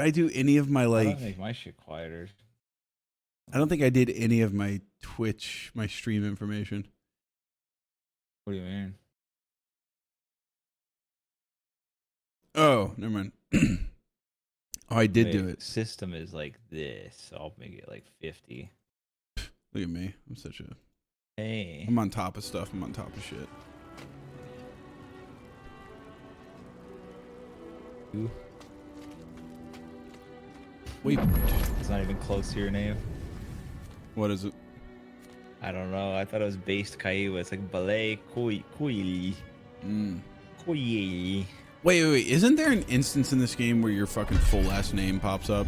I do any of my I like. don't make my shit quieter. I don't think I did any of my Twitch, my stream information. What do you mean? Oh, never mind. Oh, I did do it. System is like this, so I'll make it like 50. Look at me. I'm such a. Hey. I'm on top of stuff. I'm on top of shit. Ooh. Waypoint. It's not even close to your name. What is it? I don't know. I thought it was based Kaiwa. It's like Ballet Koi. Wait. Isn't there an instance in this game where your fucking full last name pops up?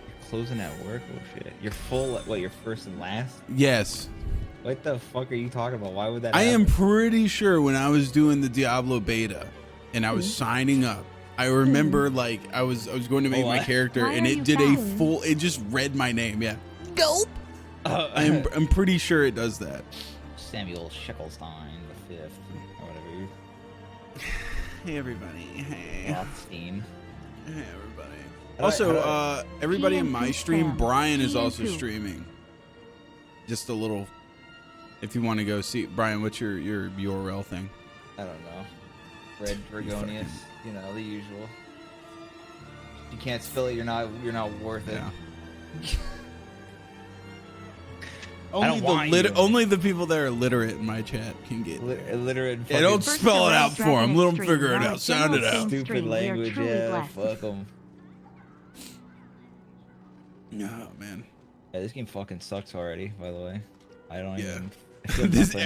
You're closing at work? Oh shit. Your full, what, your first and last? Yes. What the fuck are you talking about? Why would that I happen? am pretty sure when I was doing the Diablo beta and I was signing up, I remember like I was going to make my character and it did a full, it just read my name. Yeah. Gulp. I'm pretty sure it does that. Samuel Sheckelstein the fifth, or whatever. Hey everybody. Hey. Rothstein. Hey everybody. Also, everybody in my stream, Brian is also streaming. Just a little, if you want to go see Brian, what's your URL thing? I don't know. Red Dragonius, you know, the usual. If you can't spell it, you're not worth it. Yeah. Only the people that are literate in my chat can get illiterate. Yeah, don't spell it out for them. Let them figure it out. Sound it out. Stupid language, yeah. Fuck them. No, man. Yeah, this game fucking sucks already. By the way, I don't even.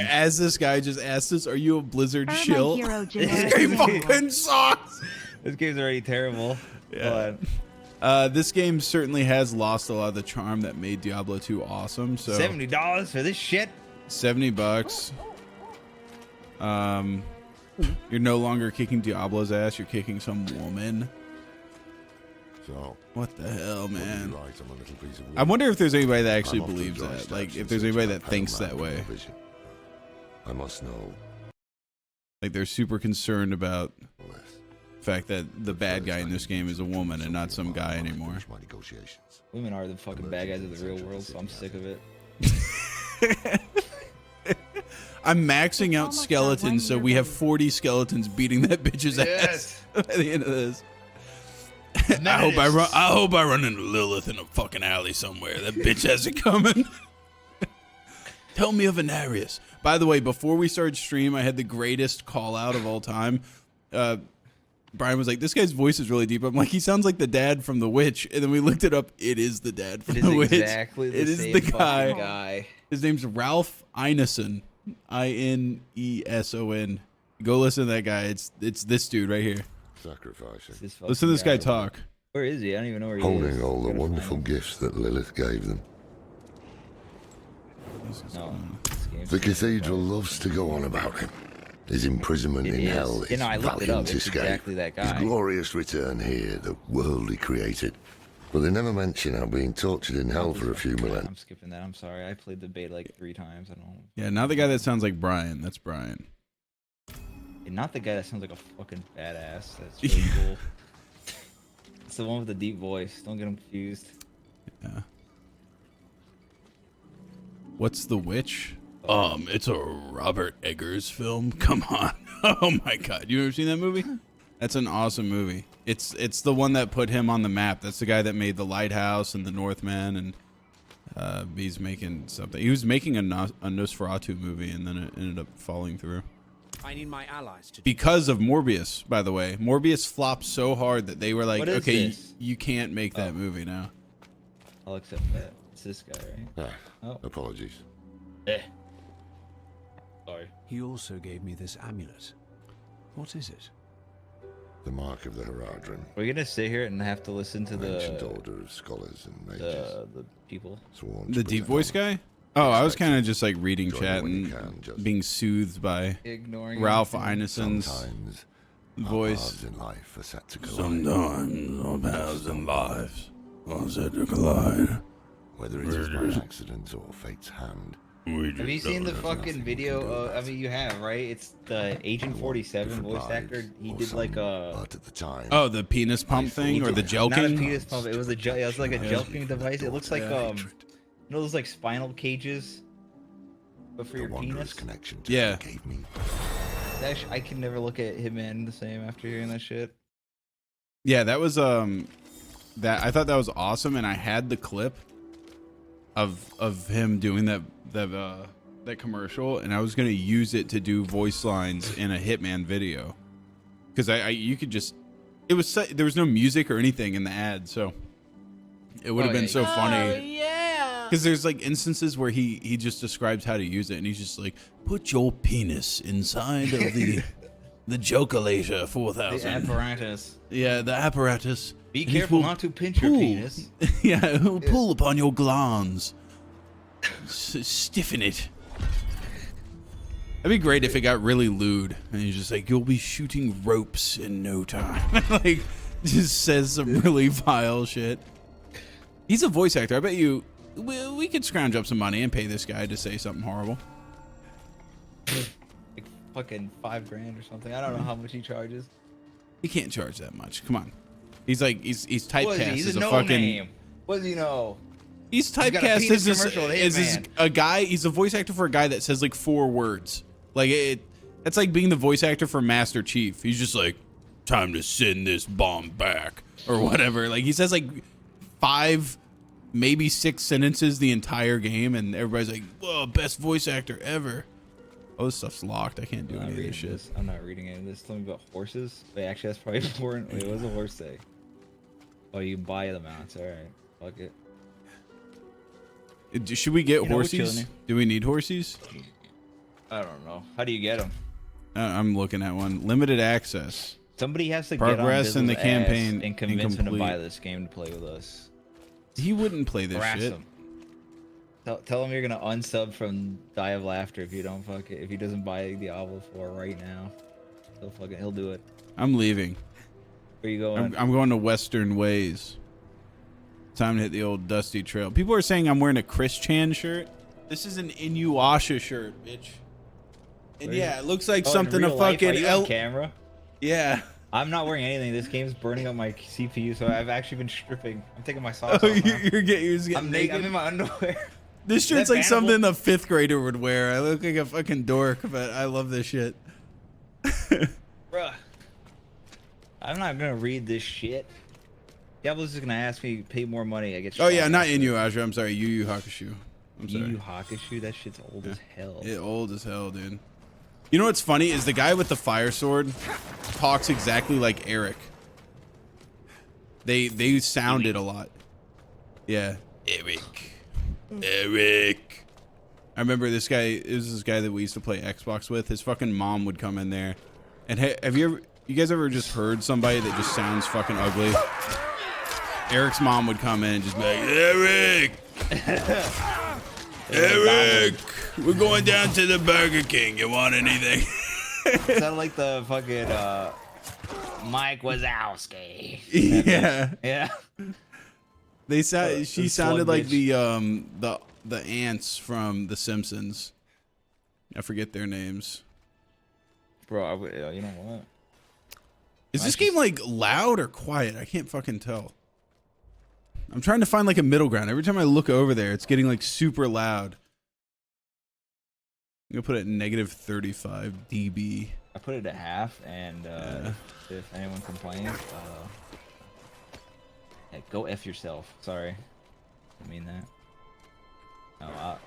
As this guy just asked us, "Are you a Blizzard shill?" This game fucking sucks. This game's already terrible. Yeah. This game certainly has lost a lot of the charm that made Diablo 2 awesome. So $70 for this shit. $70. You're no longer kicking Diablo's ass. You're kicking some woman. So what the hell, man? I wonder if there's anybody that actually believes that. Like, if there's anybody that thinks that way. I must know. Like, they're super concerned about the fact that the bad guy in this game is a woman and not some guy anymore. Women are the fucking bad guys of the real world, so I'm sick of it. I'm maxing out skeletons, so we have 40 skeletons beating that bitch's ass at the end of this. I hope I run into Lilith in a fucking alley somewhere. That bitch has it coming. Tell me of Anarius. By the way, before we started stream, I had the greatest call out of all time. Brian was like, "This guy's voice is really deep." I'm like, "He sounds like the dad from The Witch." And then we looked it up. It is the dad from The Witch. Exactly the same the guy. guy. His name's Ralph Ineson. Ineson. Go listen to that guy. It's this dude right here. Sacrificing. Listen to this guy talk. Where is he? I don't even know where he is. Holding all the wonderful gifts that Lilith gave them. No, the cathedral loves to go on about him. His imprisonment in hell, his valiant escape, exactly that guy. his glorious return here, the world he created. But they never mention how being tortured in hell for a few millennia. I'm skipping that. I'm sorry. I played the beta like 3 times. I don't. Yeah, not the guy that sounds like Brian. That's Brian. And not the guy that sounds like a fucking badass. That's really cool. It's the one with the deep voice. Don't get him confused. Yeah. What's The Witch? It's a Robert Eggers film. Come on. Oh my god. You ever seen that movie? That's an awesome movie. It's the one that put him on the map. That's the guy that made The Lighthouse and The Northman, and he's making something. He was making a Nosferatu movie, and then it ended up falling through. I need my allies to because of Morbius, by the way. Morbius flopped so hard that they were like, okay, you can't make that movie now. I'll accept that. It's this guy, right? Apologies. Sorry. He also gave me this amulet. What is it? The mark of the Heradrin. We're gonna sit here and have to listen to the ancient order of scholars and mages. The people. The deep voice guy? Oh, I was kind of just like reading chat and being soothed by Ralph Ineson's voice. In life are set to collide. Sometimes our paths in life are set to collide. Whether it is by accident or fate's hand, Have you seen the fucking video? I mean, you have, right? It's the Agent 47 voice actor. He did like a. But at the time, Oh, the penis pump thing or the Not a jelking? penis pump. It was a it was like a jelking device. It looks like you know those like spinal cages, but for your penis. Connection Yeah. gave me. I can never look at Hitman the same after hearing that shit. Yeah, that was that I thought that was awesome, and I had the clip of him doing that commercial, and I was gonna use it to do voice lines in a Hitman video, because you could just there was no music or anything in the ad, so it would have been so funny. Yeah, because there's like instances where he just describes how to use it, and he's just like, put your penis inside of the Jokalator 4000. The apparatus. Yeah, the apparatus. Be careful not to pinch your penis. Yeah, it will pull upon your glands. Stiffen it. That'd be great if it got really lewd and he's just like, you'll be shooting ropes in no time. Like, just says some really vile shit. He's a voice actor. I bet you we could scrounge up some money and pay this guy to say something horrible. Like fucking $5 grand or something. I don't know how much he charges. He can't charge that much. Come on. He's like he's typecast He's as a no fucking name. What does he know? He's typecast as a guy. He's a voice actor for a guy that says like 4 words. Like that's like being the voice actor for Master Chief. He's just like, time to send this bomb back or whatever. Like he says like 5, maybe 6 sentences the entire game, and everybody's like, whoa, best voice actor ever. Oh, this stuff's locked. I can't do any of this shit. I'm not reading any of this. Something about horses. Wait, actually, that's probably important. Wait, what does a horse say? Oh, you buy the mounts. All right, fuck it. Should we get You know, we're chilling horses? here. Do we need horses? I don't know. How do you get them? I'm looking at one. Limited access. Somebody has to Progress get on in the Bizzle's campaign ass and convince him to incomplete. buy this game to play with us. He wouldn't play this Harass shit. him. Tell him you're gonna unsub from Die of Laughter if you don't fuck it. If he doesn't buy Diablo 4 right now, he'll do it. I'm leaving. Where you going? I'm going to Western Ways. Time to hit the old dusty trail. People are saying I'm wearing a Chris Chan shirt. This is an Inuyasha shirt, bitch. And yeah, it looks like something a fucking Are you on camera. Yeah. I'm not wearing anything. This game's burning up my CPU, so I've actually been stripping. I'm taking my socks Oh, off now. you're getting I'm naked. I'm in my underwear. This Is shirt's that like bannable? something a 5th grader would wear. I look like a fucking dork, but I love this shit. Bruh. I'm not gonna read this shit. Diablo's just gonna ask me to pay more money. I get. Oh yeah, not Inuyasha. I'm sorry, Yu Yu Hakusho. I'm Yu sorry. Yu Hakusho. That shit's old as hell. It old as hell, dude. You know what's funny is the guy with the fire sword talks exactly like Eric. They sounded a lot. Yeah, Eric. Eric. I remember this guy. It was this guy that we used to play Xbox with. His fucking mom would come in there, and have you guys ever just heard somebody that just sounds fucking ugly? Eric's mom would come in and just be like, Eric. Eric, we're going down to the Burger King. You want anything? Sounded like the fucking Mike Wazowski. Yeah. Yeah. She sounded like the ants from The Simpsons. I forget their names. Bro, you know what? Is this game like loud or quiet? I can't fucking tell. I'm trying to find like a middle ground. Every time I look over there, it's getting like super loud. I'm gonna put it at -35 dB. I put it at half, and if anyone complains, hey, go F yourself. Sorry. I mean that. Oh,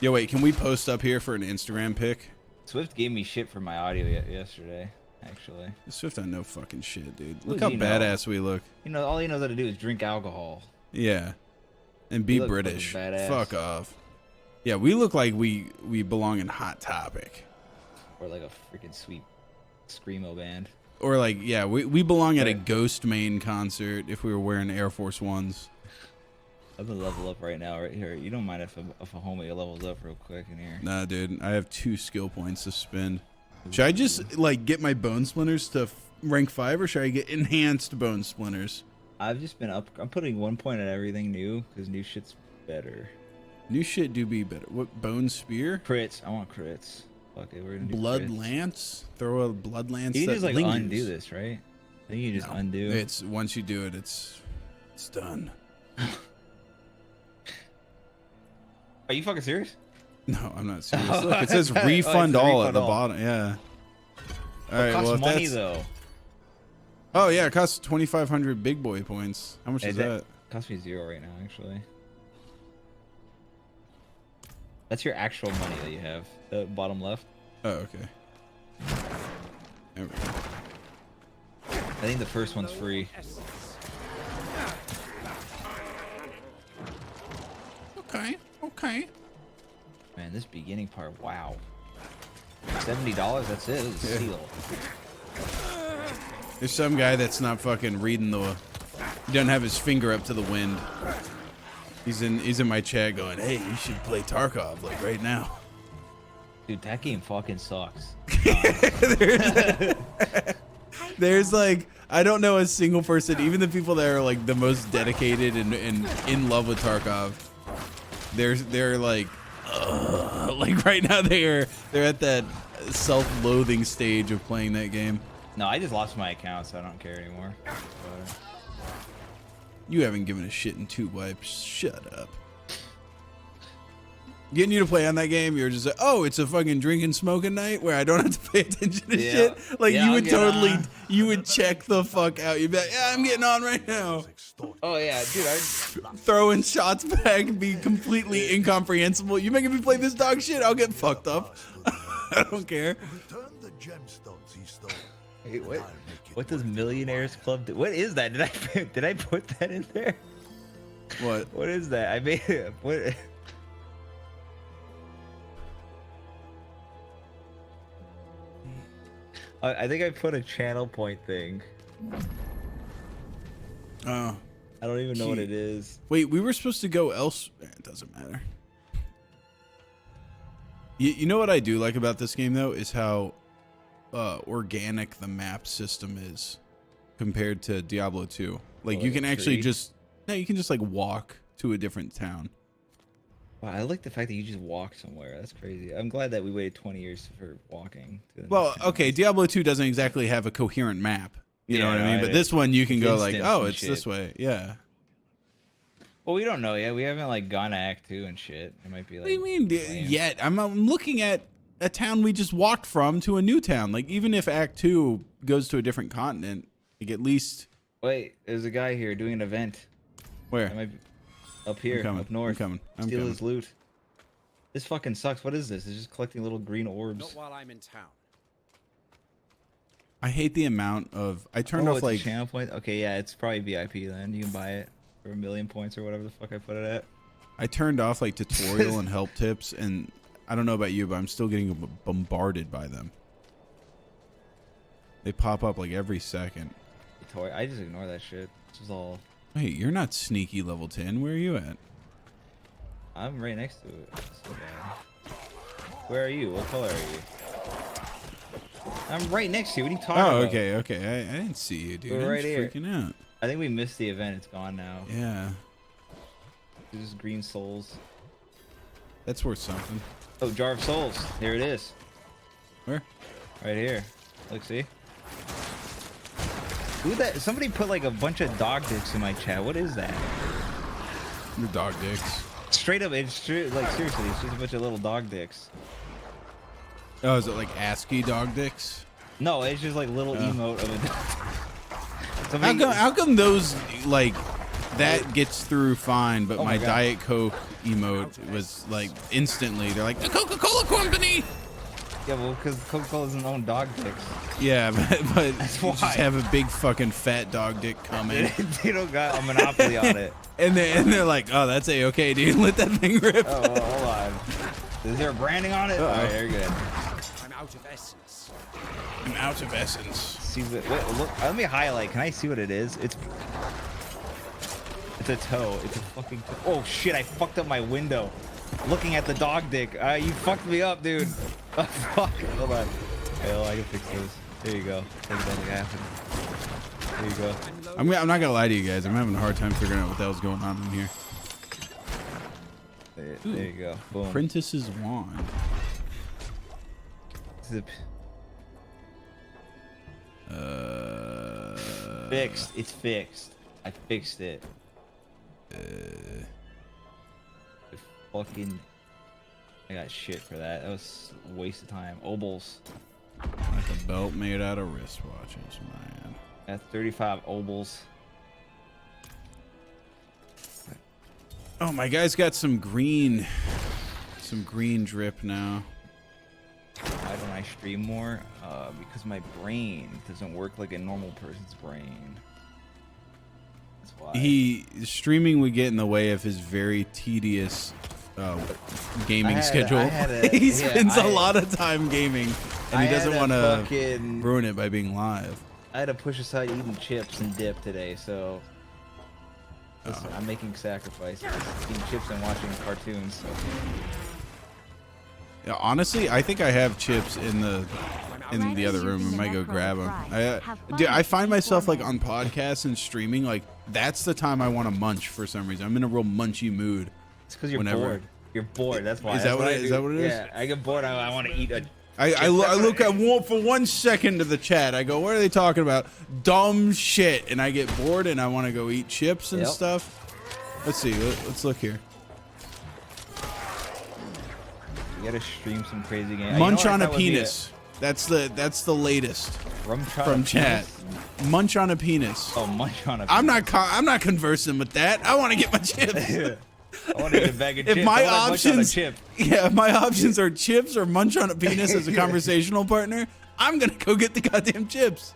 Yo, wait, can we post up here for an Instagram pic? Swift gave me shit for my audio yesterday, actually. Swift on no fucking shit, dude. What Look does how he know? badass we look. You know, all he knows how to do is drink alcohol. Yeah. And be You look British. fucking badass. Fuck off. Yeah, we look like we belong in Hot Topic. Or like a freaking sweet screamo band. Or like, yeah, we belong at a Ghost Main concert if we were wearing Air Force Ones. I'm gonna level up right now, right here. You don't mind if a homie levels up real quick in here? Nah, dude, I have 2 skill points to spend. Should I just like get my bone splinters to rank 5, or should I get enhanced bone splinters? I've just been I'm putting 1 point at everything new because new shit's better. New shit do be better. What, bone spear? Crits. I want crits. Fuck it, we're gonna do Blood crits. lance? Throw a blood lance. You can that just like lingers. undo this, right? I think you just undo. It's once you do it, it's done. Are you fucking serious? No, I'm not serious. Look, it says refund all at the bottom. Yeah. All right. It costs Well, if money that's though. oh yeah, it costs 2,500 big boy points. How much is that? Costs me 0 right now, actually. That's your actual money that you have. The bottom left. Oh, okay. There we go. I think the first one's free. Okay. Okay. Man, this beginning part, wow. $70, that's it. It was a steal. There's some guy that's not fucking reading the. He doesn't have his finger up to the wind. He's in my chat going, "Hey, you should play Tarkov like right now." Dude, that game fucking sucks. There's like, I don't know a single person, even the people that are like the most dedicated and in love with Tarkov. They're like right now they're at that self-loathing stage of playing that game. No, I just lost my account, so I don't care anymore. You haven't given a shit in 2 wipes. Shut up. Getting you to play on that game, you're just like, oh, it's a fucking drinking, smoking night where I don't have to pay attention to shit. Like you would totally, you would check the fuck out. You'd be like, yeah, I'm getting on right now. Oh yeah, dude, Throwing shots back, be completely incomprehensible. You making me play this dog shit? I'll get fucked up. I don't care. Hey, what does Millionaires Club do? What is that? Did I put that in there? What? What is that? I made what? I think I put a channel point thing. Oh. I don't even know what it is. Wait, we were supposed to go elsewhere. It doesn't matter. You know what I do like about this game though is how organic the map system is compared to Diablo 2. Like you can actually you can just like walk to a different town. Wow, I like the fact that you just walk somewhere. That's crazy. I'm glad that we waited 20 years for walking. To the Well, next town. okay, Diablo 2 doesn't exactly have a coherent map. You know what I mean? right. But this one you can go like, Instance oh, and it's shit. this way. Yeah. Well, we don't know yet. We haven't like gone to Act 2 and shit. It might be like. What do you mean lame. yet? I'm looking at a town we just walked from to a new town. Like even if Act 2 goes to a different continent, like at least. Wait, there's a guy here doing an event. Where? That might be up here, coming, up north. I'm Steal coming. his loot. This fucking sucks. What is this? It's just collecting little green orbs. Not while I'm in town. I hate the amount of. I turned Oh, off it's a like. channel point. Okay, yeah, it's probably VIP then. You can buy it for 1,000,000 points or whatever the fuck I put it at. I turned off like tutorial and help tips, and I don't know about you, but I'm still getting bombarded by them. They pop up like every second. I just ignore that shit. This is all. Wait, you're not sneaky level 10. Where are you at? I'm right next to it. So bad. Where are you? What color are you? I'm right next to you. What are you talking about? Okay. I didn't see you, dude. We're I'm right just here. freaking out. I think we missed the event. It's gone now. Yeah, This is green souls. that's worth something. Oh, jar of souls. Here it is. Where? Right here. Look, see? Who that? Somebody put like a bunch of dog dicks in my chat. What is that? Your dog dicks. Straight up, it's straight, like seriously, it's just a bunch of little dog dicks. Oh, is it like ASCII dog dicks? No, it's just like little emote of a. How come those like that gets through fine, but Oh my my God. Diet Coke emote was like instantly. They're like the Coca-Cola Company. Yeah, well, because Coca-Cola doesn't own dog dicks. Yeah, but That's you why. just have a big fucking fat dog dick coming, They don't got a monopoly on it. and they're like, oh, that's a-okay, dude. Let that thing rip. Oh, well, hold on. Is there a branding on it? Uh-oh. All right, very good. I'm out of essence. I'm out of essence. See what? Wait, look. Let me highlight. Can I see what it is? It's a toe. It's a fucking. Oh shit! I fucked up my window. Looking at the dog dick. You fucked me up, dude. Oh fuck. Hold on. Hey, I can fix this. There you go. Think nothing happened. There you go. I'm not gonna lie to you guys. I'm having a hard time figuring out what the hell's going on in here. There you go. Boom. Apprentice's wand. Zip. Fixed. It's fixed. I fixed it. Fucking. I got shit for that. That was a waste of time. Obols. Like a belt made out of wristwatches, man. That's 35 obols. Oh, my guy's got some green drip now. Why don't I stream more? Because my brain doesn't work like a normal person's brain. That's why. Streaming would get in the way of his very tedious gaming schedule. He spends a lot of time gaming, and he doesn't want to ruin it by being live. I had to push aside eating chips and dip today, so I'm making sacrifices. Eating chips and watching cartoons. So. Yeah, honestly, I think I have chips in the other room. I might go grab them. Dude, I find myself like on podcasts and streaming, like that's the time I want to munch for some reason. I'm in a real munchy mood. It's because you're bored. You're bored. That's why. Is that what it is? Yeah, I get bored. I want to eat a. I look at for 1 second to the chat. I go, what are they talking about? Dumb shit. And I get bored and I want to go eat chips and stuff. Let's see. Let's look here. You gotta stream some crazy game. Munch on a penis. That's the latest from chat. Munch on a penis. Oh, munch on a penis. I'm not conversing with that. I want to get my chips. I want to get a bag of chips. If my options are chips or munch on a penis as a conversational partner, I'm gonna go get the goddamn chips.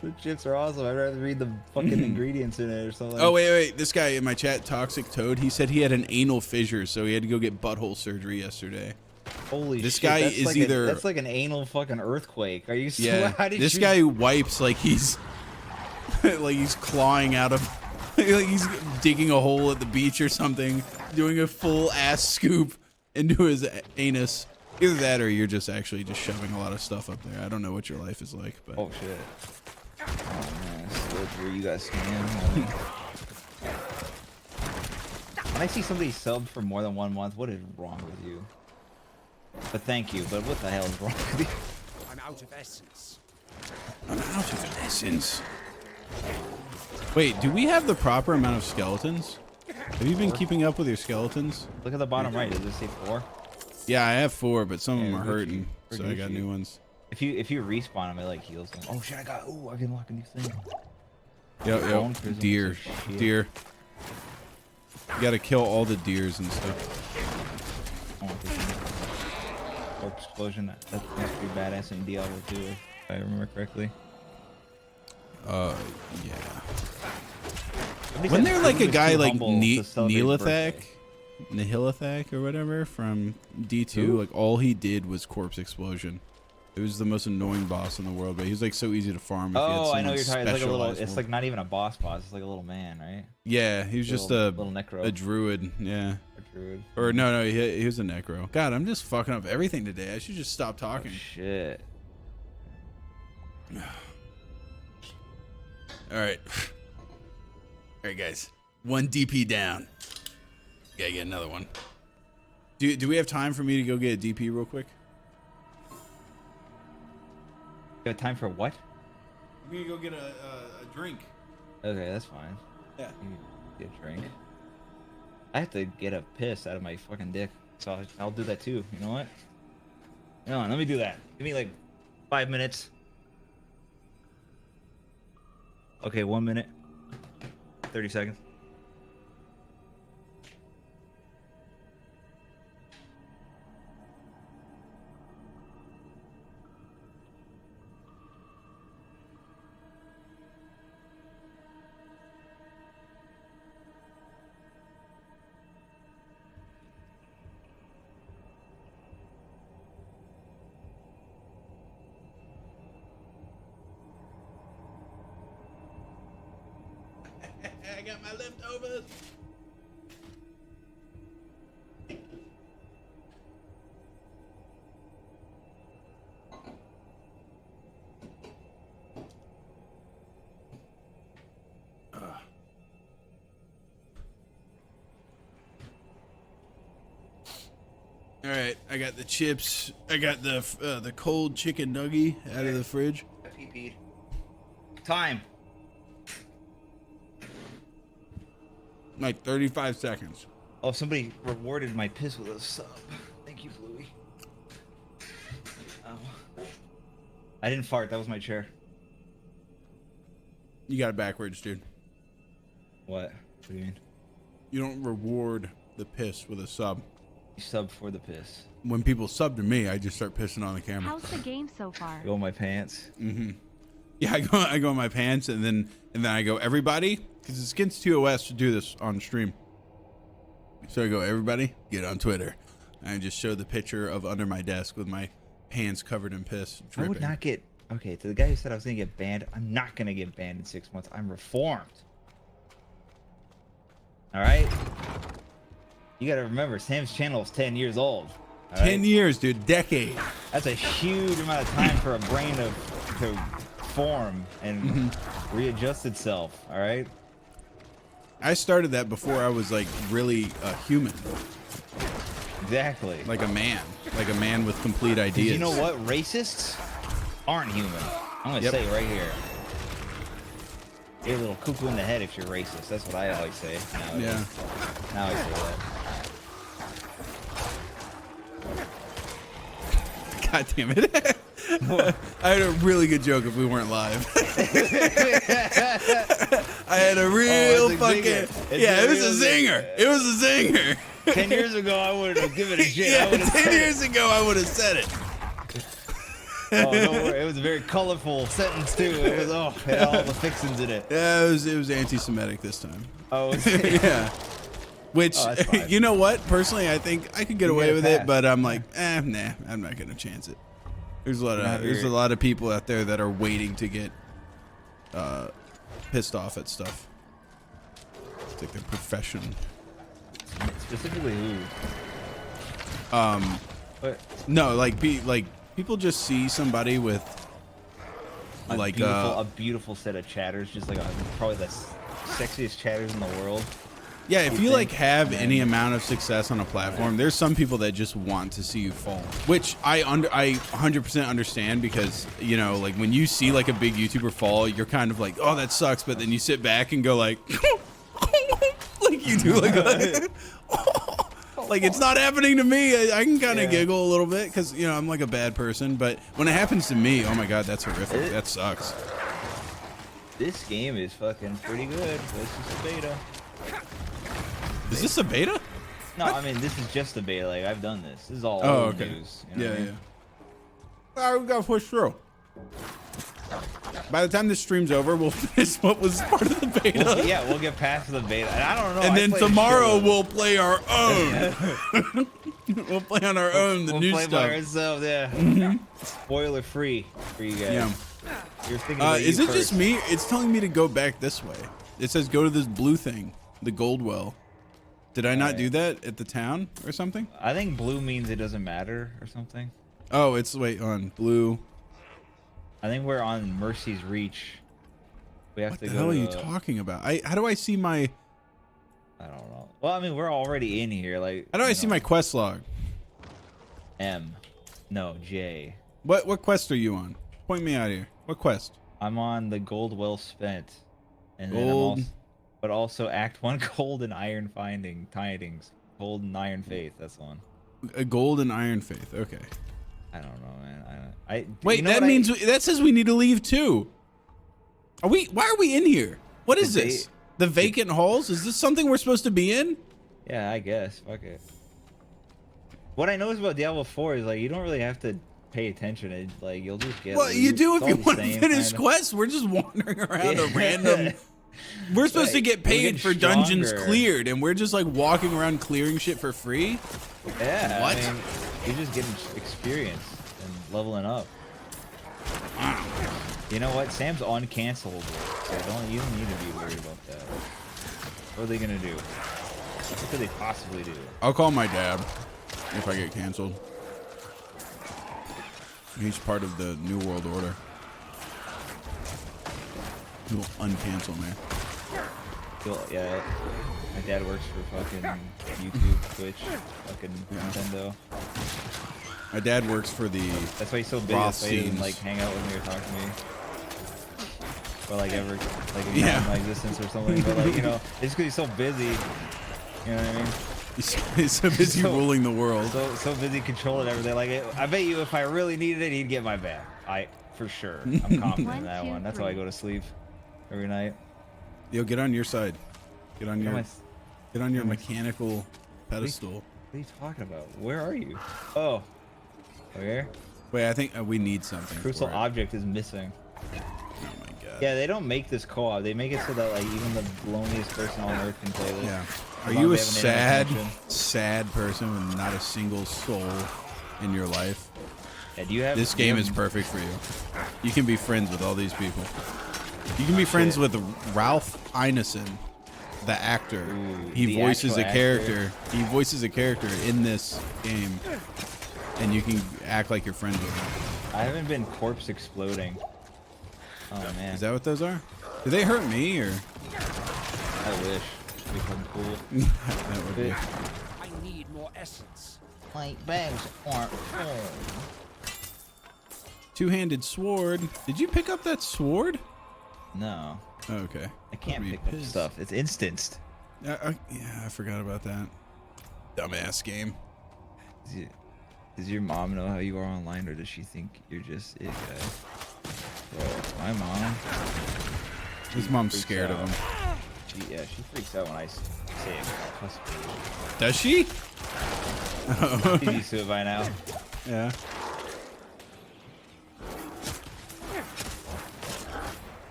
The chips are awesome. I'd rather read the fucking ingredients in it or something. Oh wait, this guy in my chat, Toxic Toad, he said he had an anal fissure, so he had to go get butthole surgery yesterday. Holy shit! This guy is either that's like an anal fucking earthquake. Are you? Yeah. This guy wipes like he's like he's clawing out of. Like he's digging a hole at the beach or something, doing a full ass scoop into his anus. Either that or you're just actually just shoving a lot of stuff up there. I don't know what your life is like, but. Oh shit. Oh man, where you guys stand. When I see somebody subbed for more than 1 month, what is wrong with you? But thank you, but what the hell is wrong with you? I'm out of essence. I'm out of essence. Wait, do we have the proper amount of skeletons? Have you been keeping up with your skeletons? Look at the bottom right. Does it say 4? Yeah, I have 4, but some of them are hurting, so I got new ones. If you respawn them, it like heals them. Oh shit! I can unlock a new thing. Yep. Deer. You gotta kill all the deers and stuff. Corpse explosion. That's pretty badass in Diablo 2, if I remember correctly. Yeah. Wasn't there like a guy like Nihilithak or whatever from D2? Ooh. Like all he did was corpse explosion. It was the most annoying boss in the world, but he was like so easy to farm. Oh, I know you're talking. It's like a little. It's like not even a boss. It's like a little man, right? Yeah, he was just a little necro. A druid. Yeah. A druid. Or no, he was a necro. God, I'm just fucking up everything today. I should just stop talking. Oh, shit. All right, guys. 1 DP down. Gotta get another one. Do we have time for me to go get a DP real quick? You have time for what? I'm gonna go get a drink. Okay, that's fine. Yeah. Get a drink. I have to get a piss out of my fucking dick, so I'll do that too. You know what? Hang on, let me do that. Give me like 5 minutes. Okay, 1 minute. 30 seconds. I got my leftovers. All right, I got the chips. I got the cold chicken nugget out of the fridge. FPP. Time. Like 35 seconds. Oh, somebody rewarded my piss with a sub. Thank you, Bluey. Oh. I didn't fart. That was my chair. You got it backwards, dude. What? What do you mean? You don't reward the piss with a sub. You sub for the piss. When people sub to me, I just start pissing on the camera. How's the game so far? Go in my pants. Mm-hmm. Yeah, I go in my pants, and then I go everybody, because it's against TOS to do this on stream. So I go, everybody, get on Twitter. And I just show the picture of under my desk with my hands covered in piss, dripping. I would not get... Okay, to the guy who said I was going to get banned, I'm not going to get banned in 6 months. I'm reformed. All right? You got to remember, Sam's channel is 10 years old. 10 years, dude. Decade. That's a huge amount of time for a brain to form and readjust itself, all right? I started that before I was like really a human. Exactly. Like a man with complete ideas. You know what? Racists aren't human. I'm gonna say it right here. You're a little cuckoo in the head if you're racist. That's what I always say. Yeah. Now I say that. God damn it. I had a really good joke if we weren't live. I had a real fucking... Yeah, it was a zinger. It was a zinger. 10 years ago, I wouldn't have given a shit. Yeah, 10 years ago, I would have said it. Oh, no worry. It was a very colorful sentence, too. It was, it had all the fixins in it. Yeah, it was anti-Semitic this time. Oh, yeah. Which, you know what? Personally, I think I could get away with it, but I'm like, nah, I'm not going to chance it. There's a lot of people out there that are waiting to get pissed off at stuff. It's like their profession. Specifically who? What? No, like people just see somebody with like a beautiful set of chatters, just like probably the sexiest chatters in the world. Yeah, if you like have any amount of success on a platform, there's some people that just want to see you fall, which I 100% understand, because you know, like when you see like a big YouTuber fall, you're kind of like, oh, that sucks, but then you sit back and go like, like you do like like it's not happening to me. I can kind of giggle a little bit because you know I'm like a bad person, but when it happens to me, oh my god, that's horrific. That sucks. This game is fucking pretty good. This is a beta. Is this a beta? No, I mean this is just a beta. Like I've done this. This is all old news. You know what I mean? All right, we gotta push through. By the time this stream's over, we'll finish what was part of the beta. We'll get past the beta. And I don't know. And then tomorrow we'll play our own. We'll play on our own the new play stuff. By ourselves, Spoiler free for you guys. Yeah. You're thinking about is you it first. just me? It's telling me to go back this way. It says go to this blue thing, the gold well. Did I not do that at the town or something? I think blue means it doesn't matter or something. Oh, it's wait on blue. I think we're on Mercy's Reach. We have What to the go hell are to, you talking about? How do I see my? I don't know. Well, I mean, we're already in here. Like, How do I see my quest log? M? No, J. What quest are you on? Point me out here. What quest? I'm on the gold well spent, and then Gold. but also Act 1 gold and iron tidings. Gold and iron faith. That's the one. A gold and iron faith. Okay. I don't know, man. Wait, you know that means that says we need to leave too. Are we? Why are we in here? What is this? The vacant halls? Is this something we're supposed to be in? Yeah, I guess. Fuck it. What I noticed about Diablo 4 is like you don't really have to pay attention. It, like you'll just get. Well, you do if you want to same finish kind of- quests. We're just wandering around a random. We're supposed to get paid for dungeons stronger. cleared, and we're just like walking around clearing shit for free. Yeah. What? I mean, you're just getting experience and leveling up. You know what? Sam's uncancelable, so you don't need to be worried about that. What are they gonna do? What could they possibly do? I'll call my dad if I get canceled. He's part of the New World Order. He will uncancel me. Yeah, my dad works for fucking YouTube, Twitch, fucking Nintendo. My dad works for the. That's why he's so busy. That's why he doesn't like hang out with me or talk to me, or like ever like acknowledge my existence or something. But like, you know, it's because he's so busy. You know what I mean? He's so busy ruling the world. So busy controlling everything. Like, I bet you if I really needed it, he'd get my back. For sure. I'm confident in that one. That's how I go to sleep every night. Yo, get on your side. Get on your mechanical pedestal. What are you talking about? Where are you? Oh, here. Wait, I think we need something. Crucial object is missing. Oh my god. Yeah, they don't make this co-op. They make it so that like even the loneliest person on earth can play this. Yeah. Are you a sad person with not a single soul in your life? Yeah, do you have? This game is perfect for you. You can be friends with all these people. You can be friends with Ralph Ineson, the actor. Ooh, he voices a character. He voices a character in this game, and you can act like you're friends with him. I haven't been corpse exploding. Oh man. Is that what those are? Do they hurt me or? I wish. It'd be fucking cool. That would be. I need more essence. Like bags aren't full. Two-handed sword. Did you pick up that sword? No. Oh, okay. I can't pick up stuff. It's instanced. Yeah, I forgot about that. Dumbass game. Does your mom know how you are online, or does she think you're just it guy? Bro, my mom. His mom's scared of him. Yeah, she freaks out when I say it. Does she? She's used to it by now. Yeah.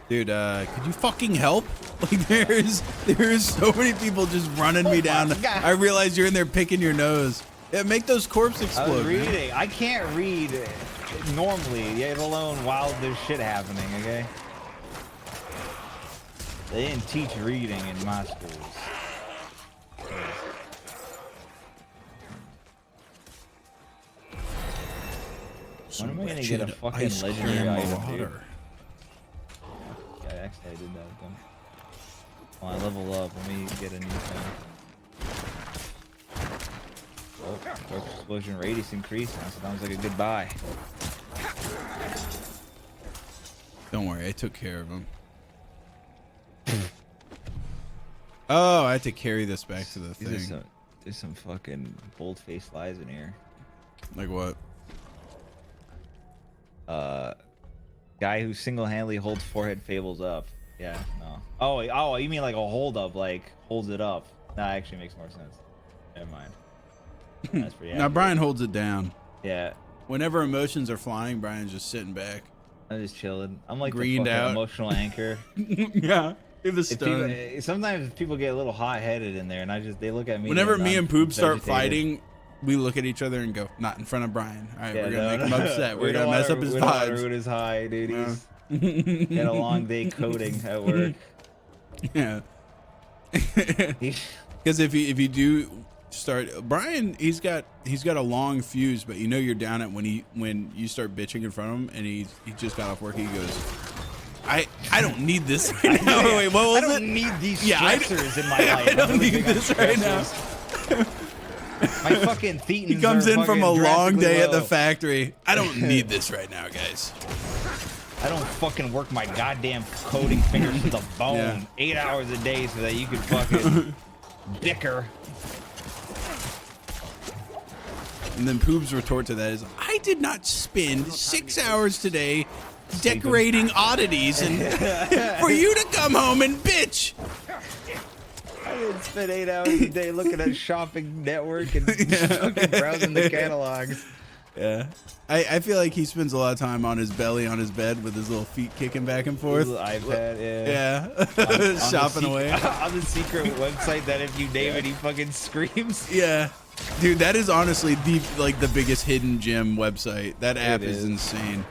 Dude, could you fucking help? Like, there's so many people just running me down. I realize you're in there picking your nose. Yeah, make those corpses explode. I was reading. I can't read normally, yet alone while there's shit happening, okay? They didn't teach reading in my schools. When am I gonna get a fucking legendary item, dude? Yeah, actually I did that with them. Well, I level up. Let me get a new thing. Oh, corpse explosion radius increased. That sounds like a good buy. Don't worry, I took care of him. Oh, I had to carry this back to the thing. There's some fucking bold-faced lies in here. Like what? Guy who single-handedly holds forehead fables up. Yeah, no. Oh, you mean like a hold up, like holds it up? That actually makes more sense. Never mind. That's pretty. Now Brian holds it down. Yeah. Whenever emotions are flying, Brian's just sitting back. I'm just chilling. I'm like greened the out emotional anchor. Yeah. Sometimes people get a little hot-headed in there, and they look at me. Whenever me and Poop start fighting, we look at each other and go, "Not in front of Brian. All right, we're gonna make him upset. We're gonna mess up his vibes. Ruin his high, dude. He's had a long day coding at work. Yeah. Because if you do start, Brian, he's got a long fuse, but you know you're down at when you start bitching in front of him, and he just got off work. He goes, I don't need this right now. Wait, what was it? I don't need these stressors in my life. I don't need this right now. My fucking thetans. He comes in from a long day at the factory. I don't need this right now, guys. I don't fucking work my goddamn coding fingers to the bone 8 hours a day so that you could fucking bicker. And then Poob's retort to that is, I did not spend 6 hours today decorating oddities and for you to come home and bitch. I didn't spend 8 hours a day looking at shopping network and fucking browsing the catalogs. Yeah. I feel like he spends a lot of time on his belly on his bed with his little feet kicking back and forth. His iPad, yeah. Shopping away. On the secret website that if you name it, he fucking screams. Yeah. Dude, that is honestly the biggest hidden gem website. That app is insane.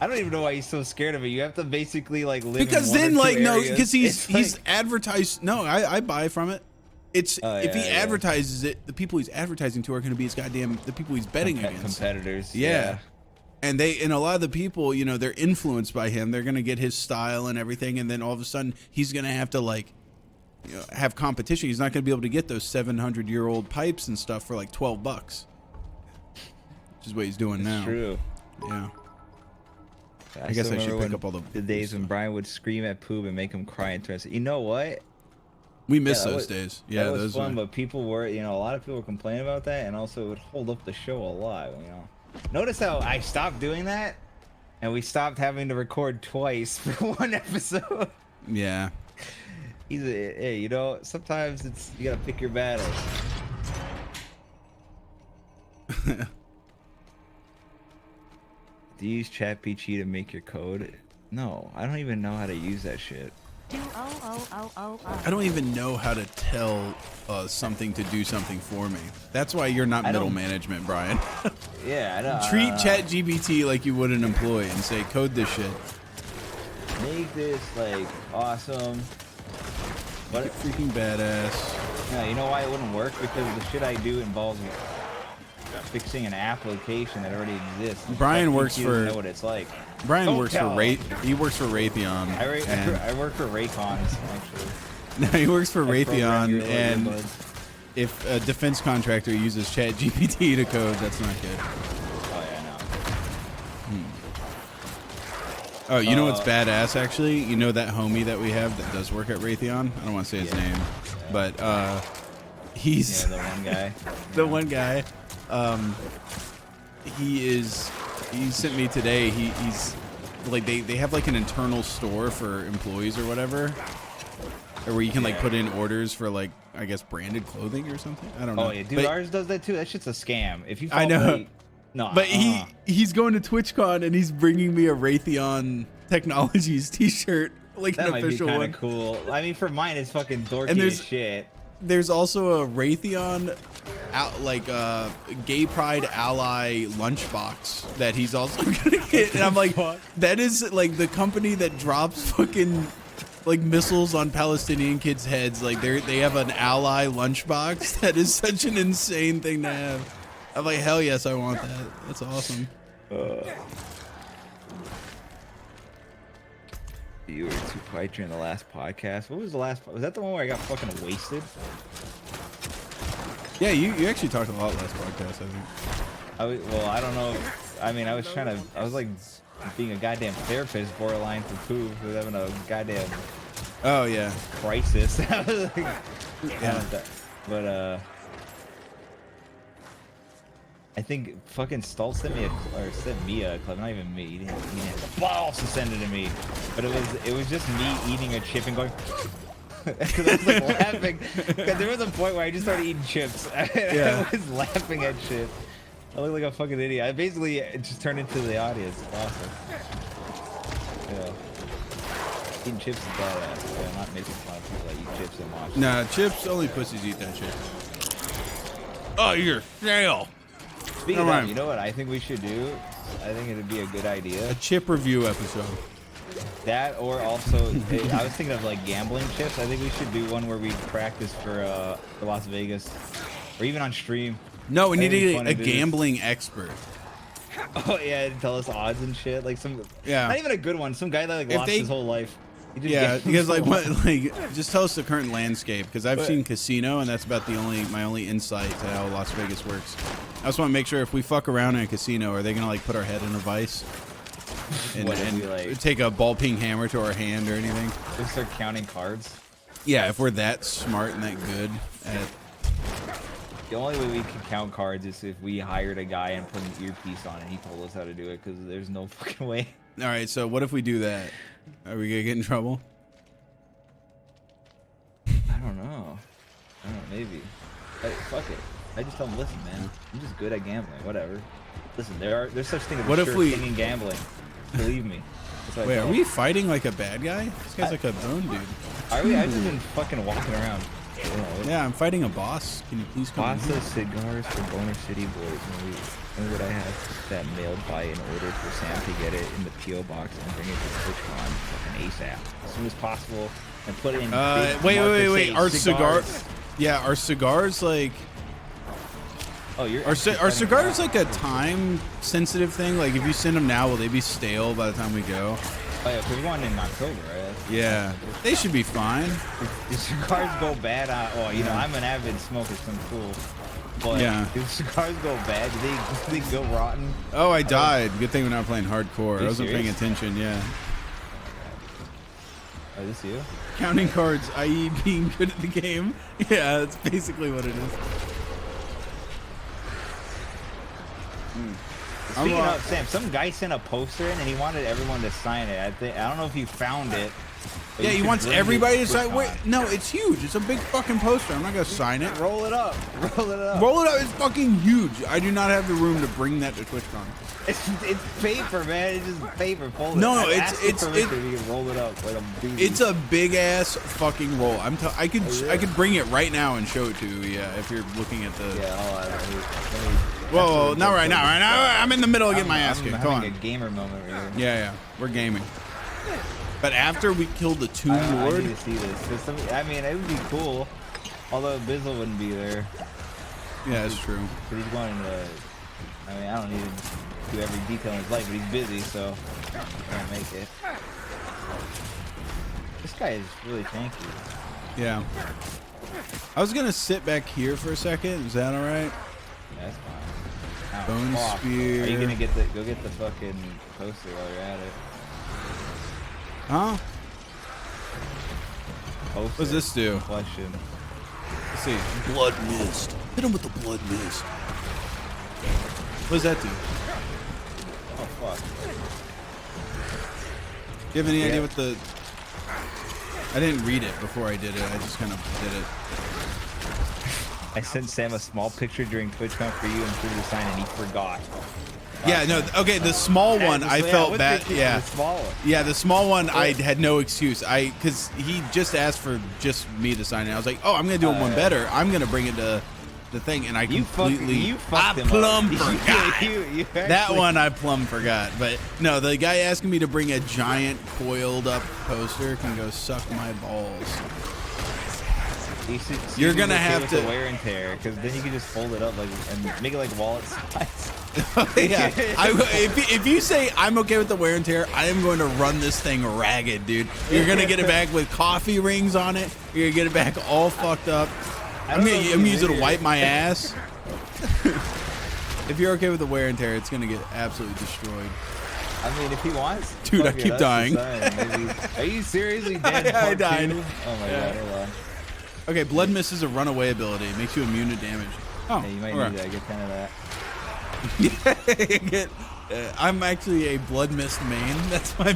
I don't even know why he's so scared of it. You have to basically like live because in then one or two no, areas. because he's advertised. No, I buy from it. It's if he advertises it, the people he's advertising to are going to be the people he's betting against. Competitors. Yeah. And a lot of the people, you know, they're influenced by him. They're going to get his style and everything, and then all of a sudden he's going to have to like have competition. He's not going to be able to get those 700-year-old pipes and stuff for like $12, which is what he's doing now. True. Yeah. I guess I should pick up all the days when Brian would scream at Pooh and make him cry and try to say, you know what? We miss those days. Yeah, that was those fun, but people were, a lot of people were complaining about that, and also it would hold up the show a lot, Notice how I stopped doing that, and we stopped having to record twice for one episode. Yeah. Hey, sometimes you gotta pick your battles. Do you use ChatGPT to make your code? No, I don't even know how to use that shit. I don't even know how to tell something to do something for me. That's why you're not middle management, Brian. Yeah, I don't. Treat ChatGPT like you would an employee and say, code this shit. Make this like awesome. But freaking badass. Yeah, you know why it wouldn't work? Because the shit I do involves fixing an application that already exists. Brian works for. Know what it's like. Brian works for He works for Raytheon. I work for Raycons actually. No, he works for Raytheon, and if a defense contractor uses ChatGPT to code, that's not good. Oh yeah, no. Oh, you know what's badass actually? You know that homie that we have that does work at Raytheon? I don't want to say his name, but he's the one guy. The one guy. He sent me today. He's like they have like an internal store for employees or whatever, or where you can like put in orders for like I guess branded clothing or something. I don't know. Oh yeah, dude, ours does that too. That shit's a scam. If you I know. Late, no, but he's going to TwitchCon and he's bringing me a Raytheon Technologies T-shirt, like that an might official be one. Cool. I mean, for mine, it's fucking dorky as shit. There's also a Raytheon, gay pride ally lunchbox that he's also gonna get, and I'm like, that is like the company that drops fucking like missiles on Palestinian kids' heads. Like they have an ally lunchbox. That is such an insane thing to have. I'm like, hell yes, I want that. That's awesome. You were too quiet during the last podcast. What was the last? Was that the one where I got fucking wasted? Yeah, you actually talked a lot last podcast, I think. Well, I don't know. I mean, I was like being a goddamn therapist, borderline for Pooh, who was having a goddamn crisis. I was like, yeah. But I think fucking Stoltz sent me a clip. Not even me. He didn't have the balls to send it to me. But it was just me eating a chip and going. Because I was like laughing. Because there was a point where I just started eating chips. I was laughing at shit. I look like a fucking idiot. I basically just turned into the audience. It's awesome. Yeah. Eating chips is badass. Yeah, I'm not making fun of people that eat chips and watch. Nah, chips, only pussies eat that shit. Oh, you're stale. Speaking of, you know what I think we should do? I think it'd be a good idea. A chip review episode. That, or also, I was thinking of like gambling chips. I think we should do one where we practice for Las Vegas, or even on stream. No, we need to get a gambling expert. Oh yeah, and tell us odds and shit. Like not even a good one. Some guy that like lost his whole life. Because just tell us the current landscape, because I've seen Casino, and that's about my only insight to how Las Vegas works. I just want to make sure if we fuck around in a casino, are they gonna like put our head in a vice and take a ball peen hammer to our hand or anything? Just start counting cards. Yeah, if we're that smart and that good at. The only way we can count cards is if we hired a guy and put an earpiece on and he told us how to do it, because there's no fucking way. All right, so what if we do that? Are we gonna get in trouble? I don't know. Maybe. Fuck it. I just tell them, listen, man, I'm just good at gambling. Whatever. Listen, there's such thing as a sure thing in gambling. Believe me. Wait, are we fighting like a bad guy? This guy's like a bone dude. Are we? I've just been fucking walking around. Yeah, I'm fighting a boss. Can you please come? Bossa cigars for Boner City boys. When would I have that mailed by in order for Sam to get it in the PO box and bring it to TwitchCon fucking ASAP as soon as possible and put it in. Wait. Our cigars. Yeah, our cigars like. Oh, are cigars like a time-sensitive thing? Like, if you send them now, will they be stale by the time we go? Oh yeah, because we're going in October, right? Yeah, they should be fine. If cigars go bad, well, you know, I'm an avid smoker, so I'm cool. But Yeah. if cigars go bad, do they go rotten? Oh, I died. Good thing we're not playing hardcore. I wasn't paying serious? attention. Yeah. Oh, is this you? Counting cards, i.e., being good at the game. Yeah, that's basically what it is. Speaking of Sam, some guy sent a poster in and he wanted everyone to sign it. I don't know if you found it. Yeah, he wants everybody to sign. Wait, no, it's huge. It's a big fucking poster. I'm not gonna sign it. Roll it up. Roll it up. Roll it up. It's fucking huge. I do not have the room to bring that to TwitchCon. It's paper, man. It's just paper. Fold it. No, You can roll it up like a doobie. It's a big ass fucking roll. I could bring it right now and show it to you. Yeah, if you're looking at the. Yeah, hold on. Let me Whoa, not right now. Right now, I'm in the middle of getting my ass kicked. Come on. a gamer moment right here. Yeah, we're gaming. But after we killed the Tomb Lord, I need to see this. I mean, it would be cool. Although Bizzle wouldn't be there. yeah, that's true. But he's going to. I mean, I don't need to do every detail in his life, but he's busy, so he can't make it. This guy is really tanky. Yeah. I was gonna sit back here for a second. Is that all right? Yeah, that's fine. Ow, Bone fuck. spear. Are you gonna go get the fucking poster while you're at it? Huh? Poster. What's this do? Question. Let's see. Blood mist. Hit him with the blood mist. What does that do? Oh fuck. Do you have any idea what the? I didn't read it before I did it. I just kind of did it. I sent Sam a small picture during TwitchCon for you and for the sign, and he forgot. Yeah, no, okay, the small one, I felt bad. Yeah. The small one. Yeah, the small one, I had no excuse. Because he just asked for just me to sign it. I was like, oh, I'm going to do one better. I'm going to bring it to the thing. And I completely, I plumb forgot. That one I plumb forgot. But no, the guy asking me to bring a giant coiled up poster can go suck my balls. You're gonna have to wear and tear, because then you can just fold it up and make it like wallet size. Yeah, if you say I'm okay with the wear and tear, I am going to run this thing ragged, dude. You're gonna get it back with coffee rings on it. You're gonna get it back all fucked up. I'm gonna use it to wipe my ass. If you're okay with the wear and tear, it's gonna get absolutely destroyed. I mean, if he wants. Dude, I keep dying. Are you seriously dead? I died. Oh my god, hold on. Okay, blood mist is a runaway ability. It makes you immune to damage. Oh, yeah, you might need that. Get 10 of that. I'm actually a blood mist main. That's my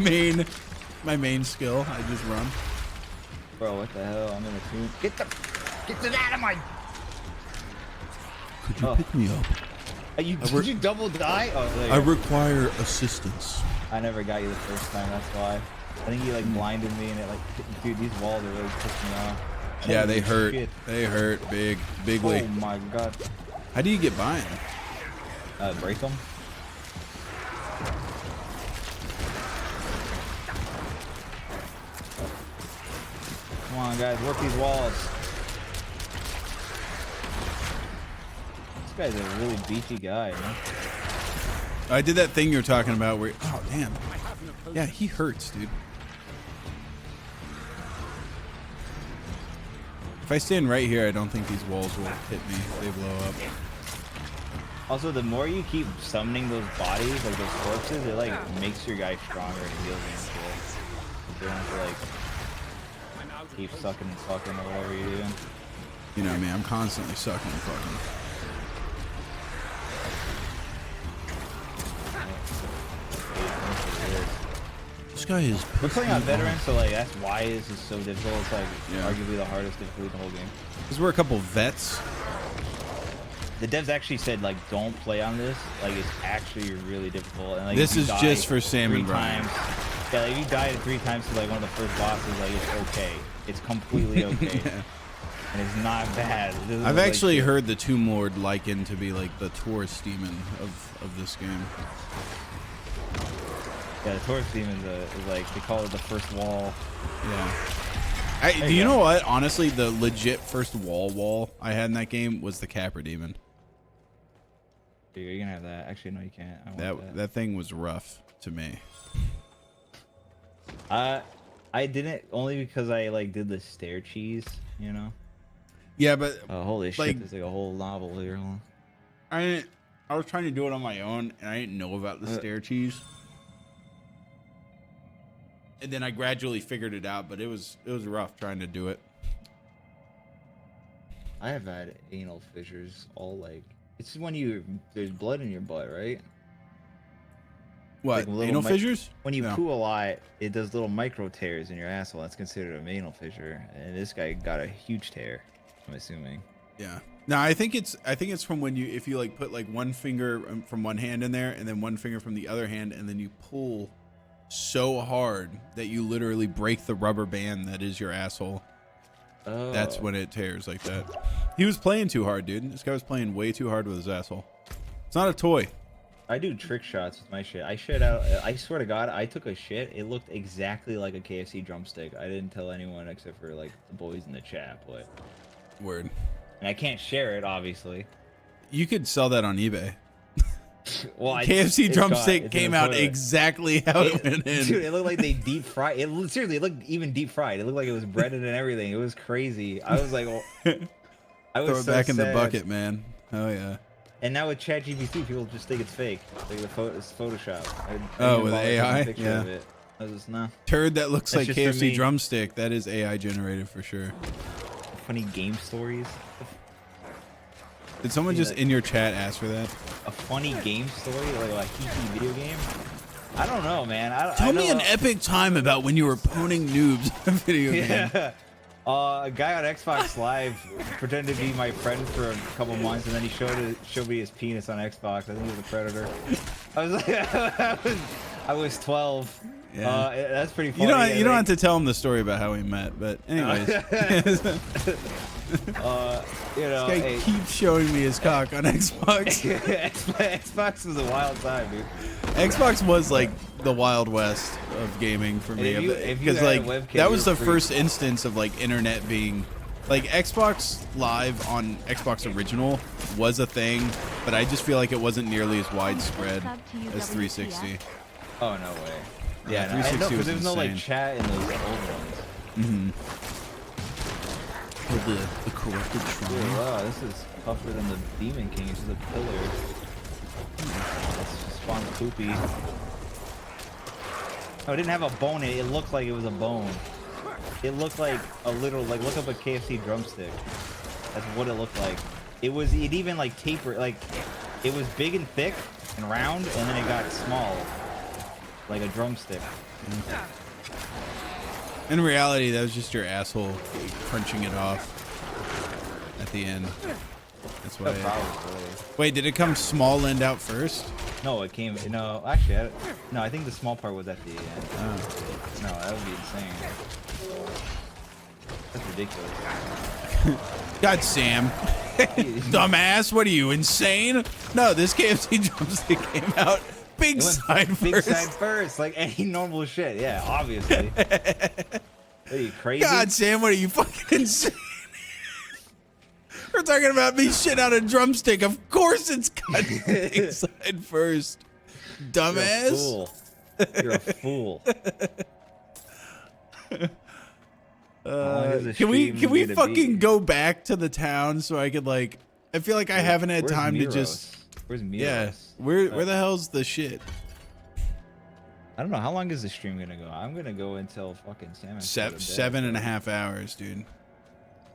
main skill. I just run. Bro, what the hell? I'm in a tomb. Get the dynamite! Could you pick me up? Did you double die? Oh, I require assistance. I never got you the first time. That's why. I think you like blinded me and it like, dude, these walls are really pissing me off. Yeah, they Holy hurt. shit. They hurt bigly. Oh my god. How do you get by them? Break them. Come on, guys, work these walls. This guy's a really beefy guy, man. I did that thing you were talking about where, oh damn. Yeah, he hurts, dude. If I stand right here, I don't think these walls will hit me if they blow up. Also, the more you keep summoning those bodies, like those corpses, it like makes your guy stronger and heals him. You don't have to like keep sucking and fucking or whatever you're doing. You know what I mean? I'm constantly sucking and fucking. This guy is. We're playing on veteran, so like that's why this is so difficult. It's like Yeah. arguably the hardest difficulty in the whole game. Because we're a couple vets. The devs actually said like don't play on this. Like it's actually really difficult. And like This if you is die just for Sam and 3 Brian. times, yeah, like if you died 3 times to like one of the first bosses, like it's okay. It's completely okay. Yeah. And it's not bad. This is I've like, actually heard the Tomb Lord likened to be like the Taurus demon of this game. Yeah, the Taurus demon is like they call it the first wall. Yeah. Do you know what? Honestly, the legit first wall I had in that game was the Capra demon. Dude, you're gonna have that. Actually, no, you can't. I want That thing was rough to me. I didn't only because I like did the stair cheese, you know. Yeah, but Oh, holy like, shit! There's like a whole novel here. Hold on. I was trying to do it on my own, and I didn't know about the stair cheese. And then I gradually figured it out, but it was rough trying to do it. I have had anal fissures. All like it's when there's blood in your butt, right? What, Like little anal fissures? When you No. poo a lot, it does little micro tears in your asshole. That's considered an anal fissure. And this guy got a huge tear, I'm assuming. Yeah. No, I think it's from when if you like put like one finger from one hand in there and then one finger from the other hand, and then you pull so hard that you literally break the rubber band that is your asshole. Oh. That's when it tears like that. He was playing too hard, dude. This guy was playing way too hard with his asshole. It's not a toy. I do trick shots with my shit. I shit out. I swear to God, I took a shit. It looked exactly like a KFC drumstick. I didn't tell anyone except for like the boys in the chat, but. Word. And I can't share it, obviously. You could sell that on eBay. Well, KFC drumstick came out exactly how it went in. Dude, it looked like they deep fried. Seriously, it looked even deep fried. It looked like it was breaded and everything. It was crazy. I was like, I was Throw it so back in the sad. bucket, man. Oh yeah. And now with ChatGPT, people just think it's fake. Like it's Photoshop. Oh, with AI? Yeah. Of it. I was just, nah. Turd that looks That's like just for KFC me. drumstick. That is AI generated for sure. Funny game stories. Did someone just in your chat ask for that? A funny game story, like a hee video game. I don't know, man. Tell me an epic time about when you were poning noobs in a video game. Yeah. A guy on Xbox Live pretended to be my friend for a couple months, and then he showed me his penis on Xbox. I think he was a predator. I was like, I was 12. Yeah. That's pretty funny. You don't have to tell him the story about how we met, but anyways. You know, This guy keeps showing me his cock on Xbox. Xbox was a wild time, dude. Xbox was like the Wild West of gaming for me, If you because had a like webcam, that was you the were first instance of like internet being like Xbox Live on Xbox Original was a thing, but I just feel like it wasn't nearly as widespread as 360. Oh no way. Yeah, Yeah, 360 no, was there's no like insane. chat in those old ones. Mm-hmm. The corrupted Dude, shrine. wow, this is tougher than the Demon King. It's just a pillar. It's just spawn poopy. Oh, it didn't have a bone in it. It looked like it was a bone. It looked like a little, like, look up a KFC drumstick. That's what it looked like. It even like tapered, like, it was big and thick and round, and then it got small. Like a drumstick. In reality, that was just your asshole crunching it off at the end. That's why. Wait, did it come small end out first? No, it came. No, actually, no. I think the small part was at the end. Oh. No, that would be insane. That's ridiculous. God, Sam. Dumbass, what are you, insane? No, this KFC drumstick came out big side first. Big side first, like any normal shit. Yeah, obviously. Are you crazy? God, Sam, what are you, fucking insane? We're talking about me shit out a drumstick. Of course it's got big side first. Dumbass. You're a fool. Can we fucking go back to the town so I could like? I feel like I haven't had time to just. Where's Miros? Yeah, where the hell's the shit? I don't know. How long is the stream gonna go? I'm gonna go until fucking Sam. 7.5 hours, dude.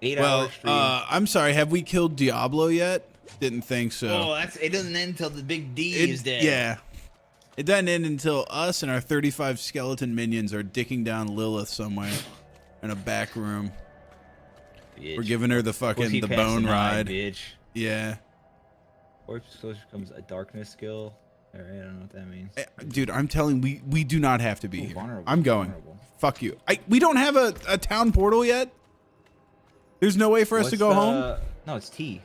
8 hour stream. I'm sorry. Have we killed Diablo yet? Didn't think so. Oh, it doesn't end until the big D is dead. Yeah. It doesn't end until us and our 35 skeleton minions are dicking down Lilith somewhere in a back room. Bitch. We're giving her the fucking bone ride. Bitch. Yeah. Corpse Exposure becomes a darkness skill. All right, I don't know what that means. Dude, I'm telling we do not have to be here. Vulnerable. I'm going. Vulnerable. Fuck you. We don't have a town portal yet. There's no way for us to go home. No, it's T.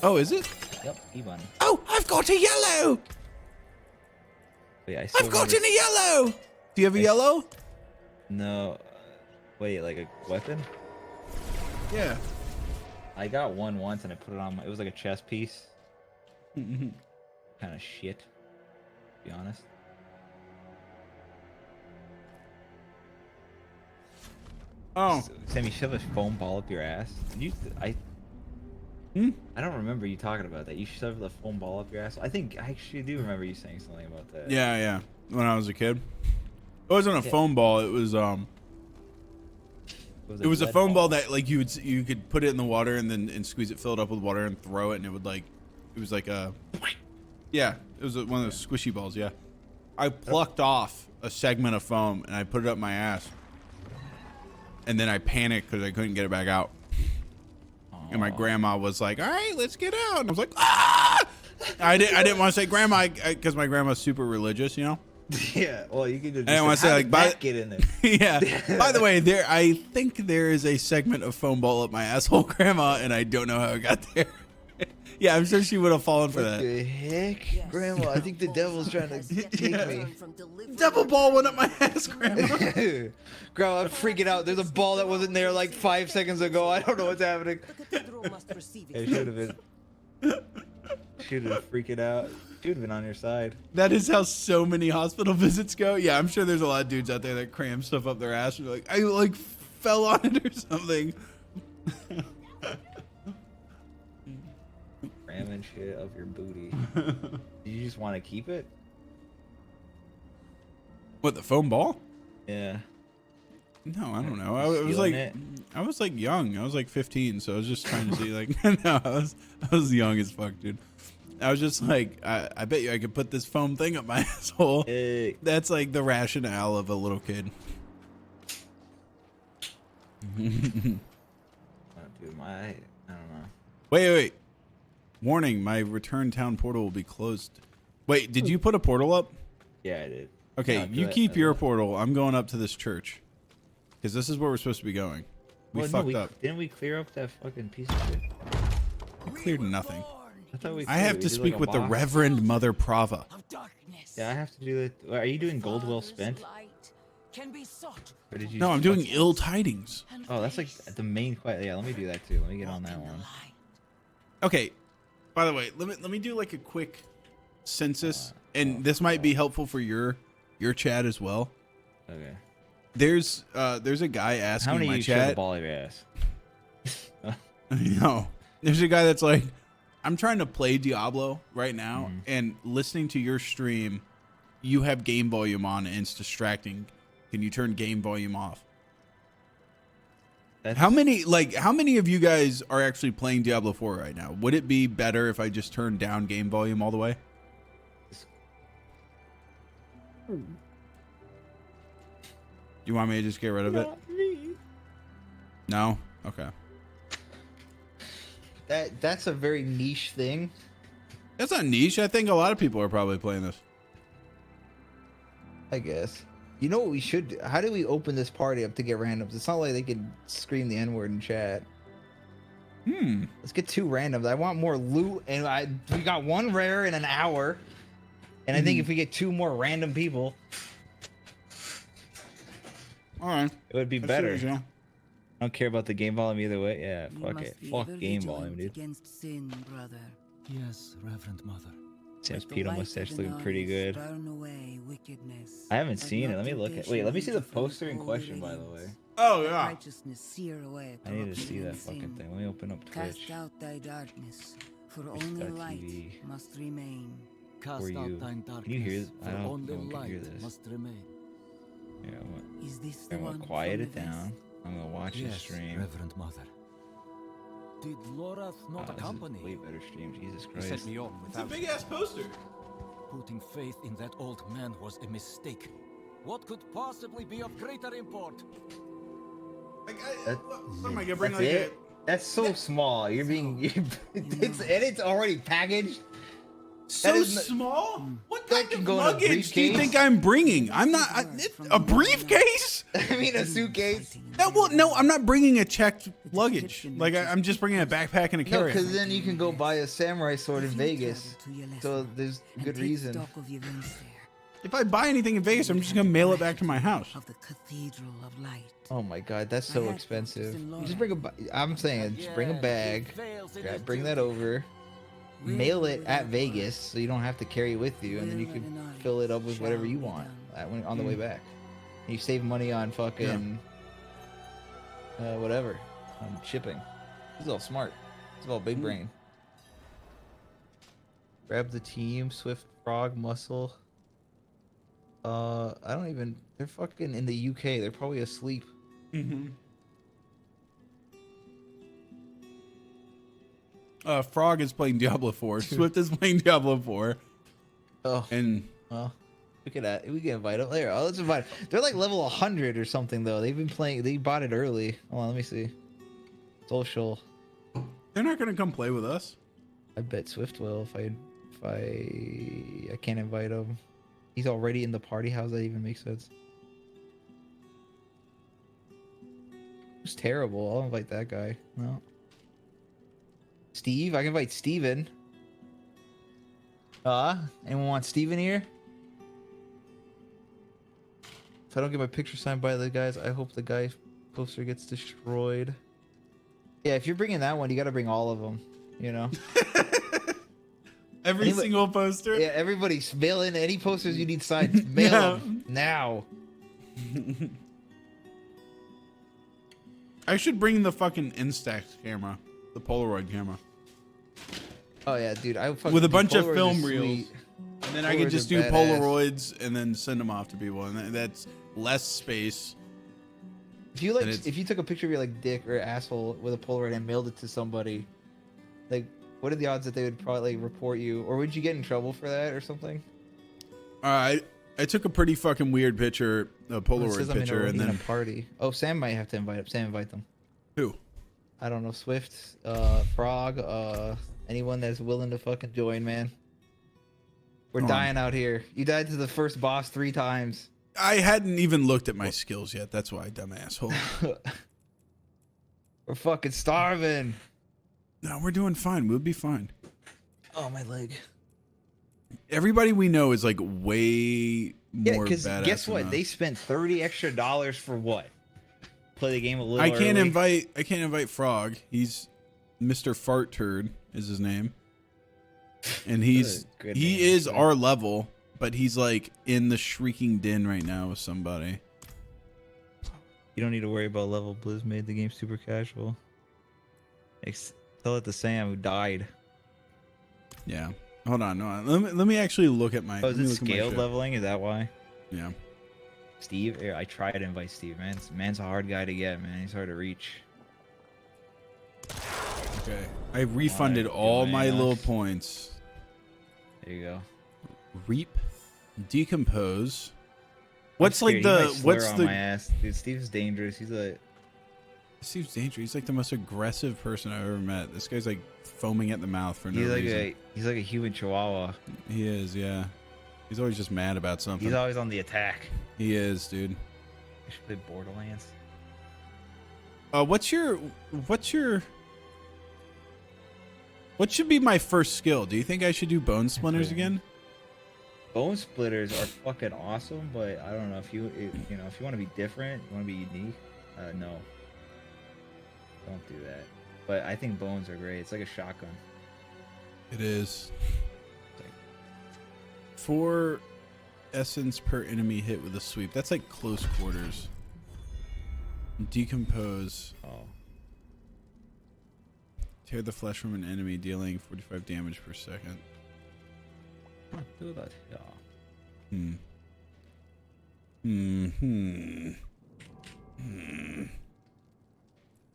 Oh, is it? Yep, E button. Oh, I've got a yellow. Wait, I've got a yellow. Do you have a yellow? No. Wait, like a weapon? Yeah. I got one once and I put it on it was like a chess piece. Kind of shit, to be honest. Oh. Sam, you shove a foam ball up your ass. Did you? I don't remember you talking about that. You shoved the foam ball up your ass. I actually do remember you saying something about that. Yeah, yeah. When I was a kid, it wasn't a foam ball. It was It was a foam ball that like you could put it in the water and squeeze it, fill it up with water, and throw it, and it would like, it was like a, yeah, it was one of those squishy balls. Yeah, I plucked off a segment of foam and I put it up my ass, and then I panicked because I couldn't get it back out. And my grandma was like, "All right, let's get out." And I was like, "Ah!" I didn't want to say grandma because my grandma's super religious, you know. Yeah, well, you could just. I didn't want to say like, get in there. Yeah. By the way, I think there is a segment of foam ball up my asshole, grandma, and I don't know how it got there. Yeah, I'm sure she would have fallen for that. What the heck, yes. Grandma? I think the devil's trying to take me. Devil ball went up my ass, grandma. Grandma, I'm freaking out. There's a ball that wasn't there like 5 seconds ago. I don't know what's happening. It should have been. She would have freaking out. She would have been on your side. That is how so many hospital visits go. Yeah, I'm sure there's a lot of dudes out there that cram stuff up their ass. And like, I like fell on it or something. Cramming shit up your booty. Do you just want to keep it? What, the foam ball? Yeah. No, I don't know. I was like young. I was like 15, so I was just trying to see like no, I was young as fuck, dude. I was just like, I bet you I could put this foam thing up my asshole. Hey. That's like the rationale of a little kid. Oh, dude, I don't know. Wait. Warning, my return town portal will be closed. Wait, did you put a portal up? Yeah, I did. Okay, No, you keep your portal. I'm going up to this church. Because this is where we're supposed to be going. We fucked up. Didn't we clear up that fucking piece of shit? We cleared nothing. I have to speak with the Reverend Mother Prava. Yeah, I have to do it. Are you doing gold well spent? Or did you No, I'm doing ill tidings. Oh, that's like the main quest. Yeah, let me do that too. Let me get on that one. Okay. By the way, let me do like a quick census, and this might be helpful for your chat as well. Okay. There's a guy asking how many my you chat. Shove a ball of your ass? No, there's a guy that's like, I'm trying to play Diablo right now, and listening to your stream, you have game volume on and it's distracting. Can you turn game volume off? How many of you guys are actually playing Diablo 4 right now? Would it be better if I just turned down game volume all the way? You want me to just get rid of it? No? Okay. That's a very niche thing. That's not niche. I think a lot of people are probably playing this. I guess. You know what we should do? How do we open this party up to get randoms? It's not like they can scream the N-word in chat. Let's get 2 randoms. I want more loot, and we got 1 rare in an hour. And I think if we get 2 more random people, all right, it would be better. I don't care about the game volume either way. Yeah, fuck it. Fuck game volume, dude. Against sin, brother. Yes, Reverend Mother. Sam's pedo mustache looking pretty good. I haven't seen it. Let me look at. Wait, let me see the poster in question, by the way. Oh yeah. I need to see that fucking thing. Let me open up Twitch. Cast out thy darkness, for only light must remain. For you. Can you hear this? I don't know if you can hear this. Yeah, I'm gonna quiet it down. I'm gonna watch the stream. Reverend Mother. Did Lorath not accompany? Way better stream, Jesus Christ. Set me on It's a big ass poster. Putting faith in that old man was a mistake. What could possibly be of greater import? Like, what am I gonna bring like it? That's so small. You're being. It's already packaged. So small? What kind of luggage do you briefcase? think I'm bringing? I'm not a briefcase. I mean a suitcase. No, I'm not bringing a checked luggage. Like I'm just bringing a backpack and a No, carry. because then you can go buy a samurai sword in Vegas. So there's good reason. If I buy anything in Vegas, I'm just gonna mail it back to my house. Oh my god, that's so expensive. You just bring I'm saying, just bring a bag. Bring that over. Mail it at Vegas so you don't have to carry it with you, and then you can fill it up with whatever you want on the way back. And you save money on fucking whatever. On shipping. This is all smart. This is all big brain. Grab the team, Swift, Frog, Muscle. I don't even. They're fucking in the UK. They're probably asleep. Frog is playing Diablo 4. Swift is playing Diablo 4. Oh, And well, look at that. We can invite them. There, let's invite them. They're like level 100 or something though. They've been playing. They bought it early. Hold on, let me see. Social. they're not gonna come play with us. I bet Swift will if I can't invite him. He's already in the party. How's that even make sense? It's terrible. I'll invite that guy. No. Steve, I can invite Steven. Anyone want Steven here? If I don't get my picture signed by the guys, I hope the guy poster gets destroyed. Yeah, if you're bringing that one, you got to bring all of them, you know? Every single poster. Yeah, everybody's mail in any posters you need signed. Mail them now. I should bring the fucking Instax camera, the Polaroid camera, Oh yeah, dude. with a bunch of Polaroids film are reels, sweet. and then I could Polaroids just are do badass. Polaroids and then send them off to people, and that's less space. If you like, if you took a picture of your like dick or asshole with a Polaroid and mailed it to somebody, like, what are the odds that they would probably report you, or would you get in trouble for that or something? I took a pretty fucking weird picture, a Polaroid picture, and then a party. Oh, Sam might have to invite up. Sam, invite them. who? I don't know. Swift, Frog, anyone that's willing to fucking join, man. We're dying out here. You died to the first boss 3 times. I hadn't even looked at my skills yet. That's why, dumb asshole. We're fucking starving. No, we're doing fine. We'll be fine. Oh, my leg. Everybody we know is like way more because badass. guess what? than They us. spent $30 extra for what? Play the game a little. I can't early? invite Frog. He's Mr. Fart Turd is his name. And he Good name, is actually. our level, but he's like in the shrieking din right now with somebody. You don't need to worry about level. Blizz made the game super casual. Tell it to Sam who died. Yeah. Hold on, no. Let me actually look at my. Oh, is let me it look at my scaled shit. leveling? Is that why? Yeah. Steve, here, I tried to invite Steve, man. Man's a hard guy to get, man. He's hard to reach. Okay. I refunded all my little points. There you go. Reap, decompose. What's I'm like scared. He the might slur what's on the my ass. Dude, Steve's dangerous. He's a Steve's dangerous. He's like the most aggressive person I've ever met. This guy's like foaming at the mouth for no reason. He's like a human chihuahua. He is, yeah. He's always just mad about something. He's always on the attack. He is, dude. I should play Borderlands. What should be my first skill? Do you think I should do bone splinters again? Bone splitters are fucking awesome, but I don't know if you want to be different, you want to be unique. No, don't do that. But I think bones are great. It's like a shotgun. It is. 4 essence per enemy hit with a sweep. That's like close quarters. Decompose. Oh, Tear the flesh from an enemy, dealing 45 damage per second. do that. Yeah.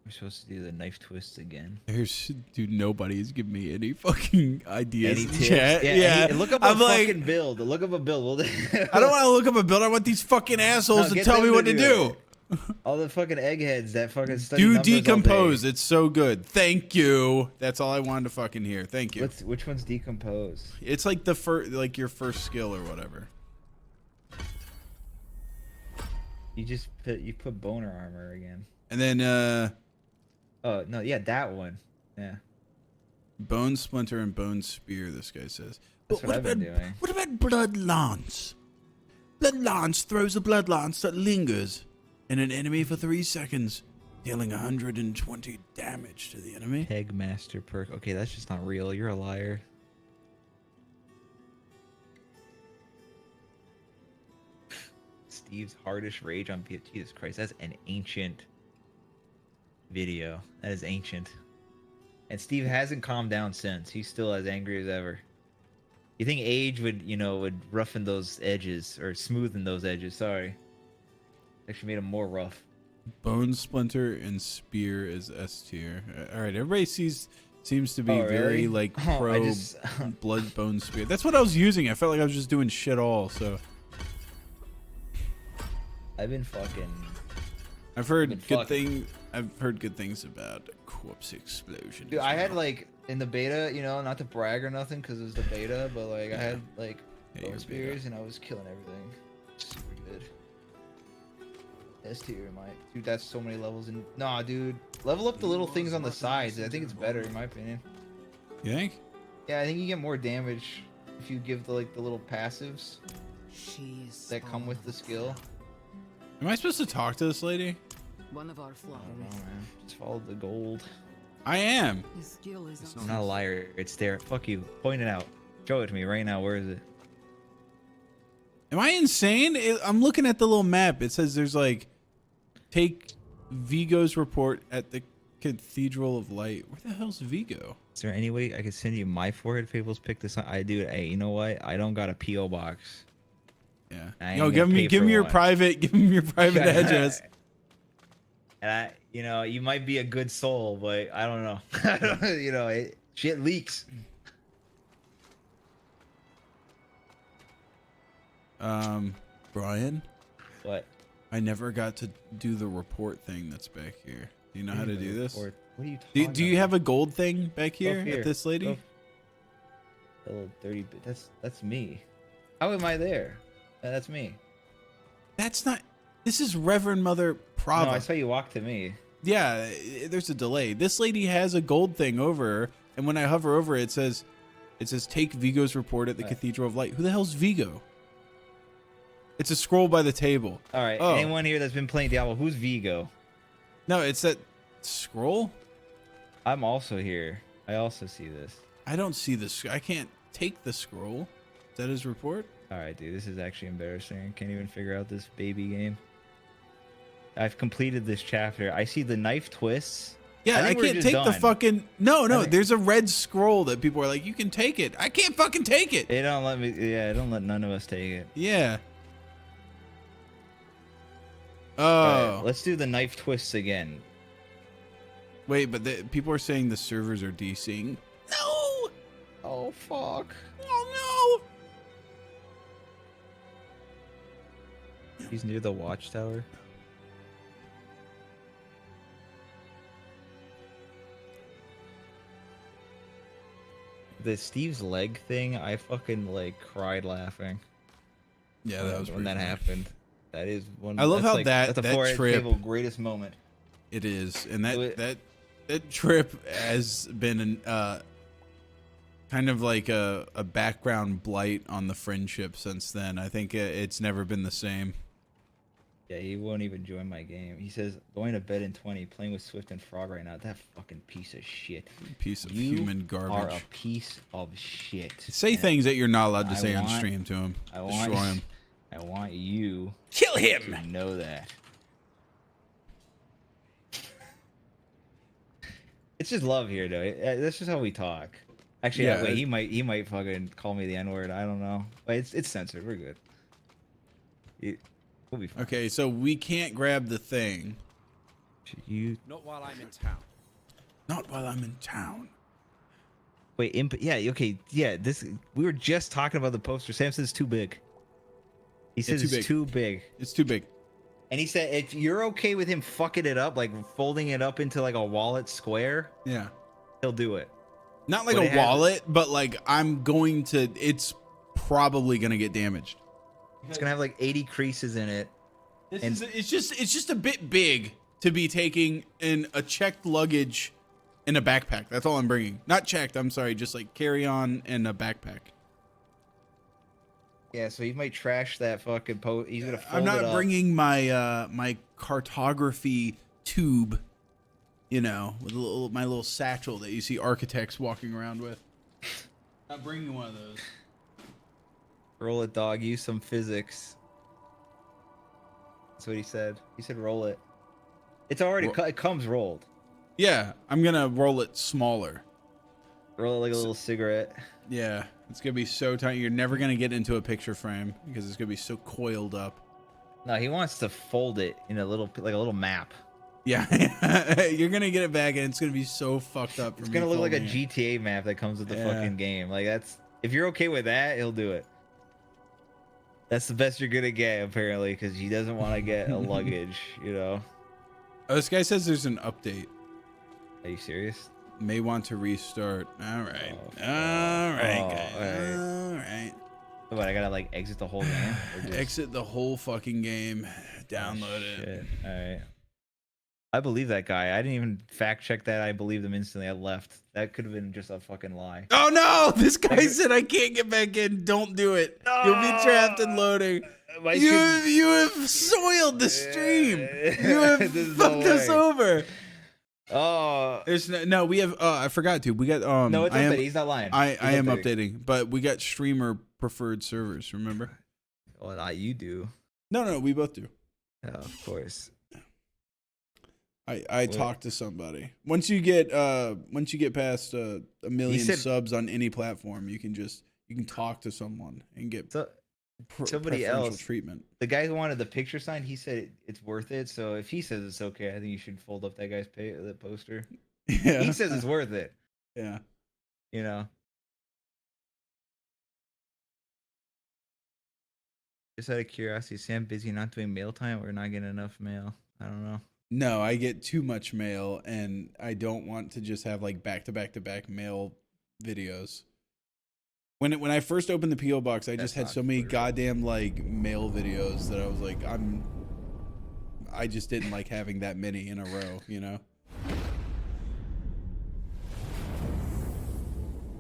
We're supposed to do the knife twists again. Dude, nobody's giving me any fucking ideas. Any in tips? chat. Yeah. Look up a I'm like, fucking build. Look up a build. I don't want to look up a build. I want these fucking assholes to get tell them me what to do do. it. All the fucking eggheads that fucking study Do numbers all day. decompose. It's so good. Thank you. That's all I wanted to fucking hear. Thank you. Which one's decompose? It's like the first, like your first skill or whatever. You put boner armor again. And then Oh no, yeah, that one. Yeah, bone splinter and bone spear. This guy says. that's what I've been doing. What about blood lance? Blood lance throws a blood lance that lingers in an enemy for 3 seconds, dealing 120 damage to the enemy. Peg master perk. Okay, that's just not real. You're a liar. Steve's hardest rage on PS. Jesus Christ, that's an ancient. video. That is ancient. And Steve hasn't calmed down since. He's still as angry as ever. You think age would, you know, would roughen those edges or smoothen those edges? Sorry. Actually made them more rough. Bone Splinter and Spear is S tier. All right, everybody seems to be Oh, really? very like pro Blood Bone Spear. That's what I was using. I felt like I was just doing shit all. So I've been fucking. I've heard good thing. I've heard good things about Corpse Explosion. Dude, I had like in the beta, you know, not to brag or nothing because it was the beta, but like I had like bone spears and I was killing everything. Super good. S tier, dude. That's so many levels in. Nah, dude. Level up the little things on the sides. I think it's better in my opinion. You think? Yeah, I think you get more damage if you give the like the little passives that come with the skill. Am I supposed to talk to this lady? One of our I don't know, man. Just follow the gold. I am. I'm not a liar. It's there. Fuck you. Point it out. Show it to me right now. Where is it? Am I insane? I'm looking at the little map. It says there's like, take Vigo's report at the Cathedral of Light. Where the hell's Vigo? Is there any way I could send you my forehead fables pick this up? I do. Hey, you know what? I don't got a PO box. Yeah. Yo, give me your private address. And you know, you might be a good soul, but I don't know. You know, shit leaks. Brian? What? I never got to do the report thing that's back here. Do you know how to do this? What are you talking about? Do you have a gold thing back here, here. at this lady? A little 30 bit. That's me. How am I there? That's me. That's not. This is Reverend Mother Prava. No, I saw you walk to me. Yeah, there's a delay. This lady has a gold thing over her, and when I hover over it, it says take Vigo's report at the Cathedral of Light. Who the hell's Vigo? It's a scroll by the table. All right. Oh. Anyone here that's been playing Diablo, who's Vigo? No, it's that scroll. I'm also here. I also see this. I don't see this. I can't take the scroll. Is that his report? All right, dude. This is actually embarrassing. I can't even figure out this baby game. I've completed this chapter. I see the knife twists. Yeah, I can't take the fucking... No, there's a red scroll that people are like, you can take it. I can't fucking take it. They don't let me... Yeah, don't let none of us take it. Yeah. Oh. Right, let's do the knife twists again. Wait, but people are saying the servers are DCing. No! Oh, fuck. Oh, no! He's near the watchtower. The Steve's leg thing, I fucking like cried laughing. Yeah, that was when that happened. That is one. I love how like, that's a that trip table greatest moment. It is, and that trip has been kind of like a background blight on the friendship since then. I think it's never been the same. Yeah, he won't even join my game. He says, going to bed in 20, playing with Swift and Frog right now. That fucking piece of shit. Piece of human garbage. You are a piece of shit. Say things that you're not allowed to say on stream to him. Destroy him. I want you kill him. To know that. It's just love here, though. That's just how we talk. Actually, yeah, wait, he might fucking call me the N-word. I don't know. But it's censored. We're good. We'll be fine. Okay, so we can't grab the thing. Not while I'm in town. Not while I'm in town. Wait, yeah, okay, yeah. We were just talking about the poster. Sam says it's too big. He says it's too big. It's too big. And he said if you're okay with him fucking it up, like folding it up into like a wallet square, yeah, he'll do it. Not like a wallet, but like I'm going to. It's probably gonna get damaged. It's gonna have like 80 creases in it. It's just a bit big to be taking in a checked luggage in a backpack. That's all I'm bringing. Not checked. I'm sorry. Just like carry on in a backpack. Yeah, so he might trash that fucking post. He's gonna fold I'm not it up. bringing my my cartography tube, you know, with my little satchel that you see architects walking around with. Not bringing one of those. Roll it, dog. Use some physics. That's what he said. He said roll it. It's already it comes rolled. Yeah, I'm gonna roll it smaller. Roll it like a little cigarette. Yeah, it's gonna be so tiny. You're never gonna get into a picture frame because it's gonna be so coiled up. No, he wants to fold it in a little, like a little map. Yeah, you're gonna get it back and it's gonna be so fucked up. It's gonna look like a GTA map that comes with the fucking game. Like that's, if you're okay with that, he'll do it. That's the best you're gonna get apparently, because he doesn't want to get a luggage, you know. Oh, this guy says there's an update. Are you serious? May want to restart. All right. Oh, All right, oh, guys. all All right. What, I gotta like exit the whole game? Or just... Exit the whole fucking game. Download it. Shit. All right. I believe that guy. I didn't even fact check that. I believed him instantly. I left. That could have been just a fucking lie. Oh no! This guy said I can't get back in. Don't do it. You'll be trapped in loading. You have soiled the stream. You have fucked us over. Oh, There's no. We have. I forgot to. We got. no, it's updated. He's not lying. I am updating, but we got streamer preferred servers. Remember? Well, you do. No, we both do. Oh, of course. I talked to somebody. Once you get past a million subs on any platform, you can talk to someone and get somebody else treatment. The guy who wanted the picture sign, he said it's worth it. So if he says it's okay, I think you should fold up that guy's that poster. Yeah. He says it's worth it. Yeah. You know. Just out of curiosity, Sam busy not doing mail time or not getting enough mail? I don't know. No, I get too much mail, and I don't want to just have like back to back mail videos. When I first opened the PO box, I just had so many goddamn like mail videos that I was like, I just didn't like having that many in a row, you know.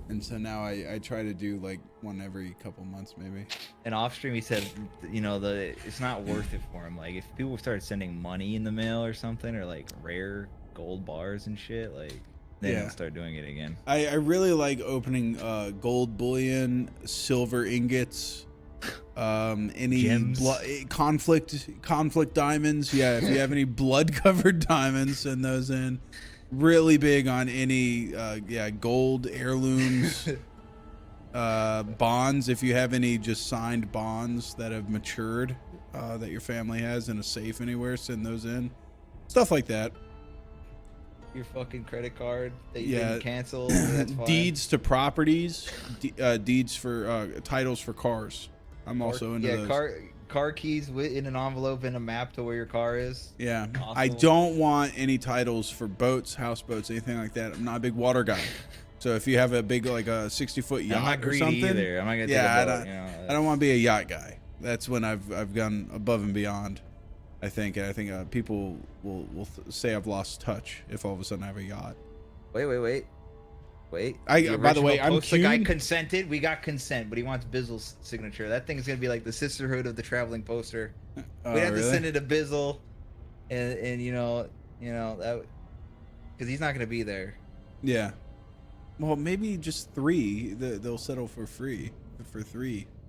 And so now I try to do like one every couple months maybe. And off stream he said, you know, it's not worth it for him. Like if people started sending money in the mail or something, or like rare gold bars and shit, like then he'll start doing it again. I really like opening gold bullion, silver ingots, any conflict diamonds. Yeah, if you have any blood covered diamonds, send those in. Really big on any gold heirlooms, bonds. If you have any just signed bonds that have matured that your family has in a safe anywhere, send those in. Stuff like that. Your fucking credit card that you didn't cancel. That's fine. Deeds to properties, deeds for titles for cars. I'm also into those. Car keys in an envelope and a map to where your car is. Yeah. Awesome. I don't want any titles for boats, houseboats, anything like that. I'm not a big water guy. So if you have a big, like a 60-foot yacht I'm not greedy or something. Either. I'm not gonna take a boat, I don't want to be a yacht guy. That's when I've gone above and beyond, I think. And I think people will say I've lost touch if all of a sudden I have a yacht. Wait. By the way, I'm the guy consented. We got consent, but he wants Bizzle's signature. That thing is gonna be like the sisterhood of the traveling poster. We have to send it to Bizzle, and you know that because he's not gonna be there. Yeah. Well, maybe just 3. They'll settle for 3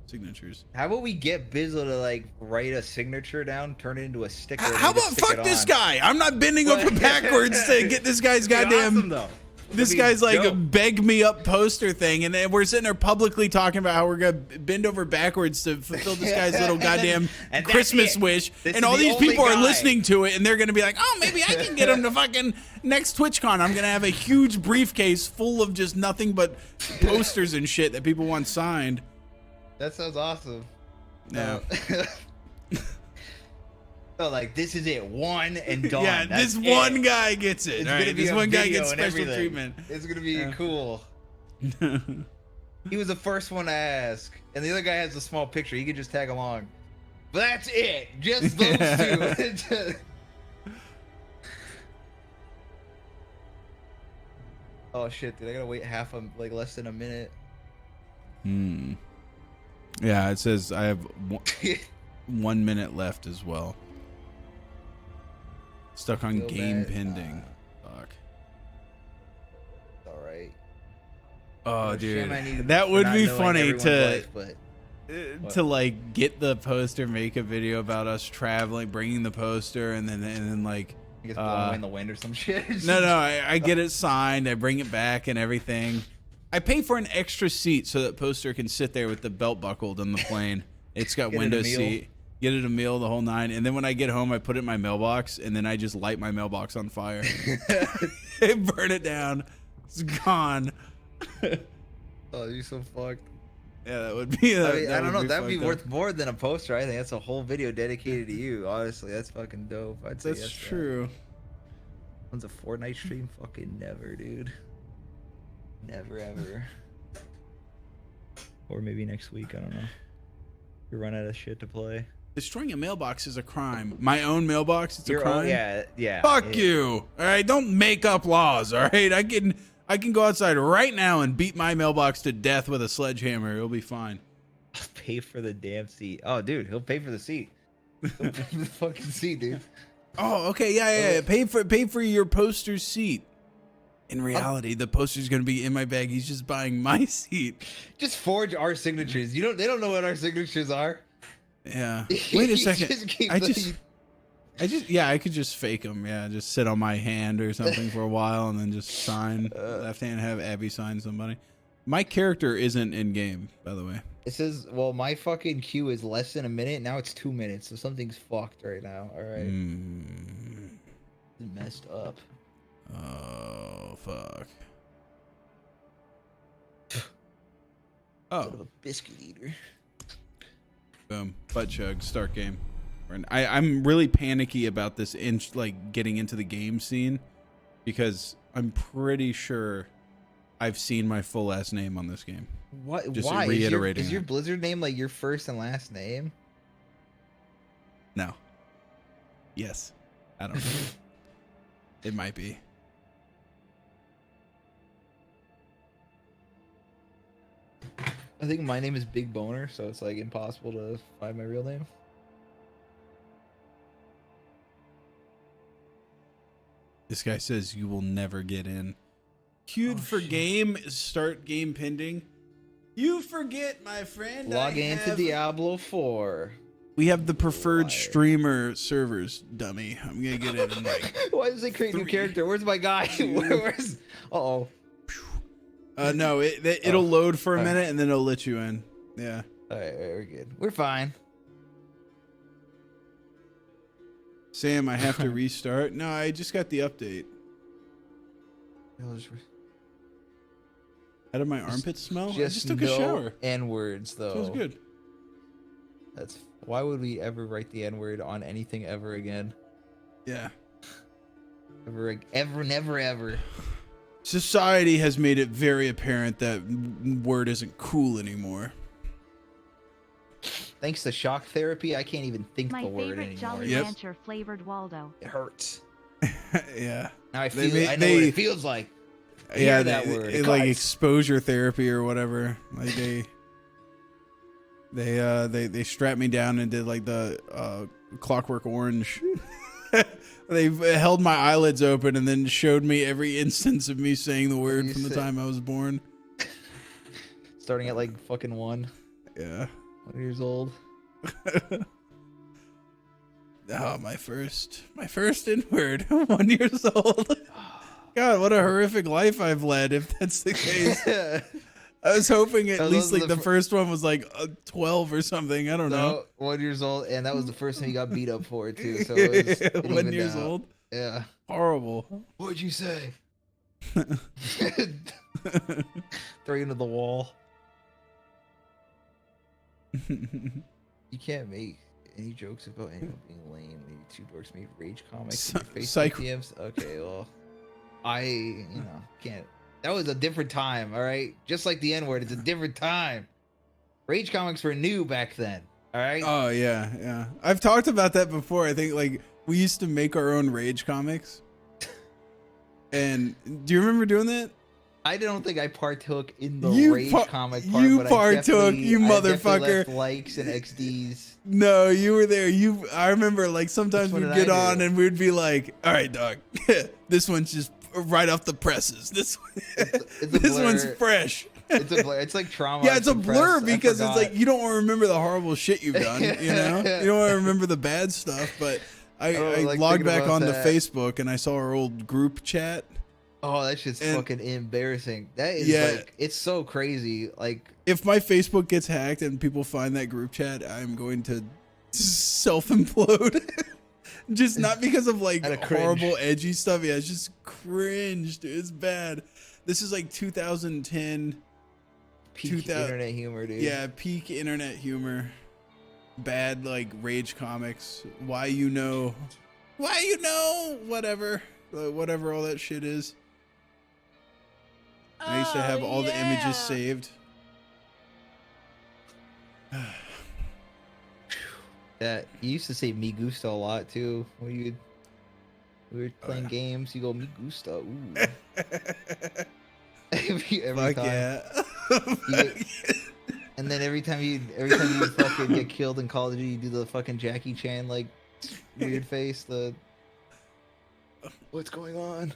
signatures. How about we get Bizzle to like write a signature down, turn it into a sticker? How about fuck this guy? I'm not bending over backwards to get this guy's goddamn. Awesome, though. This guy's like a beg me up poster thing, and then we're sitting there publicly talking about how we're gonna bend over backwards to fulfill this guy's little goddamn Christmas wish, and all these people are listening to it, and they're gonna be like, "Oh, maybe I can get him to fucking next TwitchCon. I'm gonna have a huge briefcase full of just nothing but posters and shit that people want signed." That sounds awesome. Yeah. So like this is it, one and done. Yeah, this one guy gets it. It's all gonna right, be this a one guy video gets and special everything. treatment. It's gonna be cool. He was the first one to ask, and the other guy has a small picture. He could just tag along. But that's it. Just those two. Oh shit, dude! I gotta wait less than a minute. Yeah, it says I have 1 minute left as well. Stuck on game pending. Fuck. All right. Oh, dude, that would be funny to like get the poster, make a video about us traveling, bringing the poster, and then like I guess blowing away in the wind or some shit. No, I get it signed. I bring it back and everything. I pay for an extra seat so that poster can sit there with the belt buckled on the plane. It's got window seat. Get it a meal, the whole nine. And then when I get home, I put it in my mailbox, and then I just light my mailbox on fire. Burn it down. It's gone. Oh, you're so fucked. Yeah, that would be. I don't know. That'd be worth more than a poster. I think that's a whole video dedicated to you. Honestly, that's fucking dope. I'd say that's true. When's a Fortnite stream? Fucking never, dude. Never ever. Or maybe next week. I don't know. You run out of shit to play. Destroying a mailbox is a crime. My own mailbox, it's a crime. Yeah. Fuck you. All right, don't make up laws. All right, I can go outside right now and beat my mailbox to death with a sledgehammer. It'll be fine. I'll pay for the damn seat. Oh, dude, he'll pay for the seat. He'll pay for the fucking seat, dude. Oh, okay, yeah. Pay for your poster's seat. In reality, the poster's gonna be in my bag. He's just buying my seat. Just forge our signatures. They don't know what our signatures are. Yeah. Wait a second. I could just fake them. Yeah, just sit on my hand or something for a while and then just sign. Left hand, have Abby sign somebody. My character isn't in game, by the way. It says, well, my fucking queue is less than a minute. Now it's 2 minutes, so something's fucked right now. All right. It's messed up. Oh, fuck. Oh. Sort of a biscuit eater. Boom. Butt chug. Start game. I'm really panicky about this getting into the game scene because I'm pretty sure I've seen my full last name on this game. What? Just Why? Reiterating. Is your Blizzard name like your first and last name? No. Yes. I don't know. It might be. I think my name is Big Boner, so it's like impossible to find my real name. This guy says you will never get in. Queued for game, start game pending. You forget, my friend. Log into Diablo 4. We have the preferred streamer servers, dummy. I'm gonna get in like. Why does it create new character? Where's my guy? Where's? Uh-oh. No, it'll load for a minute and then it'll let you in. Yeah. All right, we're good. We're fine. Sam, I have to restart. No, I just got the update. How did my armpits smell? I just took a shower. N-words though. Feels good. That's why would we ever write the N-word on anything ever again? Yeah. Ever, never, ever. Society has made it very apparent that word isn't cool anymore. Thanks to shock therapy, I can't even think the word anymore. My favorite Jolly Rancher flavored Waldo. It hurts. Yeah. Now I know what it feels like. Yeah, that word. Like exposure therapy or whatever. Like they strapped me down and did like the Clockwork Orange. They held my eyelids open and then showed me every instance of me saying the word from the time I was born. Starting at like fucking 1. Yeah. 1 years old. Oh, my first N-word. 1 years old. God, what a horrific life I've led. If that's the case, I was hoping at least like the first one was like 12 or something. I don't know. 1 years old, and that was the first time he got beat up for it too. So it was 1 years old. Yeah. Horrible. What'd you say? Throw you into the wall. You can't make any jokes about anyone being lame when you two dorks make rage comics and Facebook DMs. Okay, well, I can't. That was a different time, all right? Just like the N-word, it's a different time. Rage comics were new back then, all right? Oh, yeah. I've talked about that before. I think, like, we used to make our own rage comics. And do you remember doing that? I don't think I partook in the rage comic part. You partook, you motherfucker. Left likes and XDs. No, you were there. I remember, like, sometimes we'd get on and we'd be like, all right, dog, this one's just right off the presses. This one's fresh. It's a blur. It's like trauma. Yeah, it's a blur because it's like you don't want to remember the horrible shit you've done. You know, you don't want to remember the bad stuff. But I like logged thinking back about onto that. Facebook and I saw our old group chat. Oh, that shit's And- fucking embarrassing. That is Yeah. like, it's so crazy. Like, If my Facebook gets hacked and people find that group chat, I'm going to self-implode. Just not because of like Outta cringe. horrible edgy stuff. Yeah, it's just cringe, dude. It's bad. This is like 2010. peak 2000 internet humor, dude. Yeah, peak internet humor. Bad like rage comics. Why you know, whatever all that shit is. I used to have all the images saved. That you used to say "me gusta" a lot too when we were playing games. You go "me gusta." Ooh. every Fuck time. yeah. And then every time you fucking get killed in Call of Duty, you do the fucking Jackie Chan like weird face. The what's going on?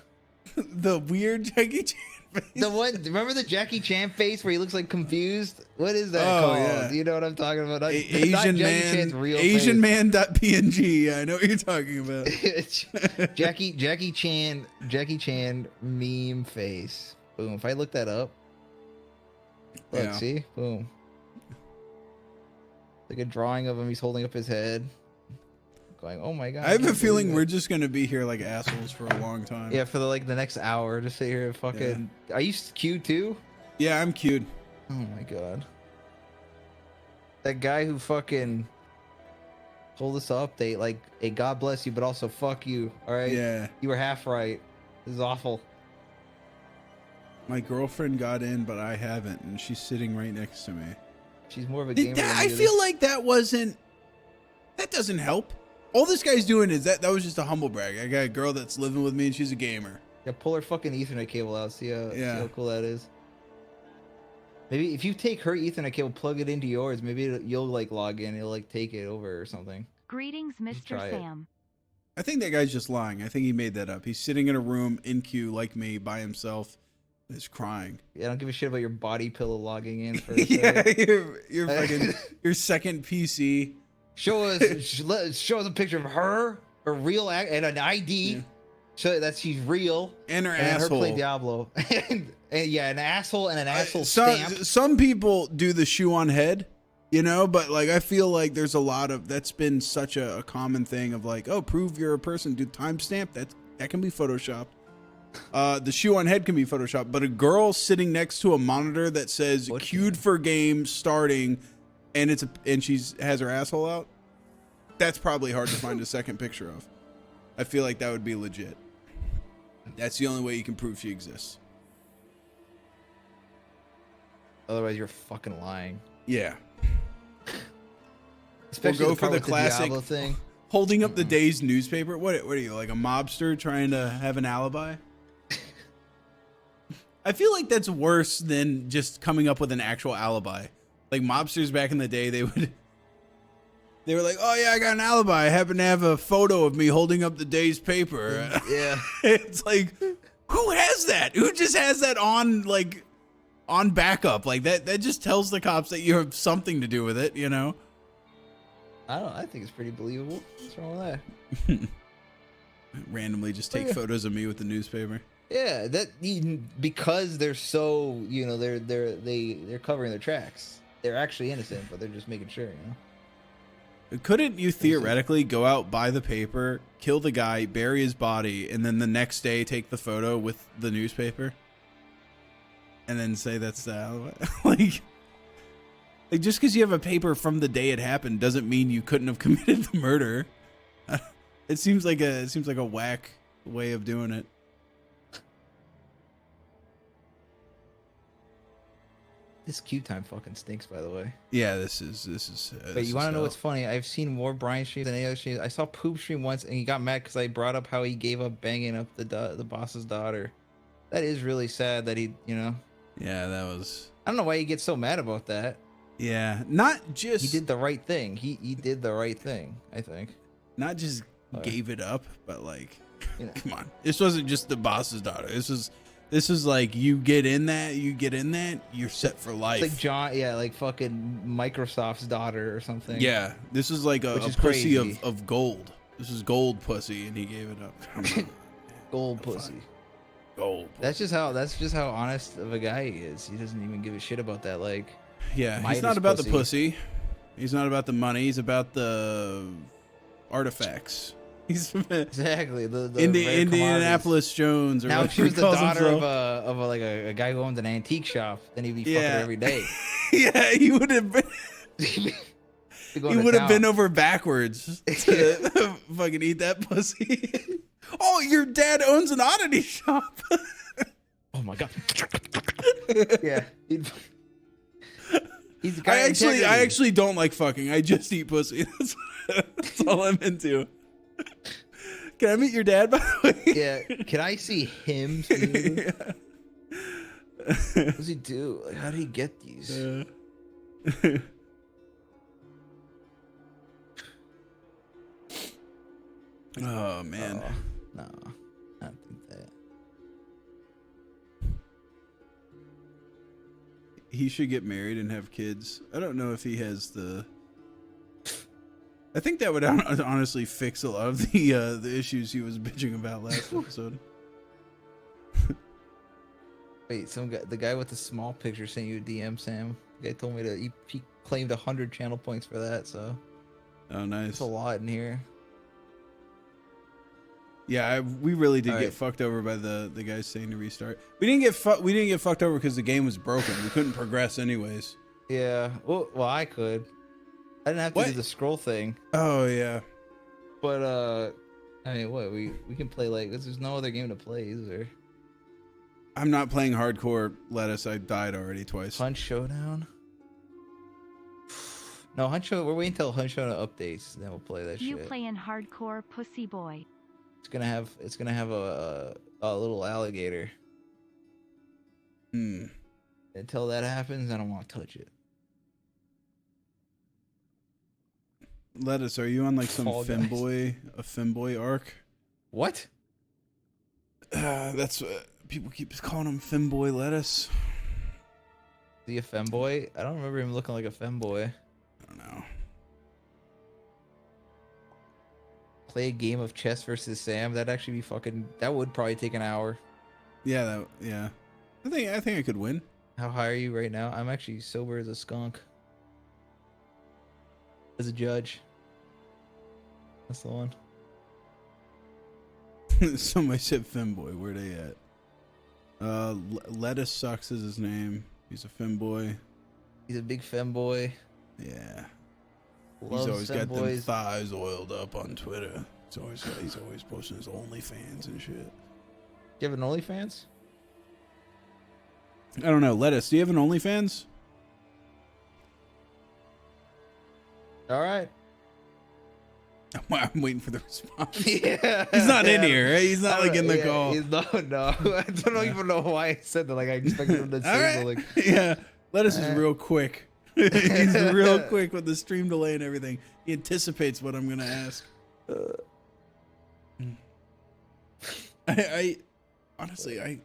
The weird Jackie Chan face. The one, remember the Jackie Chan face where he looks like confused? What is that Oh, called? yeah. You know what I'm talking about? Not, Asian not Jackie man, Chan's real Asian face. man.png. I know what you're talking about. Jackie Chan meme face. Boom. If I look that up, look, Yeah. see, boom. Like a drawing of him. He's holding up his head, going, "Oh my god!" I have a can't feeling believe we're it." just gonna be here like assholes for a long time. Yeah, for the next hour, just sit here and fucking. Are you Q too? Yeah, I'm cute. Oh my god. That guy who fucking told us to update, like, hey, God bless you, but also fuck you. All right. Yeah. You were half right. This is awful. My girlfriend got in, but I haven't, and she's sitting right next to me. She's more of a gamer. than I you. feel like that doesn't help. All this guy's doing is that was just a humble brag. I got a girl that's living with me and she's a gamer. Yeah, pull her fucking Ethernet cable out. See Yeah. how cool that is. Maybe if you take her Ethernet cable, plug it into yours, maybe you'll like log in. It'll like take it over or something. Greetings, Mr. try it. Sam. I think that guy's just lying. I think he made that up. He's sitting in a room in queue like me by himself. He's crying. Yeah, I don't give a shit about your body pillow logging in for Yeah, your fucking your second PC. Show us a picture of her real and an ID. Yeah. Show that she's real. And her And her asshole. play Diablo. and yeah, an asshole and an asshole Some, stamp. some people do the shoe on head, you know, but like I feel like there's a lot of that's been such a common thing of like, oh, prove you're a person, do timestamp. That can be photoshopped. The shoe on head can be photoshopped, but a girl sitting next to a monitor that says queued for game starting, and she's has her asshole out. That's probably hard to find a second picture of. I feel like that would be legit. That's the only way you can prove she exists. Otherwise, you're fucking lying. Yeah. Especially go the for part the with classic Diablo thing. holding up the day's newspaper. What are you, like a mobster trying to have an alibi? I feel like that's worse than just coming up with an actual alibi. Like mobsters back in the day, they were like, oh yeah, I got an alibi. I happen to have a photo of me holding up the day's paper. Yeah. It's like, who has that? Who just has that on backup? Like that just tells the cops that you have something to do with it, you know? I think it's pretty believable. What's wrong with that? Randomly just take photos of me with the newspaper. Yeah, because they're so, you know, they're covering their tracks. They're actually innocent, but they're just making sure, you know. Couldn't you theoretically go out, buy the paper, kill the guy, bury his body, and then the next day take the photo with the newspaper? And then say that's the alibi? like just because you have a paper from the day it happened doesn't mean you couldn't have committed the murder. It seems like a whack way of doing it. This queue time fucking stinks, by the way. Yeah, this is. But you want to know what's funny? I've seen more Brian streams than any other streams. I saw Poop stream once, and he got mad because I brought up how he gave up banging up the boss's daughter. That is really sad that he, you know. Yeah, that was. I don't know why he gets so mad about that. Yeah, not just. He did the right thing. He did the right thing, I think. Not just gave it up, but like, You know. come on. This wasn't just the boss's daughter. This is like you get in that, you're set for life. It's like John, yeah, like fucking Microsoft's daughter or something. Yeah, this is like a Which is pussy crazy. of gold. This is gold pussy, and he gave it up. Gold pussy. Gold. Pussy. That's just how honest of a guy he is. He doesn't even give a shit about that. Like, Yeah, he's Midas not about pussy. the pussy. He's not about the money. He's about the artifacts. He's exactly the Indianapolis Jones. Or now, if whatever she was he the calls daughter himself. of a guy who owned an antique shop, then he'd be fucking her every day. Yeah, he would have been. He would have been over backwards to fucking eat that pussy. Oh, your dad owns an oddity shop. Oh my god. Yeah. He's the guy. I actually don't like fucking. I just eat pussy. That's all I'm into. Can I meet your dad, by the way? Yeah. Can I see him? Yeah. What does he do? Like, how did he get these? Oh man. Oh, no, I don't think that. He should get married and have kids. I don't know if he has the. I think that would honestly fix a lot of the issues he was bitching about last episode. Wait, the guy with the small picture sent you a DM, Sam. The guy told me he claimed 100 channel points for that, so. Oh, nice. That's a lot in here. Yeah, we really did get fucked over by the guys saying to restart. We didn't get fucked over because the game was broken. We couldn't progress anyways. Yeah. Well, I could. I didn't have to do the scroll thing. Oh yeah. But I mean, what we can play like this. There's no other game to play, is there? I'm not playing hardcore lettuce. I died already twice. Hunt Showdown. No, Hunt Show. We're waiting until Hunt Showdown updates, then we'll play that You shit. playing hardcore, pussy boy? It's gonna have a little alligator. Until that happens, I don't want to touch it. Lettuce, are you on like some Fall Guys. femboy arc? What? That's what people keep calling him, femboy lettuce. Is he a femboy? I don't remember him looking like a femboy. I don't know. Play a game of chess versus Sam. That'd actually be fucking. That would probably take an hour. Yeah, yeah. I think I could win. How high are you right now? I'm actually sober as a skunk. As a judge. That's the one. Somebody said femboy. Where they at? Lettuce Sucks is his name. He's a femboy. He's a big femboy. Yeah. Loves He's always got them femboys. thighs oiled up on Twitter. He's always posting his OnlyFans and shit. Do you have an OnlyFans? I don't know. Lettuce, do you have an OnlyFans? All right. I'm waiting for the response. Yeah. He's not in here, right? He's not like in the call. No. I don't even know why I said that. Like I expected him to say All right. like. Yeah. Lettuce is real quick. He's real quick with the stream delay and everything. He anticipates what I'm gonna ask. I honestly I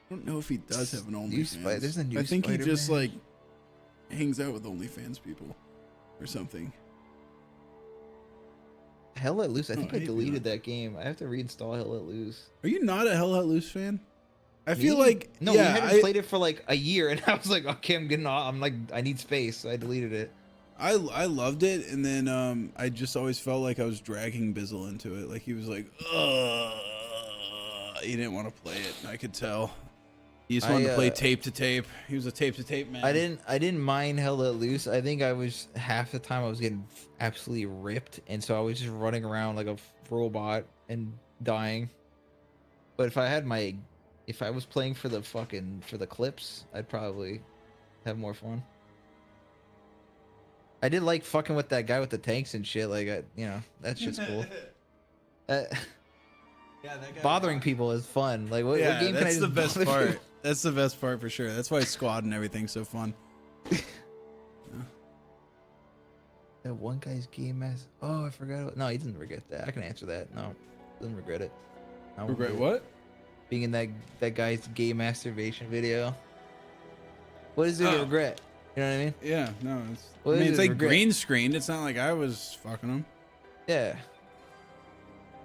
don't know if he does have an OnlyFans. There's a new I think he just Spider-Man. like hangs out with OnlyFans people or something. Hell Let Loose. I think I maybe deleted not. that game. I have to reinstall Hell Let Loose. Are you not a Hell Let Loose fan? I feel Me? like No, yeah, we hadn't played it for like a year, and I was like, okay, I'm getting off. I'm like, I need space, so I deleted it. I loved it, and then I just always felt like I was dragging Bizzle into it. Like he was like, he didn't want to play it. I could tell. He just wanted to play tape to tape. He was a tape to tape man. I didn't mind Hell Let Loose. I think I was half the time I was getting absolutely ripped, and so I was just running around like a robot and dying. But if I was playing for the clips, I'd probably have more fun. I did like fucking with that guy with the tanks and shit. Like, that shit's cool. Yeah, that guy Bothering people is fun. Like, what Yeah, game can I that's just the best bother part. people? That's the best part for sure. That's why squad and everything's so fun. That one guy's game master. Oh, I forgot. No, he doesn't regret that. I can answer that. No, doesn't regret it. I won't Regret do it. what? Being in that guy's gay masturbation video. What is there to regret? You know what I mean? Yeah, no, What I mean is it's it, like regret? green screened. It's not like I was fucking him. Yeah.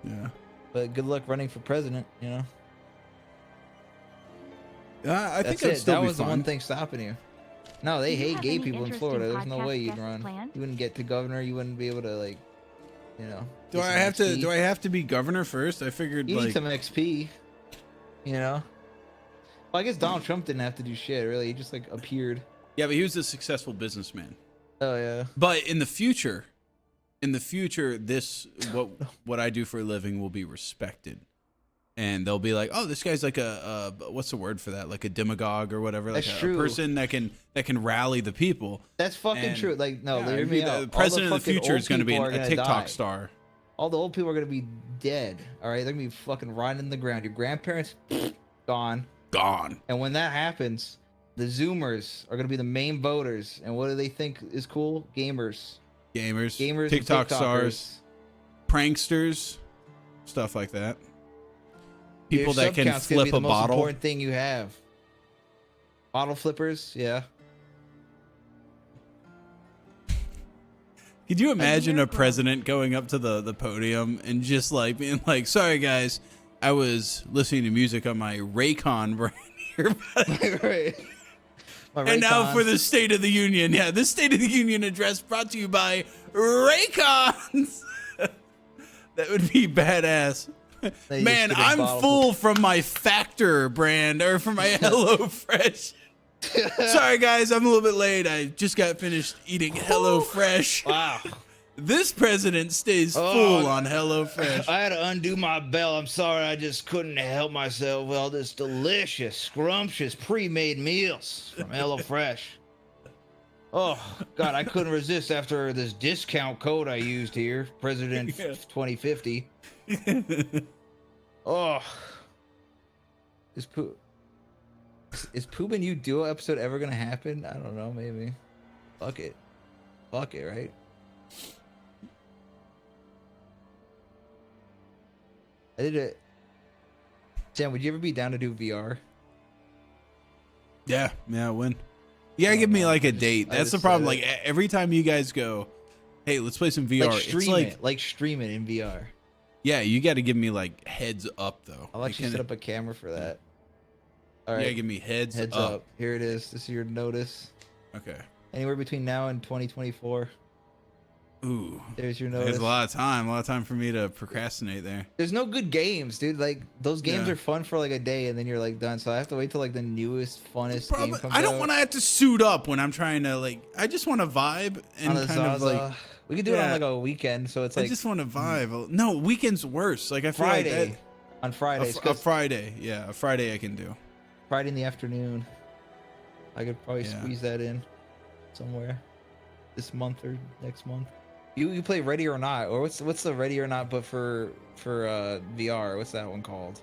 Yeah. But good luck running for president, you know? I think That's that'd it. still That be was the fun. one thing stopping you. No, they Do you hate have gay any people in interesting Florida. There's no podcast way you'd guests run. planned? You wouldn't get to governor. You wouldn't be able to, like, you know. Do get I some have to? XP. Do I have to be governor first? I figured You need like. some XP, you know? Well, I guess Donald Trump didn't have to do shit, really. He just, like, appeared. Yeah, but he was a successful businessman. Oh, yeah. But in the future, this what I do for a living will be respected, and they'll be like, oh, this guy's like a what's the word for that? Like a demagogue or whatever. Like That's a true. person that can rally the people. That's fucking And, true. Like, no, yeah, hear he'd me be out. the president of the future is going to be a TikTok die. star. All the old people are gonna be dead. All right, they're gonna be fucking rotting in the ground. Your grandparents gone. And when that happens, the Zoomers are gonna be the main voters. And what do they think is cool? Gamers, Gamers, and TikTok TikTokers. stars, pranksters, stuff like that. People Your that can sub-count's gonna be flip the a most bottle. important thing you have. Bottle flippers, yeah. Could you imagine a miracle. president going up to the podium and just like being like, sorry guys, I was listening to music on my Raycon brand earbuds. Right. My And now Raycons. for the State of the Union. Yeah, this State of the Union address brought to you by Raycons. That would be badass. They Man, just get a I'm bottle full from my Factor brand or from my HelloFresh. Sorry guys, I'm a little bit late. I just got finished eating HelloFresh. Wow. This president stays full on HelloFresh. I had to undo my belt. I'm sorry, I just couldn't help myself with all this delicious, scrumptious, pre-made meals from HelloFresh. Oh, God, I couldn't resist after this discount code I used here, President 2050. Oh. Is Poop and You duo episode ever gonna happen? I don't know, maybe. Fuck it, right? I did it. Sam, would you ever be down to do VR? Yeah, when? You gotta give me like a date. I That's the just problem. said Like every time you guys go, hey, let's play some VR. Like stream it in VR. Yeah, you got to give me like heads up though. I'll actually set up a camera for that. All Yeah, right, give me heads heads up. up. Here it is. This is your notice. Okay. Anywhere between now and 2024. Ooh. There's your There's notice. a lot of time for me to procrastinate there. There's no good games, dude. Like those games Yeah. are fun for like a day and then you're like done. So I have to wait till like the newest, funnest game comes I don't out. want to have to suit up when I'm trying to like. I just want to vibe and On the kind of like. Zaza. We could do it on Yeah. like a weekend, so it's I like just want to vibe. No, weekend's worse. Like I feel Friday. like On that, Fridays. a 'cause Friday. Yeah, a Friday I can do. Friday in the afternoon. I could probably Yeah. squeeze that in somewhere this month or next month. You play Ready or Not, or what's the Ready or Not, but for VR? What's that one called?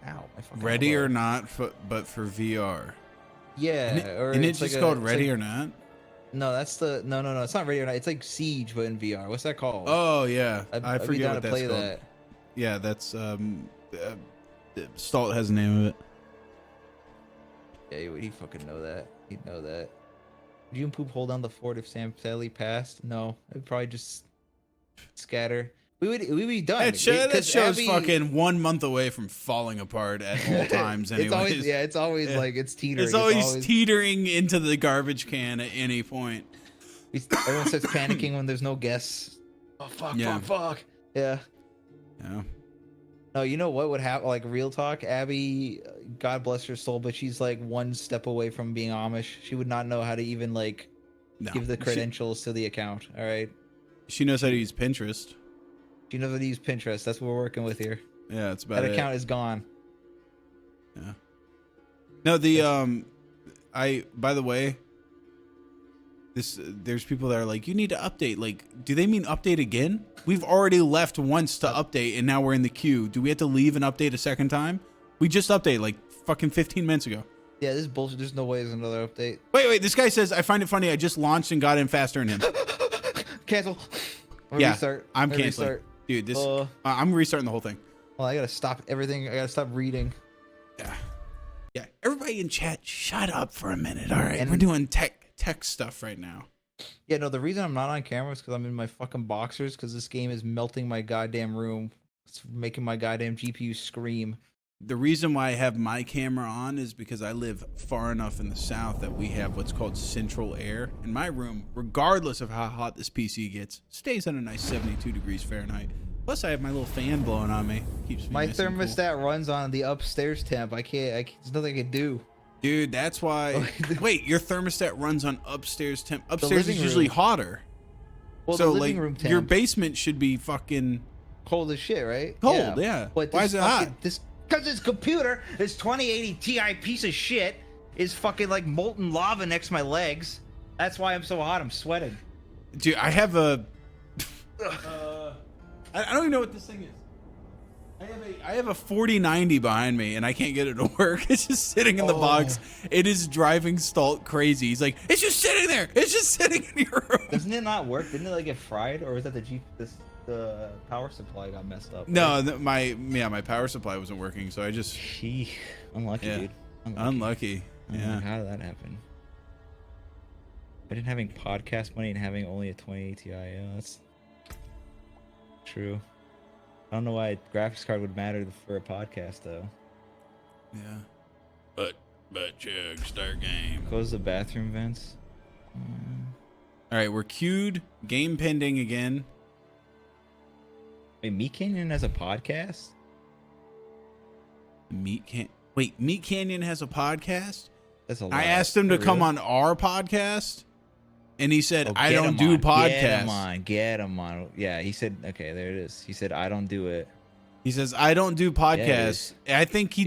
Ow, my fucking Ready elbow. or Not, but for VR. Yeah, or Isn't it it's just like called it's Ready like- or Not? No, that's the no. It's not Ready or Not. It's like Siege, but in VR. What's that called? Oh yeah, I'd I be forget down what to that's play called. that. Yeah, that's Stalt has the name of it. Yeah, he'd fucking know that. He'd know that. Would you and Poop hold down the fort if Sam Sally passed? No, I'd probably just scatter. We'd be done. That show's Abby- fucking 1 month away from falling apart at all times. Anyways, it's always Yeah. like it's teetering. It's always teetering into the garbage can at any point. Everyone starts panicking when there's no guests. Oh fuck! Yeah. Fuck! Yeah. Yeah. No, you know what would happen? Like real talk, Abby, God bless her soul, but she's like one step away from being Amish. She would not know how to even like No. give the credentials to the account. All right. She knows how to use Pinterest. She knows how to use Pinterest. That's what we're working with here. Yeah, that's about That it. account is gone. Yeah. No, by the way, there's people that are like, you need to update. Like, do they mean update again? We've already left once to update and now we're in the queue. Do we have to leave and update a second time? We just updated like fucking 15 minutes ago. Yeah, this is bullshit. There's no way there's another update. Wait, this guy says, I find it funny. I just launched and got in faster than him. Cancel. Yeah, Restart. I'm I'm gonna canceling. restart. Dude, this I'm restarting the whole thing. Well, I gotta stop everything. I gotta stop reading. Yeah. Everybody in chat, shut up for a minute. All right. And- We're doing tech stuff right now. Yeah, no, the reason I'm not on camera is because I'm in my fucking boxers because this game is melting my goddamn room It's making my goddamn GPU scream. The reason why I have my camera on is because I live far enough in the south that we have what's called central air. And my room, regardless of how hot this PC gets, stays at a nice 72 degrees Fahrenheit. Plus, I have my little fan blowing on me. Keeps me My nice and cool. thermostat runs on the upstairs temp. There's nothing I can do. Dude, that's why. Wait, your thermostat runs on upstairs temp. Upstairs is usually hotter. Well, So the living like room temp, your basement should be fucking cold as shit, right? cold. Yeah. But Why is it hot? Because this computer, this 2080 Ti piece of shit, is fucking like molten lava next to my legs. That's why I'm so hot. I'm sweating. Dude, I have a. I don't even know what this thing is. I have a 4090 behind me, and I can't get it to work. It's just sitting in the box. It is driving Stalt crazy. He's like, it's just sitting there. It's just sitting in your room. Doesn't it not work? Didn't it like get fried, or was that the power supply got messed up? No, my power supply wasn't working, so I just. Unlucky, Yeah. dude. Unlucky. Yeah. How did that happen? Imagine having podcast money and having only a 2080 Ti. Yeah, that's true. I don't know why a graphics card would matter for a podcast though. Yeah. But Chug, start game. Close the bathroom vents. All right, we're queued. Game pending again. Wait, Meat Canyon has a podcast? Meat Canyon has a podcast? That's a lot. I asked him to come on our podcast, and he said, I don't do podcasts. Get him on. Yeah, he said, okay, there it is. He said, I don't do it. He says, I don't do podcasts. I think he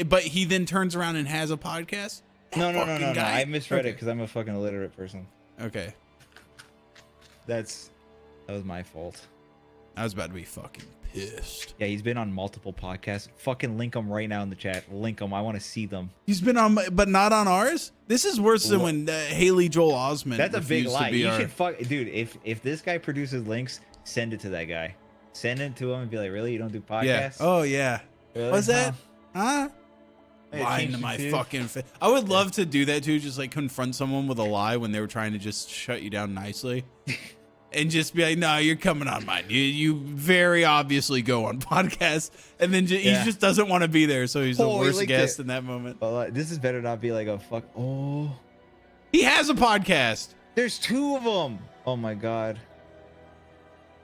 but he then turns around and has a podcast? No. Guy. I misread it because I'm a fucking illiterate person. Okay. That was my fault. I was about to be fucking pissed. Yeah, he's been on multiple podcasts. Fucking link them right now in the chat. Link them. I want to see them. He's been on, but not on ours? This is worse than when Haley Joel Osment. That's a big lie. You our... should dude. If this guy produces links, send it to that guy. Send it to him and be like, really, you don't do podcasts? Yeah. Oh yeah. Really? What's that? Huh? Hey, Lying to my fucking face. I would love to do that too. Just like confront someone with a lie when they were trying to just shut you down nicely. And just be like, no, you're coming on mine. You very obviously go on podcasts, and then he just doesn't want to be there, so he's the worst guest in that moment. Well, this is better not be like a fuck. Oh, he has a podcast. There's two of them. Oh my god.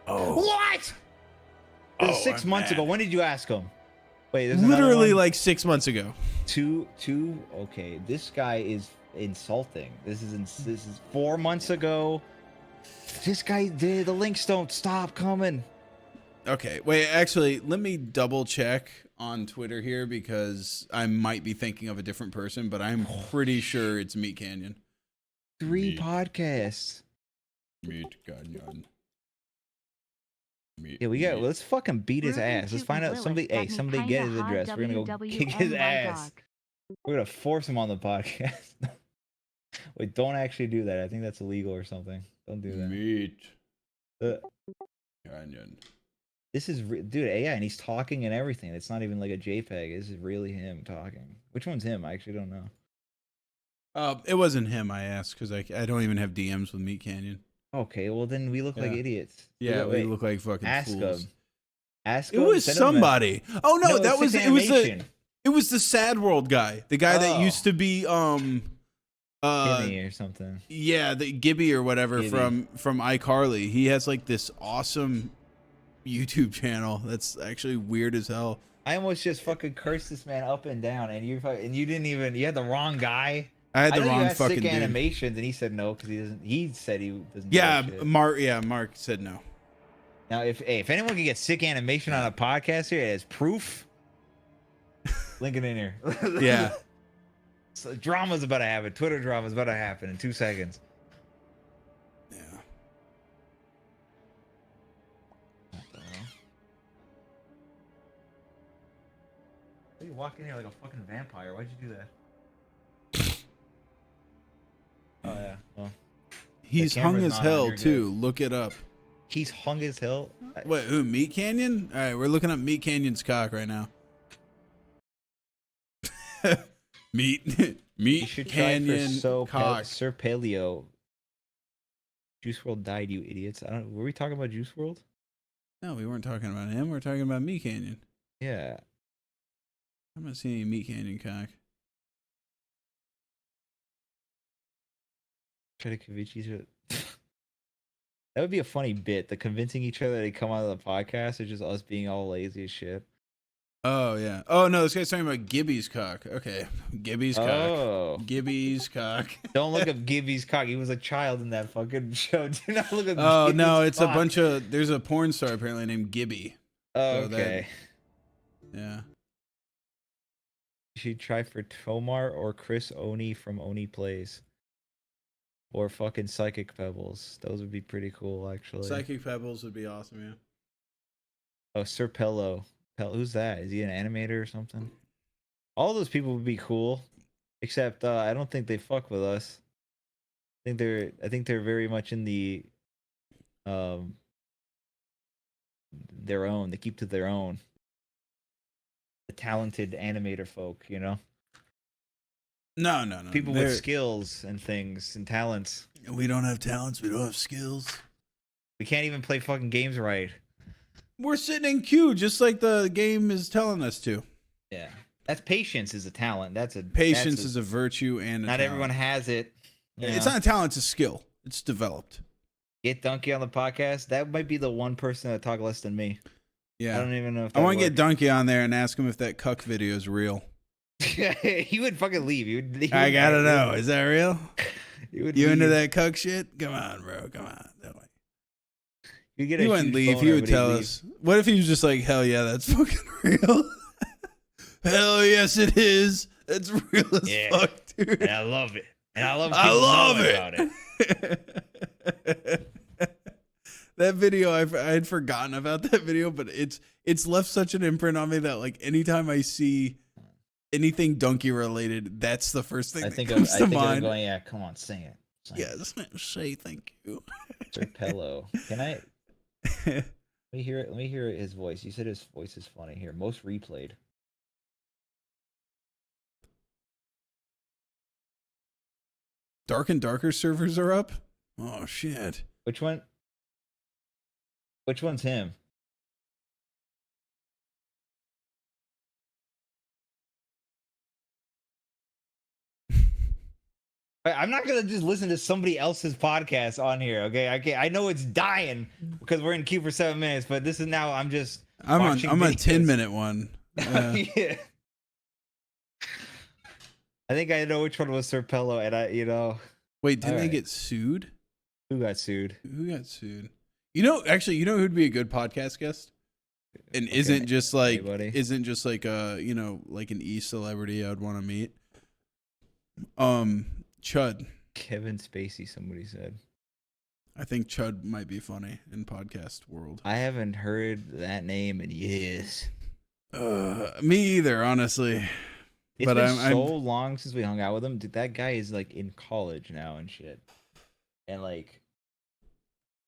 Oh. What? It was 6 months ago. When did you ask him? Wait, there's literally like 6 months ago. Two. Okay, this guy is insulting. This is 4 months ago. This guy, the links don't stop coming. Okay, wait, actually, let me double check on Twitter here because I might be thinking of a different person, but I'm pretty sure it's Meat Canyon. 3 podcasts. Meat Canyon. Yeah, let's fucking beat his ass. Let's find out somebody get his address. We're gonna go kick his ass. We're gonna force him on the podcast. Wait, don't actually do that. I think that's illegal or something. Don't do that. Meat Canyon. This is dude AI, and he's talking and everything. It's not even like a JPEG. This is really him talking. Which one's him? I actually don't know. It wasn't him. I asked because I don't even have DMs with Meat Canyon. Okay, well then we look like idiots. Yeah, we look like fucking fools. Ask him. It was somebody. Oh no, it was the Sad World guy, the guy that used to be Gibby or something. Yeah, the Gibby or whatever Gibby. from iCarly. He has like this awesome YouTube channel that's actually weird as hell. I almost just fucking cursed this man up and down, and you didn't even. You had the wrong guy. I had the wrong fucking dude. Animations, and he said no because he doesn't. He said he doesn't. Yeah, Mark said no. Now, if anyone can get sick animation on a podcast here as proof, link it in here. Yeah. So drama's about to happen. Twitter drama's about to happen in 2 seconds. Yeah. What the hell? You walk in here like a fucking vampire. Why'd you do that? Oh yeah. Well, he's hung as hell too. Look it up. He's hung as hell. Wait, who? Meat Canyon? All right, we're looking up Meat Canyon's cock right now. Meat Canyon cock. Sir Paleo. Juice WRLD died, you idiots. Were we talking about Juice WRLD? No, we weren't talking about him. We're talking about Meat Canyon. Yeah. I'm not seeing any Meat Canyon cock. Try to convince each other. That would be a funny bit. The convincing each other to come out of the podcast or just us being all lazy as shit. Oh, yeah. Oh, no, this guy's talking about Gibby's cock. Okay. Gibby's Oh. cock. Gibby's cock. Don't look up Gibby's cock. He was a child in that fucking show. Do not look up Oh, Gibby's no, it's cock. a bunch of... There's a porn star apparently named Gibby. Oh, So okay. Yeah. You should try for Tomar or Chris Oni from Oni Plays. Or fucking Psychic Pebbles. Those would be pretty cool, actually. Psychic Pebbles would be awesome, yeah. Oh, Sir Pello. Who's that? Is he an animator or something? All those people would be cool. Except I don't think they fuck with us. I think they're very much in the their own. They keep to their own. The talented animator folk, you know? No. People with skills and things and talents. We don't have talents. We don't have skills. We can't even play fucking games right. We're sitting in queue just like the game is telling us to. Yeah. That's patience is a talent. Patience is a virtue and a not talent. Everyone has it. It's not a talent, it's a skill. It's developed. Get Donkey on the podcast. That might be the one person that talk less than me. Yeah. I don't even know if I want to get Donkey on there and ask him if that cuck video is real. He would fucking leave. He I gotta know. Is that real? You into that cuck shit? Come on, bro. Come on. You wouldn't leave. He would tell us. What if he was just like, hell yeah, that's fucking real? Hell yes, it is. That's real as fuck, dude. And I love it. And I love it. About it. That video, I had forgotten about that video, but it's left such an imprint on me that like anytime I see anything donkey related, that's the first thing that comes to mind. Going, yeah, come on, sing it. Yes, say thank you. Sir Pello. Can I? Let me hear it. Let me hear his voice. You said his voice is funny. Here, most replayed. Dark and Darker servers are up? Oh, shit. Which one? Which one's him? I'm not gonna just listen to somebody else's podcast on here, okay? I know it's dying because we're in queue for 7 minutes, but this is now I'm on a 10-minute one. Yeah. I think I know which one was Sir Pello, and Wait, didn't they get sued? Who got sued? Actually, you know who'd be a good podcast guest? And isn't just like like an e-celebrity I'd want to meet. Chud. Kevin Spacey, somebody said. I think Chud might be funny in podcast world. I haven't heard that name in years. Me either, honestly. It's been so long since we hung out with him. Dude, that guy is like in college now and shit. And like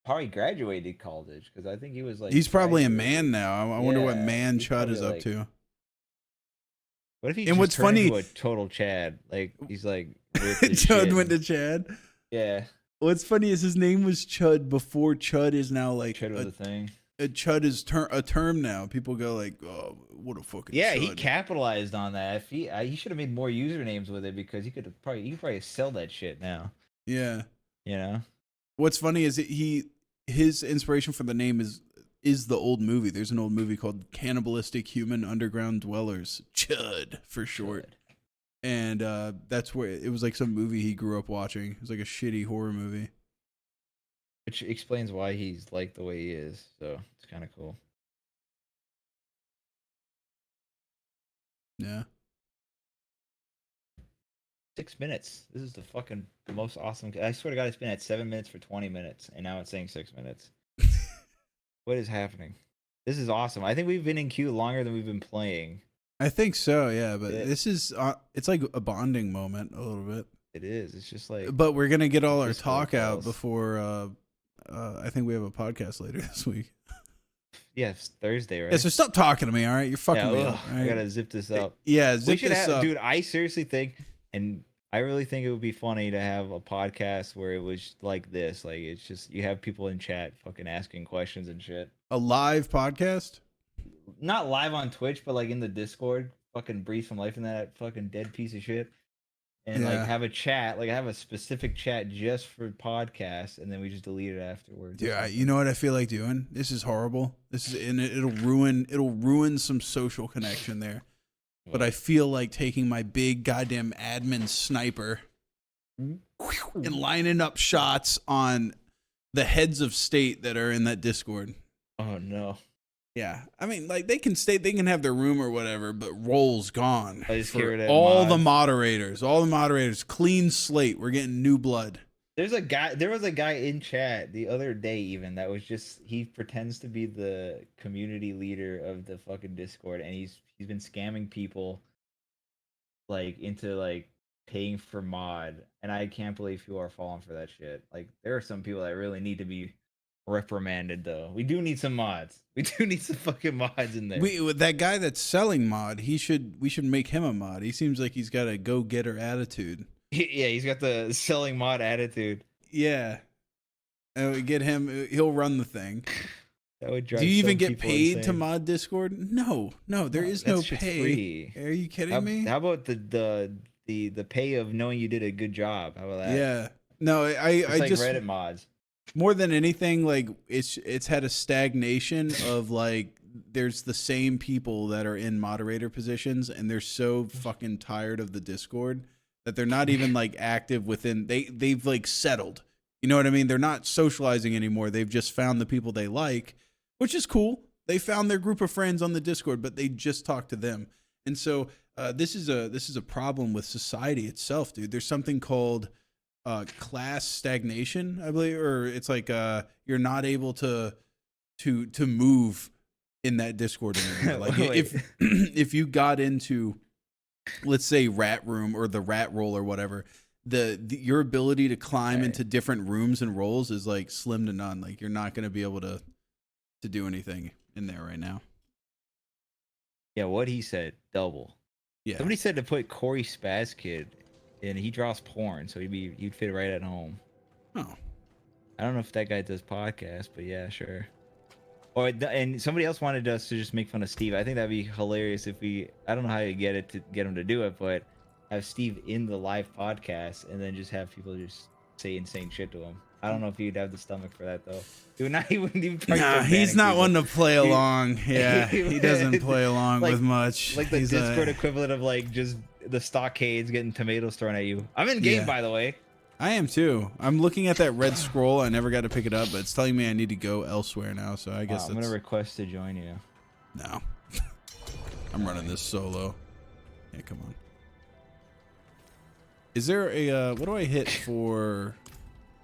probably graduated college because I think he was like he's probably a man now. I wonder what man Chud is up to. What if he and just what's turned funny into a total Chad? Like he's like Chud went to Chad. Yeah. What's funny is his name was Chud before Chud is now like Chud was a thing. Chud is a term now. People go like, "Oh, what a fucking Chud." He capitalized on that. If he should have made more usernames with it because he could probably sell that shit now. Yeah. You know. What's funny is his inspiration for the name is the old movie. There's an old movie called Cannibalistic Human Underground Dwellers, Chud for short. And that's where it was like some movie he grew up watching. It was like a shitty horror movie. Which explains why he's like the way he is. So it's kind of cool. Yeah. 6 minutes. This is the most awesome. I swear to God, it's been at 7 minutes for 20 minutes, and now it's saying 6 minutes. What is happening? This is awesome. I think we've been in queue longer than we've been playing. I think so, yeah. But this is it's like a bonding moment a little bit. It is. It's just like. But we're gonna get all our talk out before. I think we have a podcast later this week. Yeah, it's Thursday, right? Yeah, so stop talking to me, all right? You're fucking me up. Right? I gotta zip this up. Yeah, zip this up. Dude, I seriously think, and I really think it would be funny to have a podcast where it was like this. Like it's just you have people in chat fucking asking questions and shit. A live podcast? Not live on Twitch, but like in the Discord. Fucking breathe some life in that fucking dead piece of shit. And like Yeah. have a chat, like have a specific chat just for podcasts, and then we just delete it afterwards. Yeah, you know what I feel like doing? This is horrible. This is and it'll ruin some social connection there. But I feel like taking my big goddamn admin sniper and lining up shots on the heads of state that are in that Discord. Oh no. Yeah, I mean, like they can have their room or whatever, but role's gone. I just for hear it at all the mods. moderators, clean slate. We're getting new blood. There was a guy in chat the other day even that was just he pretends to be the community leader of the fucking Discord, and he's been scamming people like into like paying for mod, and I can't believe people are falling for that shit. Like there are some people that really need to be reprimanded though. We do need some mods. We do need some fucking mods in there. That guy that's selling mod, we should make him a mod. He seems like he's got a go-getter attitude. Yeah, he's got the selling mod attitude. Yeah. And we get him, he'll run the thing. That would drive Do you some even get people paid to insane. mod Discord? No, there is no That shit's pay. free. Are you kidding me? How about the pay of knowing you did a good job? How about that? Yeah. No, It's I like just Reddit mods. more than anything, like it's had a stagnation of like there's the same people that are in moderator positions, and they're so fucking tired of the Discord that they're not even like active within. They've like settled. You know what I mean? They're not socializing anymore. They've just found the people they like, which is cool. They found their group of friends on the Discord, but they just talk to them. And so this is a problem with society itself, dude. There's something called class stagnation, I believe, or it's like you're not able to move in that Discord anymore. Like if you got into, let's say, Rat Room or the Rat Roll or whatever, your ability to climb into different rooms and roles is like slim to none. Like you're not going to be able to do anything in there right now. Yeah, what he said, double. Yeah. Somebody said to put Corey Spaz Kid, and he draws porn, so he'd fit right at home. Oh. I don't know if that guy does podcasts, but yeah, sure. Or and somebody else wanted us to just make fun of Steve. I think that'd be hilarious if I don't know how you get him to do it, but have Steve in the live podcast and then just have people just say insane shit to him. I don't know if he'd have the stomach for that though. He wouldn't even. Nah, he's not one to play along. Yeah, he doesn't play along with much. Like the Discord equivalent of like just the stockades getting tomatoes thrown at you. I'm in game, by the way. I am too. I'm looking at that red scroll. I never got to pick it up, but it's telling me I need to go elsewhere now. So I guess I'm gonna request to join you. No, I'm running this solo. Yeah, come on. Is there a what do I hit for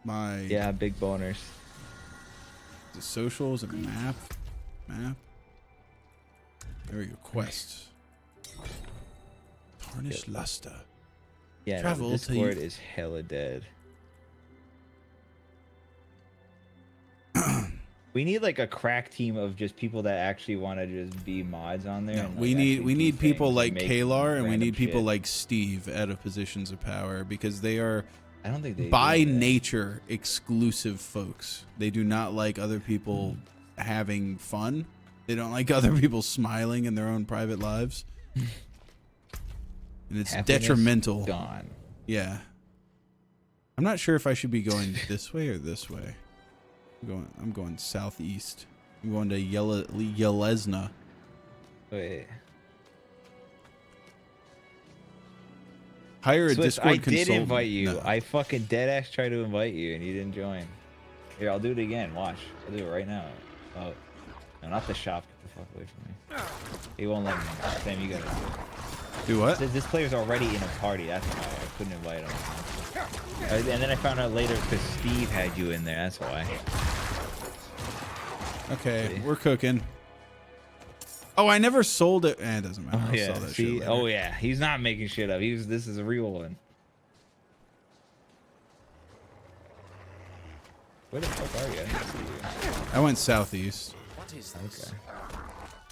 my? Yeah, big boners. The socials and map. There we go. Quests. Tarnished luster. Yeah, Travel no, Discord is hella dead. We need like a crack team of just people that actually want to just be mods on there. No, and, like, we need people like Kalar, and we need people shit. like Steve out of positions of power, because they are, I don't think they by do that. nature, exclusive folks. They do not like other people having fun. They don't like other people smiling in their own private lives. And it's Happiness detrimental. Gone. Yeah. I'm not sure if I should be going this way or this way. I'm going southeast. I'm going to Yelesna. Wait. Hire a Swiss, Discord I consultant. did invite you. No. I fucking deadass tried to invite you and you didn't join. Here, I'll do it again. Watch. I'll do it right now. Oh, no, not the shop. Get the fuck away from me. He won't let me. Sam, you gotta do it. Do what? This player's already in a party. That's why I couldn't invite him. And then I found out later because Steve had you in there. That's why. Okay, we're cooking. Oh, I never sold it. It doesn't matter. Oh I'll yeah. sell that See? shit later. Oh yeah. He's not making shit up. This is a real one. Where the fuck are you? I didn't see you. I went southeast. What is this? Okay.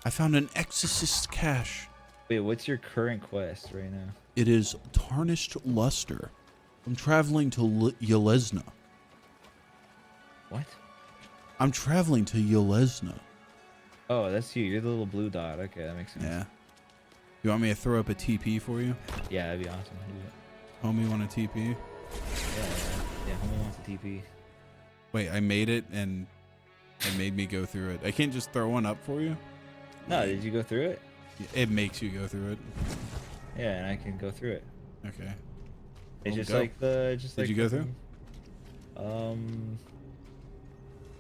I found an exorcist cache. Wait, what's your current quest right now? It is Tarnished Luster. I'm traveling to Yelesna. What? I'm traveling to Yelesna. Oh, that's you. You're the little blue dot. Okay, that makes sense. Yeah. You want me to throw up a TP for you? Yeah, that'd be awesome. Homie want a TP? Yeah, homie wants a TP. Wait, I made it and it made me go through it. I can't just throw one up for you? No, did you go through it? It makes you go through it. Yeah, and I can go through it. Okay. It's Well, just go. like the Did you go through? All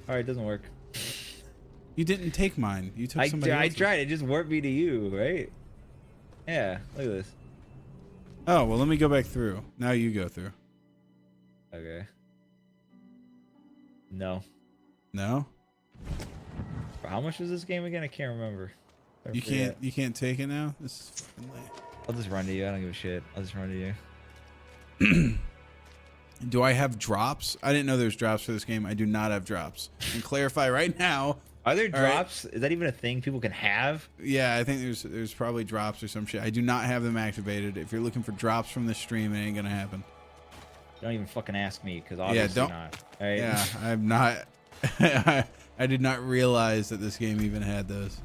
right, it doesn't work. You didn't take mine. You took I somebody else's. tried. It just warped me to you, right? Yeah, look at this. Oh, well, let me go back through. Now you go through. Okay. No. No? How much was this game again? I can't remember. I You forget. can't take it now? This is fucking late. I'll just run to you. I don't give a shit. I'll just run to you. Do I have drops? I didn't know there's drops for this game. I do not have drops. And clarify right now. Are there All right. drops? Is that even a thing people can have? Yeah, I think there's probably drops or some shit. I do not have them activated. If you're looking for drops from the stream, it ain't gonna happen. Don't even fucking ask me, because obviously not. All right? Yeah, I'm not. I did not realize that this game even had those.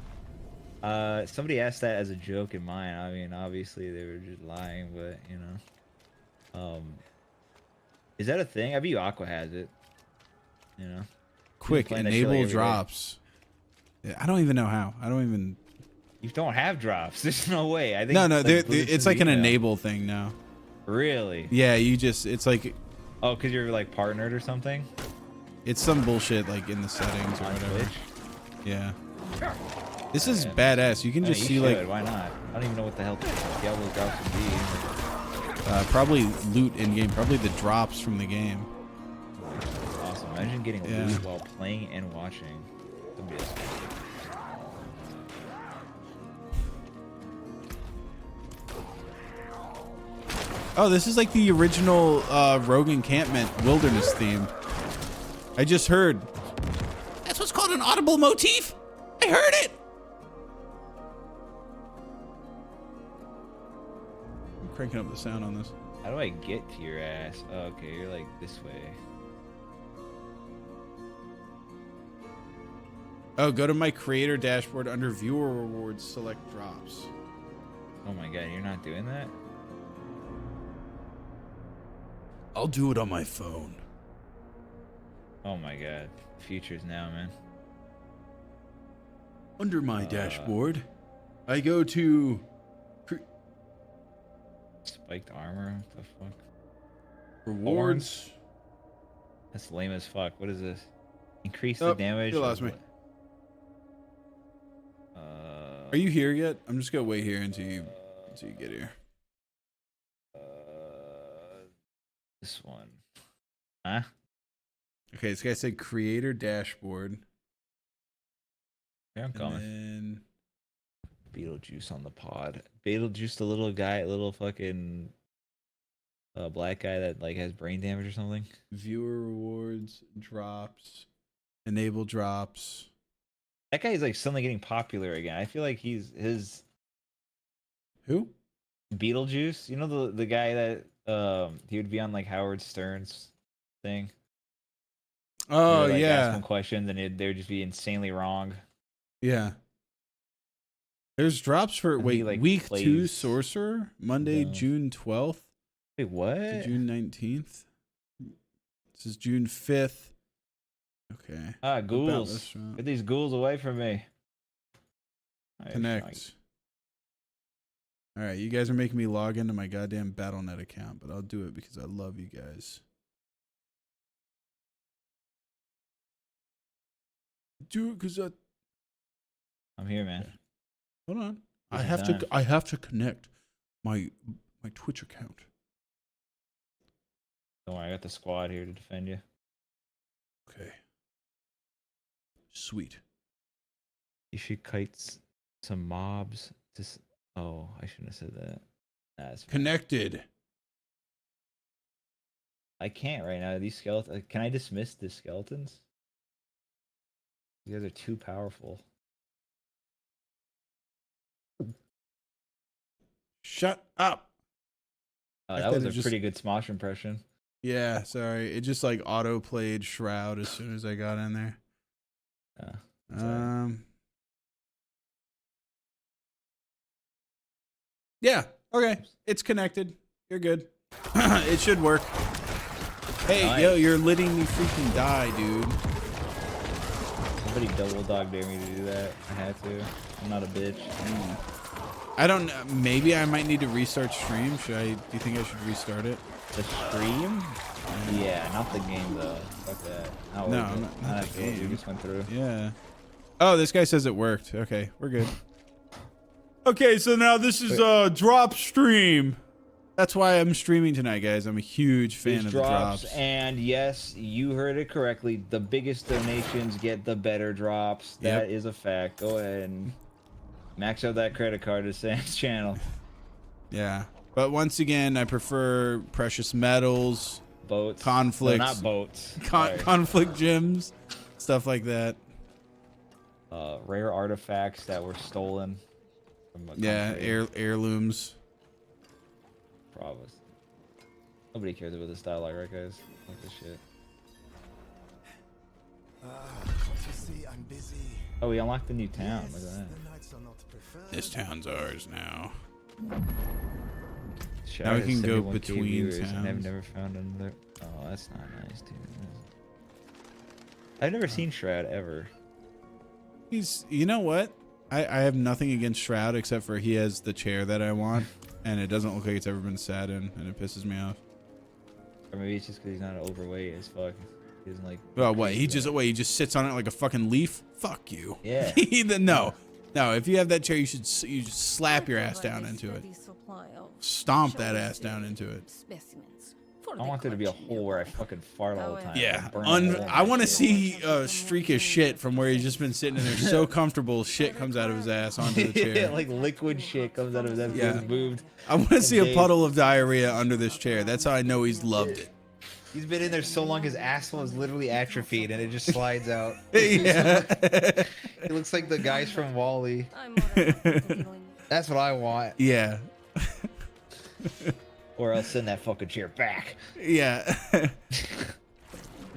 Somebody asked that as a joke in mine. I mean, obviously they were just lying, but you know. Is that a thing? I bet you Aqua has it. You know. Quick, playing that shit like enable every day. drops. Yeah, I don't even know how. I don't even. You don't have drops. There's no way. I think No, like, it's like an email. enable thing now. Really? Yeah, it's like Oh, because you're like partnered or something it's some bullshit like in the settings or on whatever. Twitch? Yeah. This is Yeah. badass. You can I just mean, see you like should. Why not? I don't even know what the hell Diablo drops would be. probably loot in game, probably the drops from the game. Awesome. Imagine getting Yeah. loot while playing and watching. That'd be awesome. Oh, this is like the original Rogue Encampment Wilderness theme. I just heard. That's what's called an audible motif. I heard it. I'm cranking up the sound on this. How do I get to your ass? Oh, okay, you're like this way. Oh, go to my creator dashboard under viewer rewards, select drops. Oh my god, you're not doing that? I'll do it on my phone. Oh my god. The future's now, man. Under my dashboard, I go to Spiked armor? What the fuck? rewards. That's lame as fuck. What is this? Increase Oh, the damage. you lost of me. what? Are you here yet? I'm just gonna wait here until you get here. This one. Huh? Okay, this guy said creator dashboard. Here I'm coming. And Beetlejuice on the pod. Beetlejuice, the little guy, little fucking black guy that like has brain damage or something. viewer rewards, drops, enable drops. That guy is like suddenly getting popular again. I feel like his Who? Beetlejuice. You know the guy that he would be on like Howard Stern's thing. Oh, They would, like, ask yeah. him questions and they would just be insanely wrong. Yeah. There's drops for And he, like, week 2 plays sorcerer, Monday, the- June 12th Wait, what? to June 19th. This is June 5th. Okay. Ah, About ghouls. this drop. Get these ghouls away from me. Connect. All right, you guys are making me log into my goddamn BattleNet account, but I'll do it because I love you guys. Do it because I'm here, man. hold on. This I is have time. to. I have to connect my Twitch account. Don't worry, I got the squad here to defend you. Okay. Sweet. You should kite some mobs. Oh, I shouldn't have said that. Nah, it's fine. Connected. I can't right now. These skeletons. Can I dismiss the skeletons? You guys are too powerful. Shut up. That was a pretty good Smosh impression. Yeah, sorry. It just like auto played Shroud as soon as I got in there. Yeah. Okay. It's connected. You're good. It should work. Hey, nice. Yo, you're letting me freaking die, dude. Somebody double dog dare me to do that. I had to. I'm not a bitch. I don't know. Maybe I might need to restart stream. Do you think I should restart it? The stream? Yeah, not the game though. Fuck that. No, not the game. You just went through. Yeah. Oh, this guy says it worked. Okay, we're good. Okay, so now this is drop stream. That's why I'm streaming tonight, guys. I'm a huge fan of the drops. And yes, you heard it correctly. The biggest donations get the better drops. That is a fact. Go ahead and max out that credit card to Sam's channel. Yeah. But once again, I prefer precious metals, boats, conflicts, no, not boats, conflict gems, stuff like that. Rare artifacts that were stolen from heirlooms. Probably. Nobody cares about this dialogue, right, guys? Like this shit. You see, I'm busy. Oh, we unlocked the new town. Look at that. This town's ours now. Now we can go between towns. And I've never found another. Oh, that's not nice, dude. I've never seen Shroud ever. You know what? I have nothing against Shroud except for he has the chair that I want, and it doesn't look like it's ever been sat in, and it pisses me off. Or maybe it's just because he's not overweight as fuck. He doesn't like. Well, what? He just sits on it like a fucking leaf? Fuck you. Yeah. No. If you have that chair, you should slap your ass down into it. Stomp that ass down into it. I want there to be a hole where I fucking fart all the time. Yeah. I want to see a streak of shit from where he's just been sitting in there so comfortable, shit comes out of his ass onto the chair. Yeah, like liquid shit comes out of his ass. Yeah. Moved. I want to see a puddle of diarrhea under this chair. That's how I know he's loved it. He's been in there so long, his asshole is literally atrophied, and it just slides out. Yeah. He looks like the guys from Wall-E. That's what I want. Yeah. Or I'll send that fucking chair back. Yeah.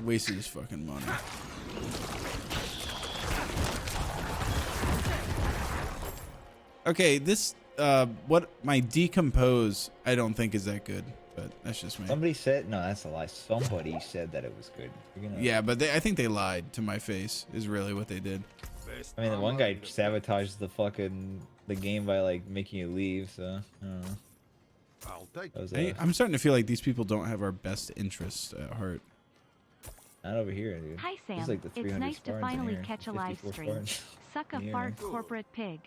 Wasted his fucking money. Okay, this what my decompose I don't think is that good, but that's just me. Somebody said no, that's a lie. Somebody said that it was good. Yeah, but I think they lied to my face. Is really what they did. I mean, the one guy sabotaged the game by like making you leave. So I don't know. I'm starting to feel like these people don't have our best interests at heart. Not over here, dude. Hi, Sam. Like it's nice to finally catch a live stream. Suck a fart, corporate pig.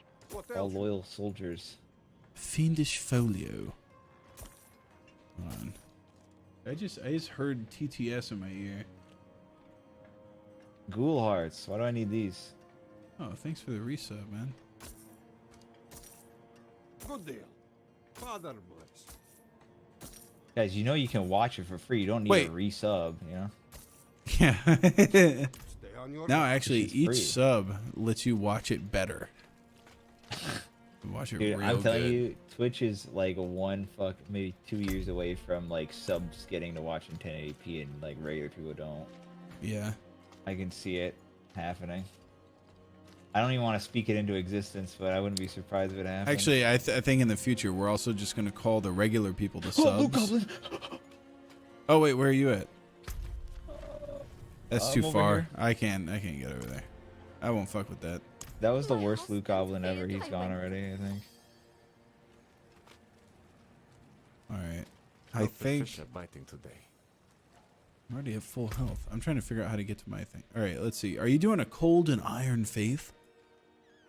All loyal soldiers. Fiendish folio. Hold on. I just heard TTS in my ear. Ghoul hearts. Why do I need these? Oh, thanks for the resub, man. Good deal. Father boys. Guys, you know you can watch it for free. You don't need a resub, you know? Yeah. No, actually, each sub lets you watch it better. Watch it Dude, real I'm telling good. you, Twitch is like maybe 2 years away from like subs getting to watch in 1080p and like regular people don't. Yeah. I can see it happening. I don't even want to speak it into existence, but I wouldn't be surprised if it happened. Actually, I think in the future we're also just gonna call the regular people the subs. Oh wait, where are you at? That's too far. Here. I can't get over there. I won't fuck with that. That was the worst loot goblin ever. He's gone already, I think. All right. I think I'm already at full health. I'm trying to figure out how to get to my thing. All right, let's see. Are you doing a cold and iron faith?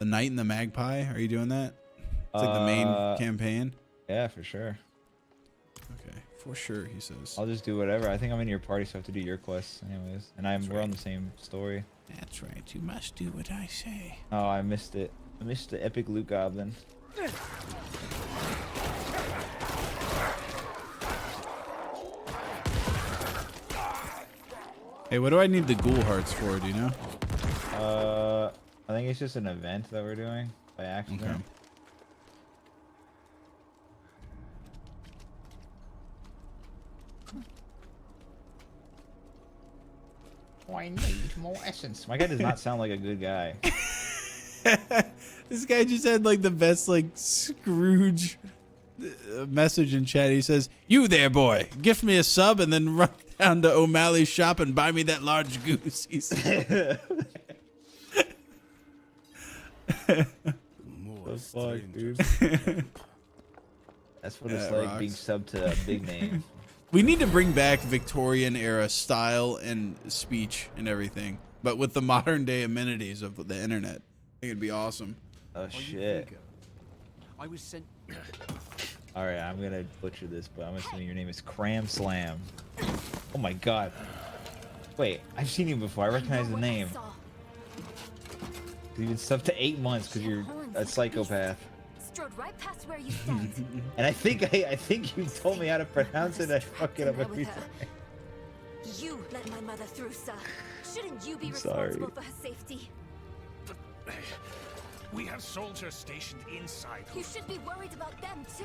The Knight and the Magpie? Are you doing that? It's like the main campaign. Yeah, for sure. Okay, for sure, he says. I'll just do whatever. I think I'm in your party, so I have to do your quests anyways. And we're on the same story. That's right. You must do what I say. Oh, I missed it. I missed the epic loot goblin. Hey, what do I need the ghoul hearts for? Do you know? I think it's just an event that we're doing by accident. I need more essence. My guy does not sound like a good guy. This guy just had like the best like Scrooge message in chat. He says, "You there, boy? Gift me a sub and then run down to O'Malley's shop and buy me that large goose." He said. The fuck, dude? That's what it's like being subbed to a big name. We need to bring back Victorian era style and speech and everything, but with the modern day amenities of the internet. I think it'd be awesome. Oh shit. I was sent. All right, I'm gonna butcher this, but I'm assuming your name is Cram Slam. Oh my god. Wait, I've seen you before. I recognize the name. You've been subbed to 8 months because you're a psychopath. Strode right past where you stand. And I think you told me how to pronounce it. I fuck it up every time. You let my mother through, sir. Shouldn't you be Sorry. responsible for her safety? We have soldiers stationed inside. You should be worried about them too.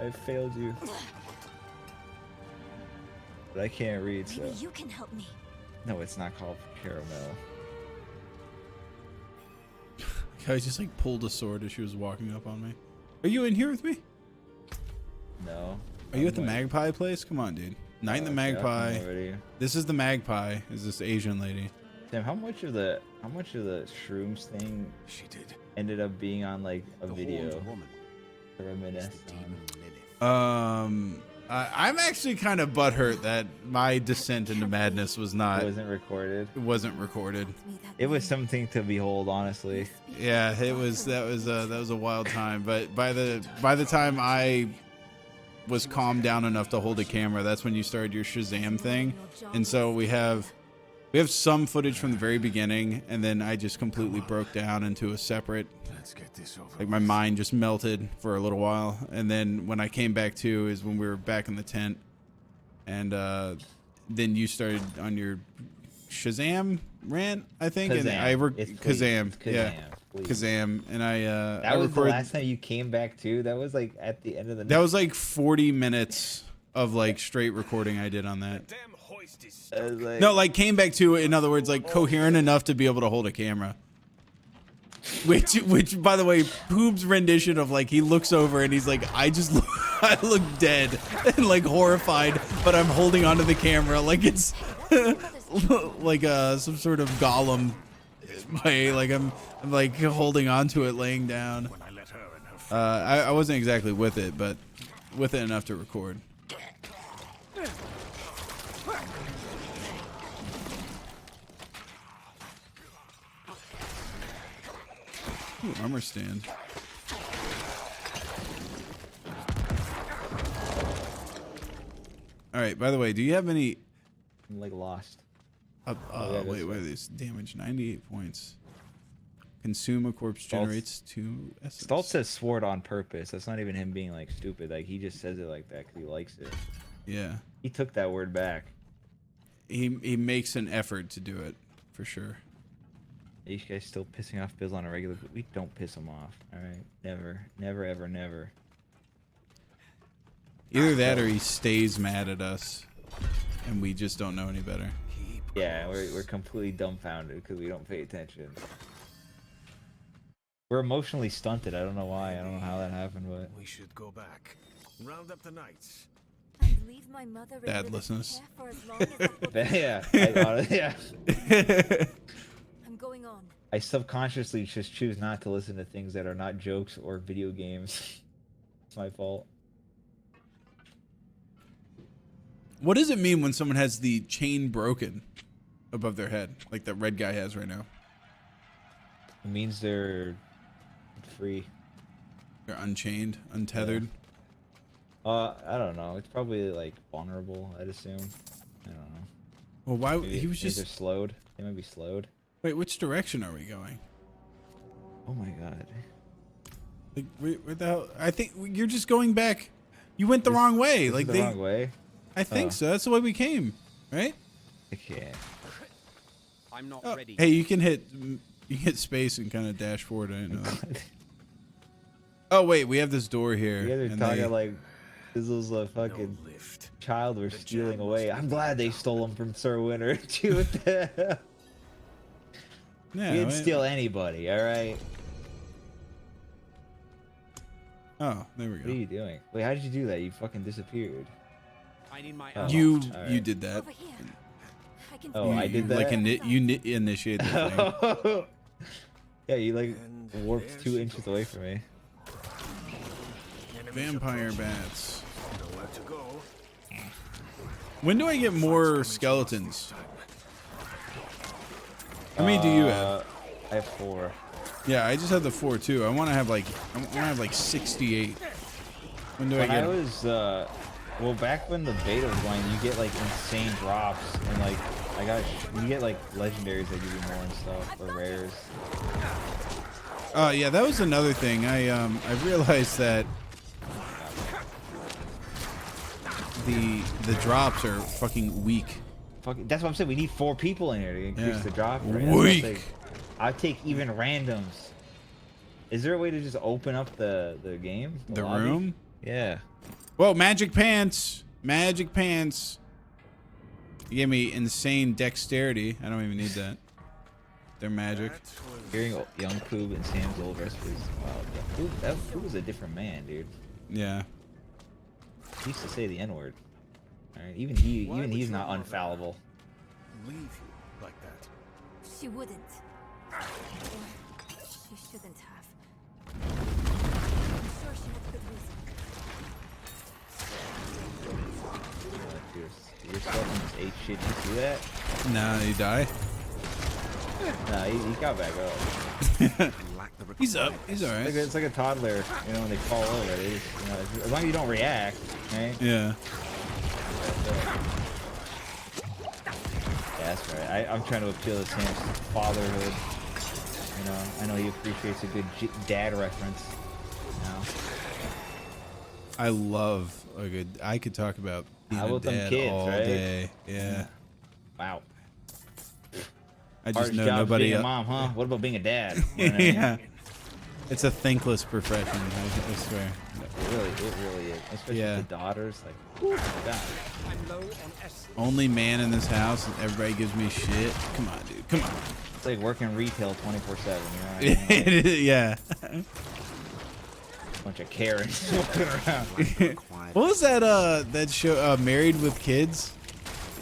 I failed you. But I can't read, so. Maybe you can help me. No, it's not called caramel. I just like pulled a sword as she was walking up on me. Are you in here with me? No. Are you at the Magpie place? Come on, dude. Night in the Magpie. Already. This is the Magpie. Is this Asian lady? Damn, how much of the shrooms thing She did. ended up being on like a The video horned woman. to reminisce The demon Lilith. I'm actually kind of butthurt that my descent into madness was not. It wasn't recorded. It wasn't recorded. It was something to behold, honestly. Yeah, it was. That was a wild time. But by the time I was calmed down enough to hold a camera, that's when you started your Shazam thing. And so we have some footage from the very beginning, and then I just completely broke down into a separate. Let's get this over. Like my mind just melted for a little while, and then when I came back to is when we were back in the tent, and then you started on your Shazam rant, I think, Kazam. and I Kazam, yeah, please. Kazam, and That was the last time you came back too. That was like at the end of the night. That was like 40 minutes of like straight recording I did on that. Damn hoist is like, No, like came back to, in other words, like coherent enough to be able to hold a camera. Which, by the way, Poob's rendition of like he looks over and he's like, I look dead and like horrified, but I'm holding onto the camera like it's like some sort of Gollum way. Like I'm like holding onto it, laying down. when I let her and her I wasn't exactly with it, but with it enough to record. Ooh, armor stand. All right. By the way, do you have any? I'm like lost. Wait. This damage 98 points. Consume a corpse generates 2 essence. Stoltz says sword on purpose. That's not even him being like stupid. Like he just says it like that because he likes it. Yeah. He took that word back. He makes an effort to do it for sure. Are you guys still pissing off Bill on a regular? We don't piss him off. All right, never, never, ever, never. Either that or he stays mad at us, and we just don't know any better. Yeah, we're completely dumbfounded because we don't pay attention. We're emotionally stunted. I don't know why. I don't know how that happened, but We should go back. Round up the knights. And leave my mother in Bad Lilith's listeners. care for as long as that will yeah, yeah. I'm going on. I subconsciously just choose not to listen to things that are not jokes or video games. It's my fault. What does it mean when someone has the chain broken above their head, like that red guy has right now? It means they're free. They're unchained, untethered. I don't know. It's probably like vulnerable, I'd assume. I don't know. Well, why Maybe, he was maybe they're just slowed. They might be slowed. wait. Which direction are we going? Oh my god. Like, where the hell? I think you're just going back. You went the wrong way. This Like is the they. wrong way. I think Oh. so. That's the way we came, right? I can't. I'm not Oh, ready. hey, you can hit space and kind of dash forward. I didn't know that. Oh wait, we have this door here. You guys are and talking they- like This was a fucking No lift. child we're The stealing jam away. must I'm be glad they down. stole him from Sir Winter. Dude, what the hell? Yeah. We didn't wait. steal anybody, alright? Oh, there we What are go. you doing? Wait, how did you do that? You fucking disappeared. I need my Oh. You Alright. you did that. Over here. I can Oh, You- I you, did like that? initiated the thing. Yeah, you like And warped there 2 she inches goes. away from me. Enemies Vampire approaching. bats. Nowhere to go. When do I get more skeletons? How many do you have? I have 4. Yeah, I just have the 4 too. I want to have like 68. When do I When get I 'em? was, well, back when the beta was going, you get like insane drops, and like, you get like legendaries that give you more and stuff, or rares. Yeah, that was another thing. I realized that the drops are fucking weak. That's what I'm saying. We need 4 people in here to increase Yeah. the drop rate. That's what I'm Weak. saying. I'd take even randoms. Is there a way to just open up the game? The lobby? room? Yeah. Whoa, magic pants! Magic pants! You gave me insane dexterity. I don't even need that. They're magic. That was Hearing Young Poob and Sam's old recipes. Wow. That was a different man, dude. Yeah. He used to say the N-word. Alright, even he's would not your mother unfallible. leave you like that. She wouldn't. Or she shouldn't have. I'm sure she had good reason. Your skeleton just ate shit. Did you see that? Nah, you die. Nah, he got back up. Lack the He's up. He's alright. It's like a toddler, you know, when they fall over. They just, you know, as long as you don't react, right? Yeah. Yeah, that's right. I'm trying to appeal to Sam's fatherhood. You know, I know he appreciates a good dad reference. You know? I love a good. I could talk about being How a about them dad kids, all right? day. Yeah. Wow. I just Hardest know job's nobody. being a mom, huh? What about being a dad? You know what I mean? Yeah. It's a thankless profession. I swear. It really is. Especially Yeah. the daughters, like, oh my god. I'm low on S. Only man in this house, and everybody gives me shit. Come on, dude. Come on. It's like working retail 24/7. You know what I mean? Yeah. Bunch of Karens walking around. What was that show? Married with Kids.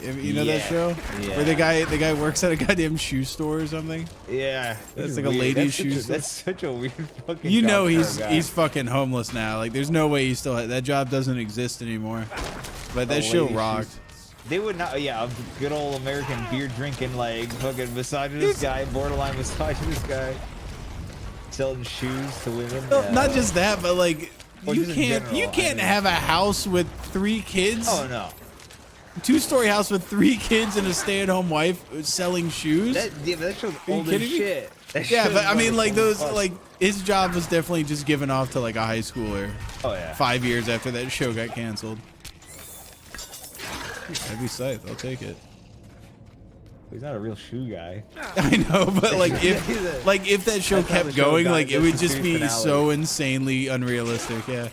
You know that Yeah. show? Yeah. Where the guy works at a goddamn shoe store or something. Yeah, That's it's like a weird. ladies' That's such shoe a- store. That's such a weird fucking. You job know for a he's guy. fucking homeless now. Like there's no way he still that job doesn't exist anymore. But that A show ladies' rocked. shoes. They would not. Yeah, a good old American beer drinking, like fucking misogynist guy, borderline misogynist guy, selling shoes to women. Well, Yeah. not just that, but like Or you just in can't general, I mean. have a house with 3 kids. Oh no. 2-story house with 3 kids and a stay-at-home wife selling shoes. That show's you old as kidding me? shit. That Yeah, show's but I mean, fucking like old as those, fuck. like his job was definitely just given off to like a high schooler. Oh yeah. 5 years after that show got canceled. I'd be psyched. I'll take it. He's not a real shoe guy. I know, but like He's if that show That's how the kept show going, died. like it That's would the just series be finale. so insanely unrealistic. Yeah.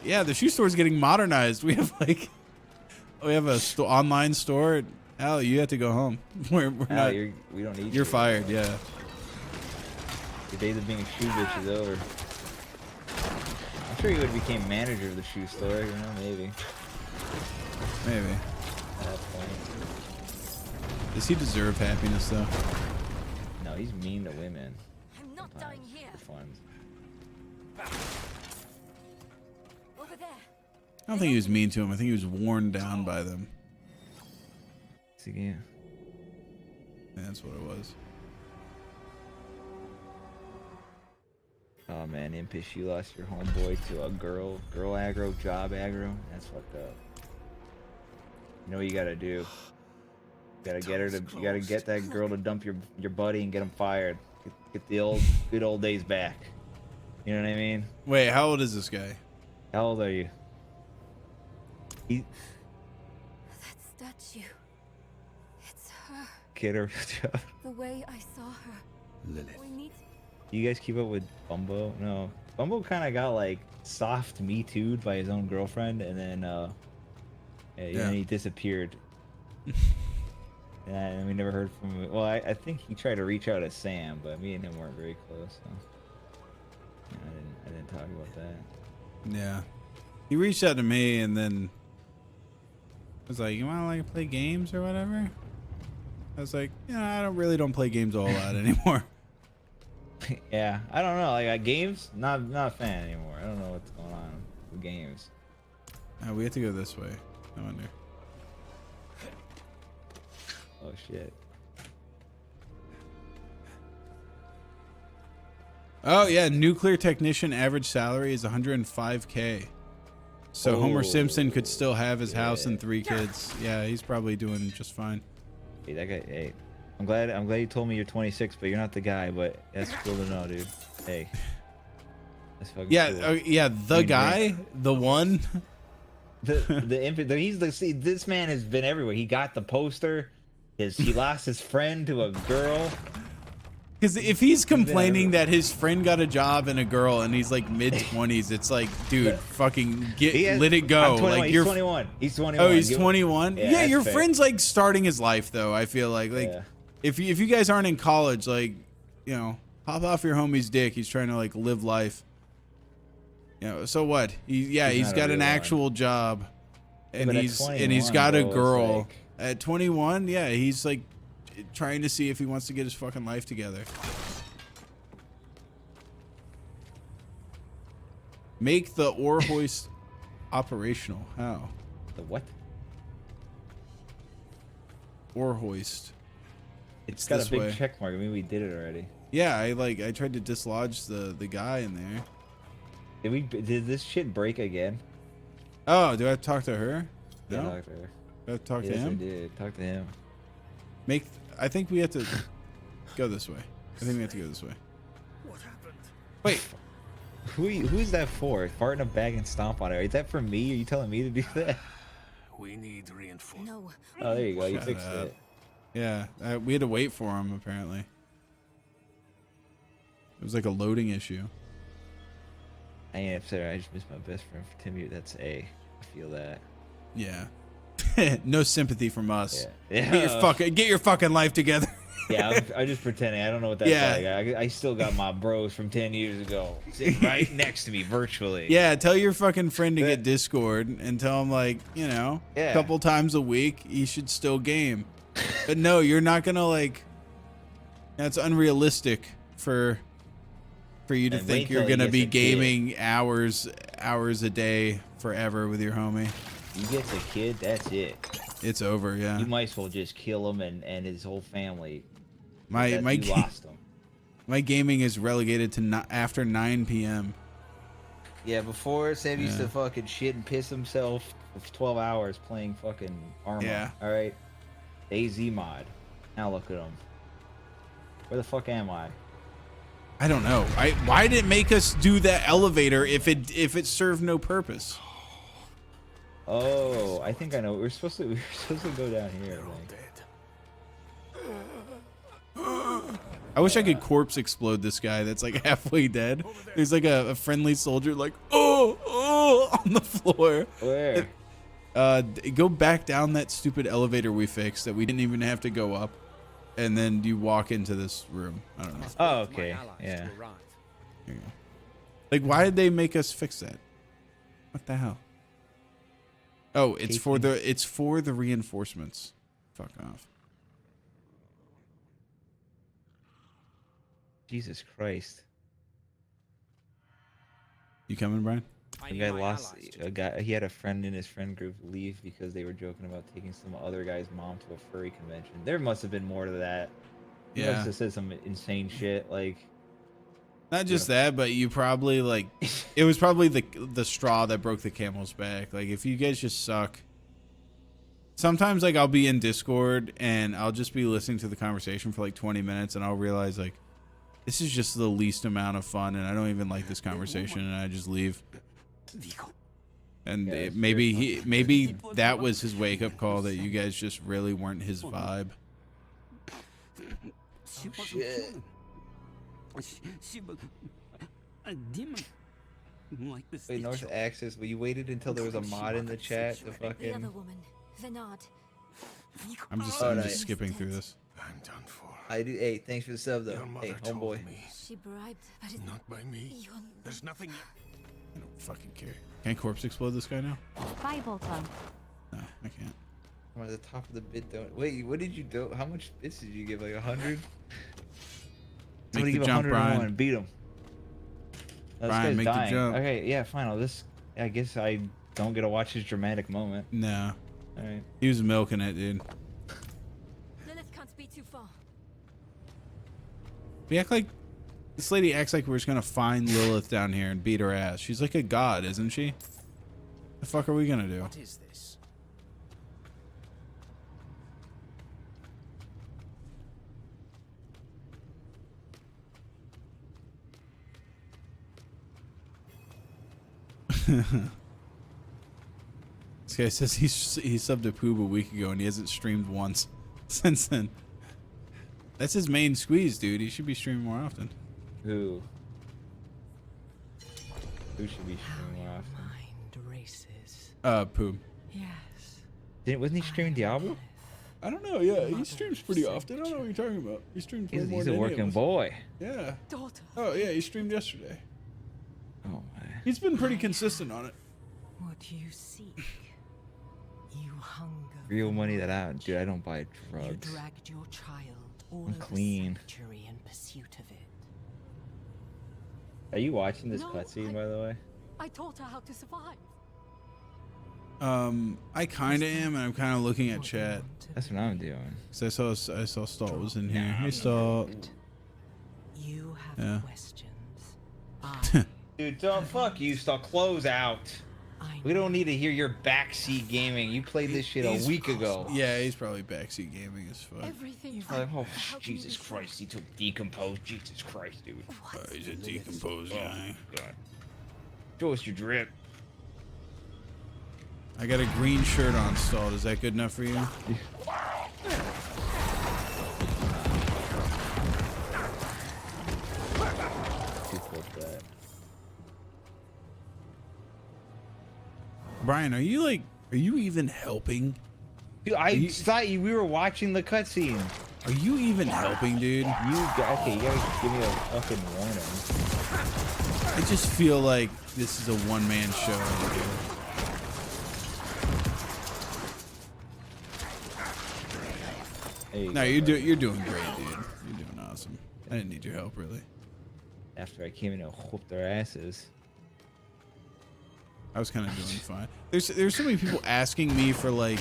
Yeah, the shoe store's getting modernized. We have like, we have a online store. Al, you have to go home. We're not. We don't need You're you. fired. Yeah. The days of being a shoe bitch is over. I'm sure you would have became manager of the shoe store. You know, maybe Maybe. at that point. Does he deserve happiness though? No, he's mean to women. I'm not dying here. For fun. Over there. I don't think he was mean to him. I think he was worn down by them. Yeah. Yeah, that's what it was. Oh man, Impish, you lost your homeboy to a girl aggro, job aggro. That's fucked up. You know what you gotta do? You gotta get her to. You gotta get that girl to dump your buddy and get him fired. Get the good old days back. You know what I mean? Wait, how old is this guy? How old are you? That statue. It's her. Get her. The way I saw her. Lilith. We need. You guys keep up with Bumbo? No. Bumble kind of got like soft Me Too'd by his own girlfriend, and then then he disappeared. And we never heard from him. Well, I think he tried to reach out to Sam, but me and him weren't very close. So I didn't talk about that. Yeah, he reached out to me and then was like, "You want to like play games or whatever?" I was like, "Yeah, I don't play games a whole lot anymore." Yeah, I don't know. Like games, not a fan anymore. I don't know what's going on with games. We have to go this way. I wonder. Oh shit. Oh yeah, nuclear technician average salary is 105K. So Homer Simpson could still have his house and 3 kids. Yeah, he's probably doing just fine. Hey, that guy. Hey, I'm glad you told me you're 26, but you're not the guy. But that's cool to know, dude. Hey, that's fucking cool. Yeah, the guy, the one. See, this man has been everywhere. He got the poster. He lost his friend to a girl. Because if he's complaining that his friend got a job and a girl and he's like mid-20s, it's like, dude, fucking let it go. Like he's 21. He's 21. Oh, he's 21. Yeah, your friend's like starting his life though. I feel like if you guys aren't in college, like, you know, pop off your homie's dick. He's trying to like live life. You know, so what? He's got an actual job, and he's got a girl. At 21, yeah, he's like trying to see if he wants to get his fucking life together. Make the ore hoist operational. How? The what? Ore hoist. It's got a big check mark. I mean, we did it already. Yeah, I tried to dislodge the guy in there. Did this shit break again? Oh, do I have to talk to her? Yeah, No? talk to her. Do I have to talk to him? Yes, I did. Talk to him. I think we have to go this way. I think we have to go this way. What happened? Wait. Who's that for? Fart in a bag and stomp on it. Is that for me? Are you telling me to do that? We need reinforcements. No. Oh, there you go. You Shut fixed up. it. Yeah, we had to wait for him, apparently. It was like a loading issue. I ain't upset. I just missed my best friend for 10 minutes. That's A. I feel that. Yeah. No sympathy from us. Yeah. Get your fucking life together. Yeah, I'm just pretending. I don't know what that's like. I still got my bros from 10 years ago sitting right next to me virtually. Yeah, tell your fucking friend to get Discord and tell him, like, you know, a couple times a week he should still game. But no, you're not gonna, like, that's unrealistic for you to think you're gonna be gaming hours a day forever with your homie. You get the kid, that's it. It's over, yeah. You might as well just kill him and his whole family. You lost him. My gaming is relegated to after 9 p.m. Yeah, before Sam used to fucking shit and piss himself for 12 hours playing fucking Arma. Yeah. All right. AZ mod. Now look at him. Where the fuck am I? I don't know. Why did it make us do that elevator if it served no purpose? Oh, I think I know. We were supposed to go down here. I wish I could corpse explode this guy that's like halfway dead. He's like a friendly soldier, like oh on the floor. Where? Go back down that stupid elevator we fixed that we didn't even have to go up, and then you walk into this room. I don't know. Oh, okay. Yeah. Here you go. Like, why did they make us fix that? What the hell? Oh, it's for the reinforcements. Fuck off. Jesus Christ. You coming, Brian? The guy lost a guy. He had a friend in his friend group leave because they were joking about taking some other guy's mom to a furry convention. There must have been more to that. He must have said some insane shit like. Not just that, but you probably like it was probably the straw that broke the camel's back. Like, if you guys just suck. Sometimes like I'll be in Discord and I'll just be listening to the conversation for like 20 minutes and I'll realize like this is just the least amount of fun and I don't even like this conversation and I just leave. And maybe that was his wake up call that you guys just really weren't his vibe. Shit. Like the Wait, North Axis, but you waited until there was a mod in the chat to The fucking... other woman, Venard. I'm just Alright. skipping through this. I'm done for. I do. Hey, thanks for the sub though. Your mother Hey, told homeboy. me. She bribed, but it's Not by me. You're There's nothing. I don't fucking care. Can corpse explode this guy now? Bible thump. No, I can't. I'm at the top of the bit though. Wait, what did you do? How much bits did you give? Like 100? Make Somebody the give jump, 101 Brian. and beat him. Oh, this Brian, guy's make the dying. jump. Okay, yeah, fine. Well, this, I guess I don't get to watch his dramatic moment. No. All right. He was milking it, dude. Lilith can't be too far. We act like this lady acts like we're just gonna find Lilith down here and beat her ass. She's like a god, isn't she? The fuck are we gonna do? What is this? This guy says he subbed to Poob a week ago and he hasn't streamed once since then. That's his main squeeze, dude. He should be streaming more often. Who? Who should be streaming more often? mind races. Poob. Yes. Wasn't he streaming Diablo? I don't know. Yeah, he streams pretty often. I don't know what you're talking about. He streams way more He's than a any of working us. boy. Yeah. Daughter. Oh yeah, he streamed yesterday. Oh man. He's been pretty consistent on it. What you seek. You hunger. Real money that I dude, I don't buy You drugs. dragged your child all I'm over clean. sanctuary in pursuit of it. Are you watching this No, cutscene by the way? I taught her how to survive. I kind of am, and I'm kind of looking at chat. That's what I'm doing. Cause I saw Stalt was in here. Hey, Stalt. You have Yeah. questions. I Dude, don't fuck you. Start close out. We don't need to hear your backseat gaming. You played this shit a week ago. Yeah, he's probably backseat gaming as fuck. Everything. Like, oh, Jesus Christ, he took decompose. Jesus Christ, dude. He's a decomposed guy. God. Show us your drip. I got a green shirt on, Stalt. Is that good enough for you? Too cool for that. Brian, are you even helping? Dude, I thought we were watching the cutscene. Are you even helping, dude? Okay, you gotta give me a fucking warning. I just feel like this is a one-man show. Dude. Hey, No, you're doing great, dude. You're doing awesome. I didn't need your help, really. after I came in and whooped their asses. I was kind of doing fine. There's so many people asking me for like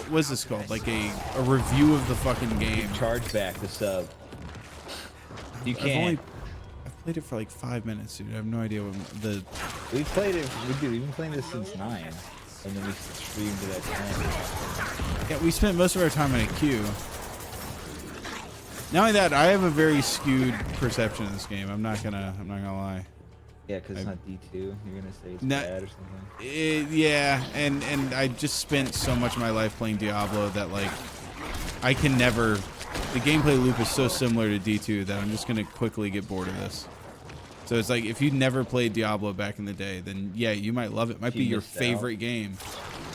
what's this called? Like a review of the fucking game. Charge back the sub. You can't. I've played it for like 5 minutes, dude. I have no idea what the. We played it. We've been playing this since 9, and then we streamed it at 10. Yeah, we spent most of our time in a queue. Not only that, I have a very skewed perception of this game. I'm not gonna lie. Yeah, because it's not D2. You're gonna say it's No, bad or something. Yeah, and I just spent so much of my life playing Diablo that like I can never. The gameplay loop is so similar to D2 that I'm just gonna quickly get bored of this. So it's like if you never played Diablo back in the day, then yeah, you might love it. Might be your favorite game.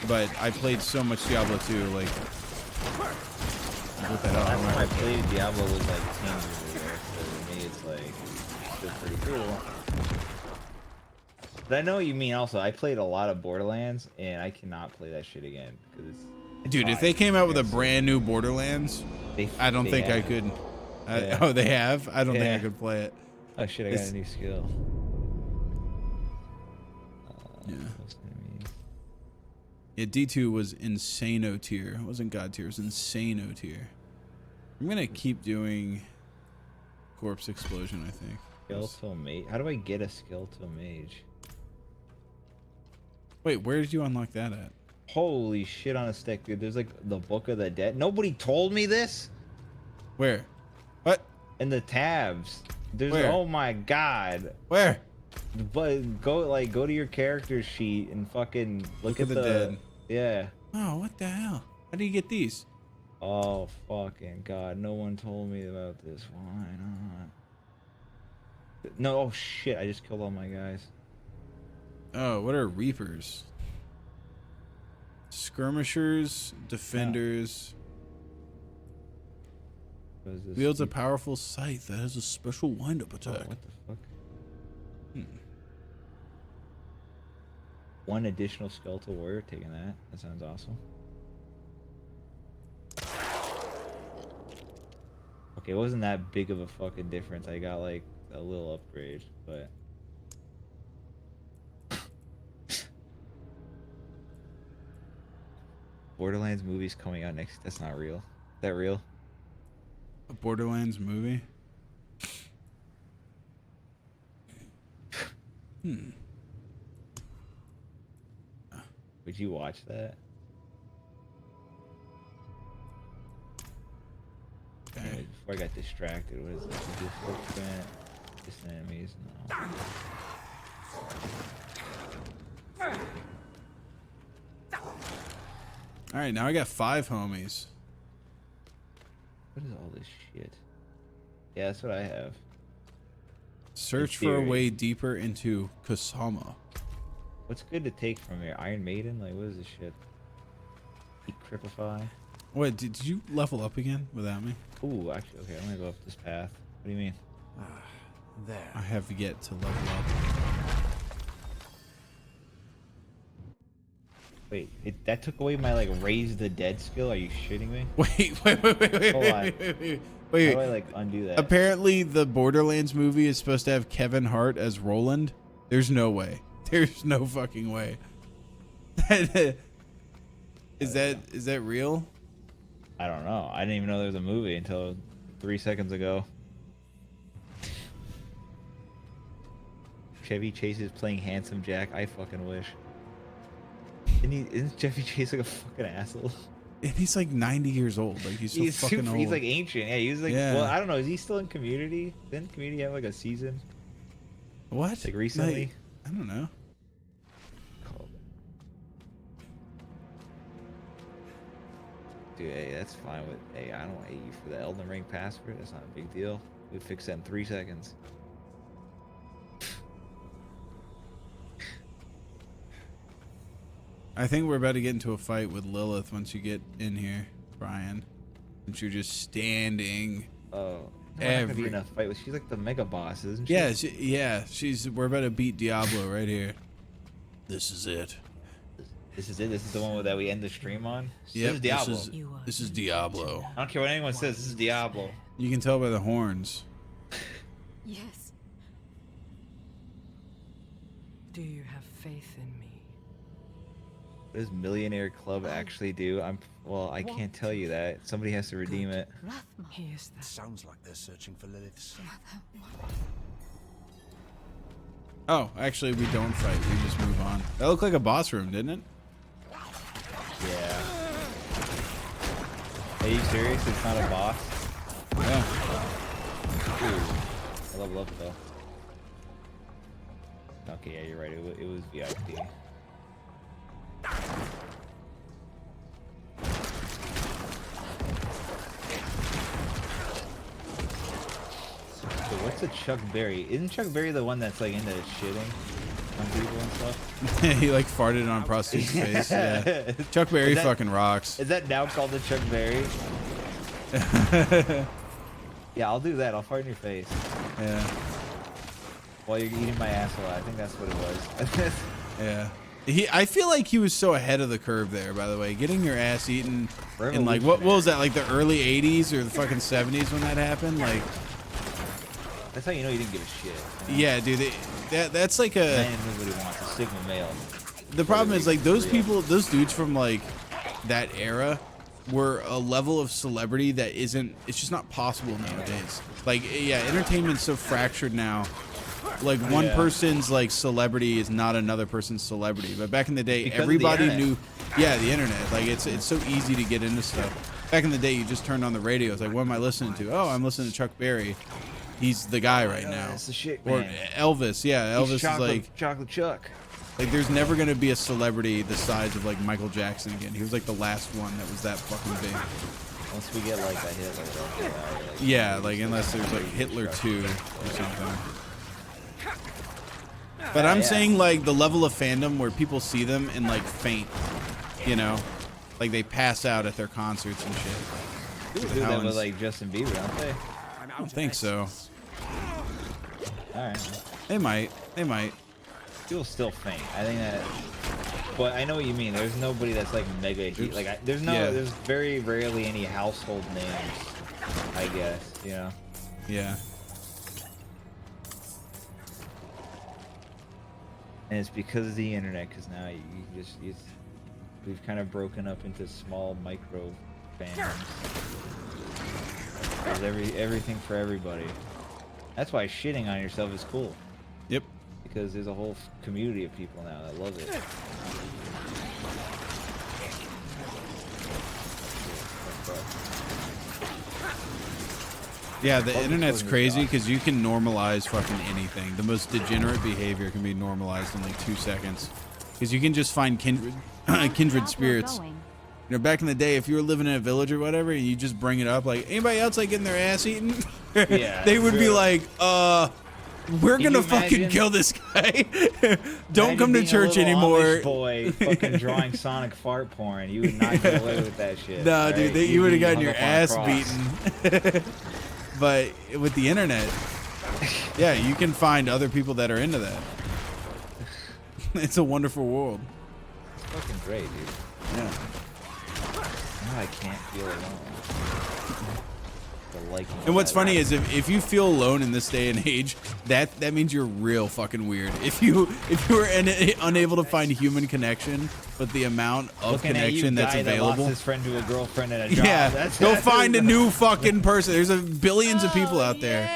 But I played so much Diablo 2, like. What the hell? Last time I played Diablo was like 10 years ago, so to me it's like still pretty cool. But I know what you mean also. I played a lot of Borderlands, and I cannot play that shit again because it's. Dude, if they came out with a brand new Borderlands, I don't think I could. Yeah. Oh, they have? I don't think I could play it. Oh shit! I got a new skill. Yeah. Yeah, D2 was insano tier. It wasn't god tier. It was insano tier. I'm gonna keep doing corpse explosion. I think. Skeletal mage. How do I get a skeletal mage? Wait, where did you unlock that at? Holy shit on a stick, dude. There's like the Book of the Dead. Nobody told me this. Where? What? In the tabs. There's Where? oh my god. Where? But go to your character sheet and fucking look at the the dead. Yeah. Oh, what the hell? How do you get these? Oh fucking god. No one told me about this. Why not? No, oh shit! I just killed all my guys. Oh, what are reapers? Skirmishers, defenders. What is this? Wields a powerful scythe that has a special wind-up Oh, attack. what the fuck? One additional skeletal warrior, taking that. That sounds awesome. Okay, it wasn't that big of a fucking difference. I got like a little upgrade, but Borderlands movie's coming out next. That's not real. Is that real? A Borderlands movie? Would you watch that? Okay. Anyway, before I got distracted, what is this? Is this footprint? Distant enemies? No. Alright, now I got 5 homies. What is all this shit? Yeah, that's what I have. Search In for a theory. way deeper into Kusama. What's good to take from here? Iron Maiden? Like, what is this shit? Equipify? Wait, did you level up again without me? Ooh, actually, okay, I'm gonna go up this path. What do you mean? There. I have yet to level up. Wait, that took away my, like, raise the dead skill? Are you shitting me? Wait. Hold on. Wait. How do I, like, undo that? Apparently, the Borderlands movie is supposed to have Kevin Hart as Roland. There's no way. There's no fucking way. Is that real? I don't know. I didn't even know there was a movie until 3 seconds ago. Chevy Chase is playing Handsome Jack. I fucking wish. Isn't Chevy Chase like a fucking asshole? And he's like 90 years old. Like he's so fucking old. He's like ancient. Yeah, he was like. Yeah. Well, I don't know. Is he still in Community? Didn't Community have like a season? What? Like recently? Like, I don't know. Dude, hey, that's fine with. Hey, I don't hate you for the Elden Ring password. That's not a big deal. We fix that in 3 seconds. I think we're about to get into a fight with Lilith once you get in here, Brian. Since you're just standing. Oh, no, we're not gonna be in a fight with. She's like the mega boss, isn't she? Yeah, we're about to beat Diablo right here. This is it. This is it. This is the one that we end the stream on. Yep, This is Diablo. This is Diablo. I don't care what anyone says. This is Diablo. You can tell by the horns. Yes. Do you have faith in me? What does Millionaire Club actually do? Well, I can't tell you that. Somebody has to redeem it. Rathma. He is the Sounds like they're searching for Lilith's. Oh, actually, we don't fight. We just move on. That looked like a boss room, didn't it? Yeah. Are you serious? It's not a boss? Yeah. Ooh. I level up though. Okay, yeah, you're right. It was VIP. So what's a Chuck Berry? Isn't Chuck Berry the one that's like into shitting on people and stuff? He like farted on prostitute's face. Yeah. Chuck Berry fucking rocks. Is that now called the Chuck Berry? Yeah, I'll do that. I'll fart in your face. Yeah. While you're eating my asshole. I think that's what it was. Yeah. I feel like he was so ahead of the curve there, by the way. Getting your ass eaten in like, what was that, like the early 80s or the fucking 70s when that happened? Like, That's how you know you didn't give a shit. You know? yeah, dude, that's like a... Man, nobody wants a Sigma male. The problem is, like, those people, those dudes from, like, that era were a level of celebrity that isn't, it's just not possible nowadays. Like, yeah, entertainment's so fractured now. Like, one person's, like, celebrity is not another person's celebrity. But back in the day, Because everybody of the knew... Yeah, the internet. Like, it's so easy to get into stuff. Back in the day, you just turned on the radio. It's like, what am I listening to? Oh, I'm listening to Chuck Berry. He's the guy right now. That's the shit, Or man. Elvis. Yeah, Elvis is like... Chocolate Chuck. Like, there's never going to be a celebrity the size of, like, Michael Jackson again. He was, like, the last one that was that fucking big. Once we get like a Hitler, Yeah, like, unless there's, like, Hitler 2 or something. But I'm saying like the level of fandom where people see them and like faint, you know, like they pass out at their concerts and shit. People do that with like Justin Bieber, don't they? I don't think so. All right. They might. They might. People still faint. I think that. But I know what you mean. There's nobody that's like mega huge. Like there's very rarely any household names. I guess, you know. Yeah. And it's because of the internet. Because now we've kind of broken up into small micro fans. There's everything for everybody. That's why shitting on yourself is cool. Yep. Because there's a whole community of people now that love it. Yeah, the internet's crazy because you can normalize fucking anything. The most degenerate behavior can be normalized in like 2 seconds. Because you can just find kindred spirits. You know, back in the day, if you were living in a village or whatever, and you just bring it up, like, anybody else like getting their ass eaten? Yeah, they would be like, we're gonna fucking kill this guy. Don't come to church anymore. Amish boy fucking drawing Sonic fart porn. You would not get away with that shit. No, right? dude, you would have gotten your ass beaten. But with the internet, yeah, you can find other people that are into that. It's a wonderful world. It's fucking great, dude. Yeah. Now I can't feel alone. And what's funny is if you feel alone in this day and age, that means you're real fucking weird. If you were unable to find human connection, but the amount of connection that's available. That lost his friend to a girlfriend at a job. Yeah, go find a new fucking person. There's billions of people out there.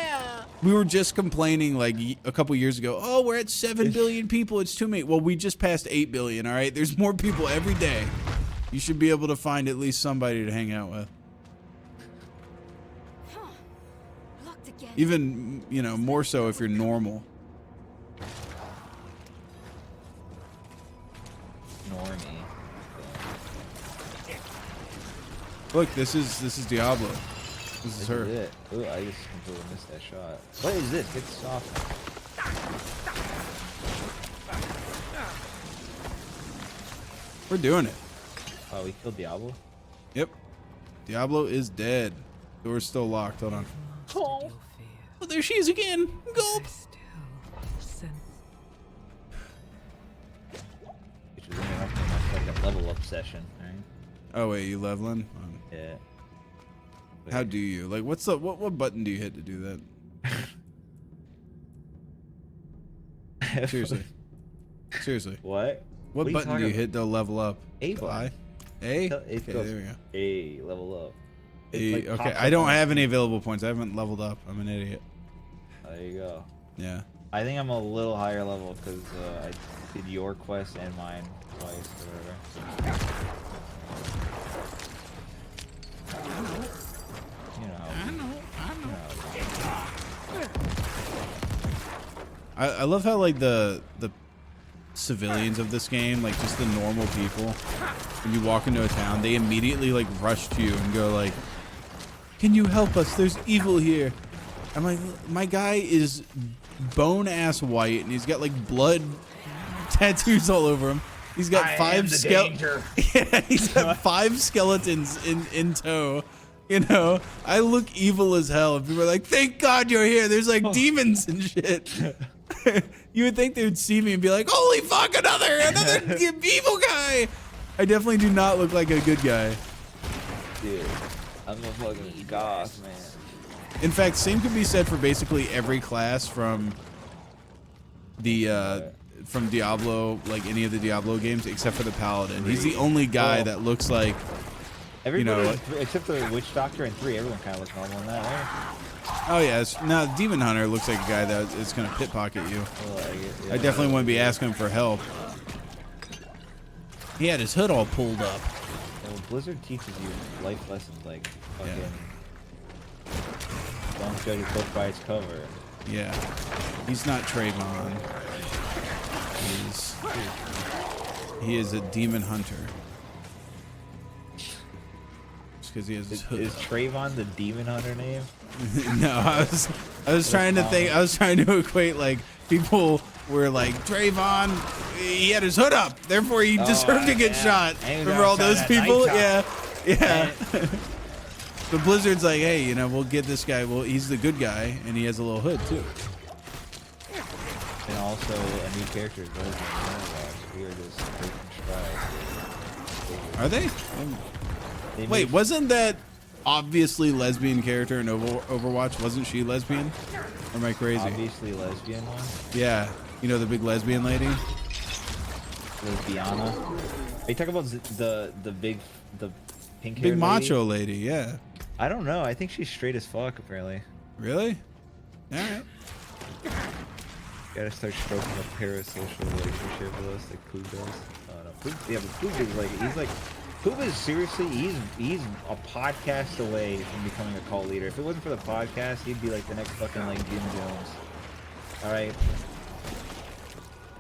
We were just complaining like a couple years ago. Oh, we're at 7 billion people. It's too many. Well, we just passed 8 billion. All right, there's more people every day. You should be able to find at least somebody to hang out with. Even, you know, more so if you're normal. Normie. Look, this is Diablo. This is her. It. Ooh, I just completely missed that shot. What is this? Get soft. We're doing it. Oh, we killed Diablo? Yep. Diablo is dead. Door's still locked. Hold on. Oh. Oh, there she is again. Gulp. Which was interrupting my fucking level up session, right? Oh wait, you leveling? Yeah. Wait. How do you? Like, what's the what button do you hit to do that? Seriously. Seriously. What? What button do you hit to level up? A button. A? Okay, there we go. A, level up. A, okay, I don't have any available points. I haven't leveled up. I'm an idiot. There you go. Yeah. I think I'm a little higher level because I did your quest and mine twice or whatever. You know how I love how like the civilians of this game, like just the normal people, when you walk into a town, they immediately like rush to you and go like, "Can you help us? There's evil here." I'm like, my guy is bone ass white and he's got like blood tattoos all over him. He's got yeah, he's got 5 skeletons in tow. You know, I look evil as hell. And people are like, "Thank God you're here." There's like demons and shit. You would think they would see me and be like, "Holy fuck, another evil guy." I definitely do not look like a good guy. Dude, I'm a fucking goth, man. In fact, same could be said for basically every class from the from Diablo, like any of the Diablo games, except for the Paladin. He's the only guy that looks like, everybody, except the Witch Doctor and 3, everyone kind of looks normal in that, right? Oh yeah, no, Demon Hunter looks like a guy that is gonna pickpocket you. I definitely wouldn't be asking him for help. He had his hood all pulled up. Well, Blizzard teaches you life lessons like fucking don't judge a book by its cover. Yeah, he's not Trayvon. He is a Demon Hunter. Just because he has his hood. Is Trayvon the Demon Hunter name? No, I was trying to think. I was trying to equate like people were like, Trayvon, he had his hood up, therefore he deserved to get shot. Remember all those people? Yeah. But Blizzard's like, hey, you know, we'll get this guy. Well, he's the good guy, and he has a little hood too. And also a new character. We are just taking strides. Are they? Wait, wasn't that obviously lesbian character in Overwatch? Wasn't she lesbian? Or am I crazy? Obviously lesbian one? Yeah. You know the big lesbian lady? Lesbiana? Are you talking about the pink big macho lady? Yeah. I don't know. I think she's straight as fuck, apparently. Really? Alright. Gotta start stroking a parasocial relationship with us like Poop does. No. Yeah, but Poop is like, Poop is seriously, he's a podcast away from becoming a cult leader. If it wasn't for the podcast, he'd be like the next fucking like Jim Jones. Alright?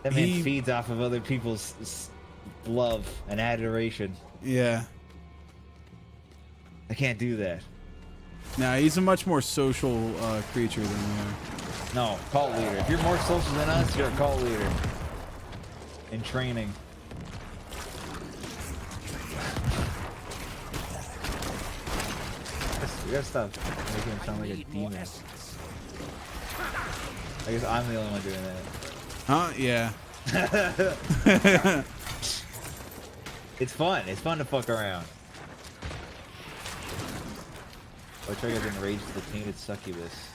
That man feeds off of other people's love and adoration. Yeah. I can't do that. Nah, he's a much more social creature than we are. No, cult leader. If you're more social than us, you're a cult leader. In training. We gotta stop making him sound like a demon. I guess I'm the only one doing that. Huh? Yeah. It's fun. It's fun to fuck around. I try to enrage the tainted succubus.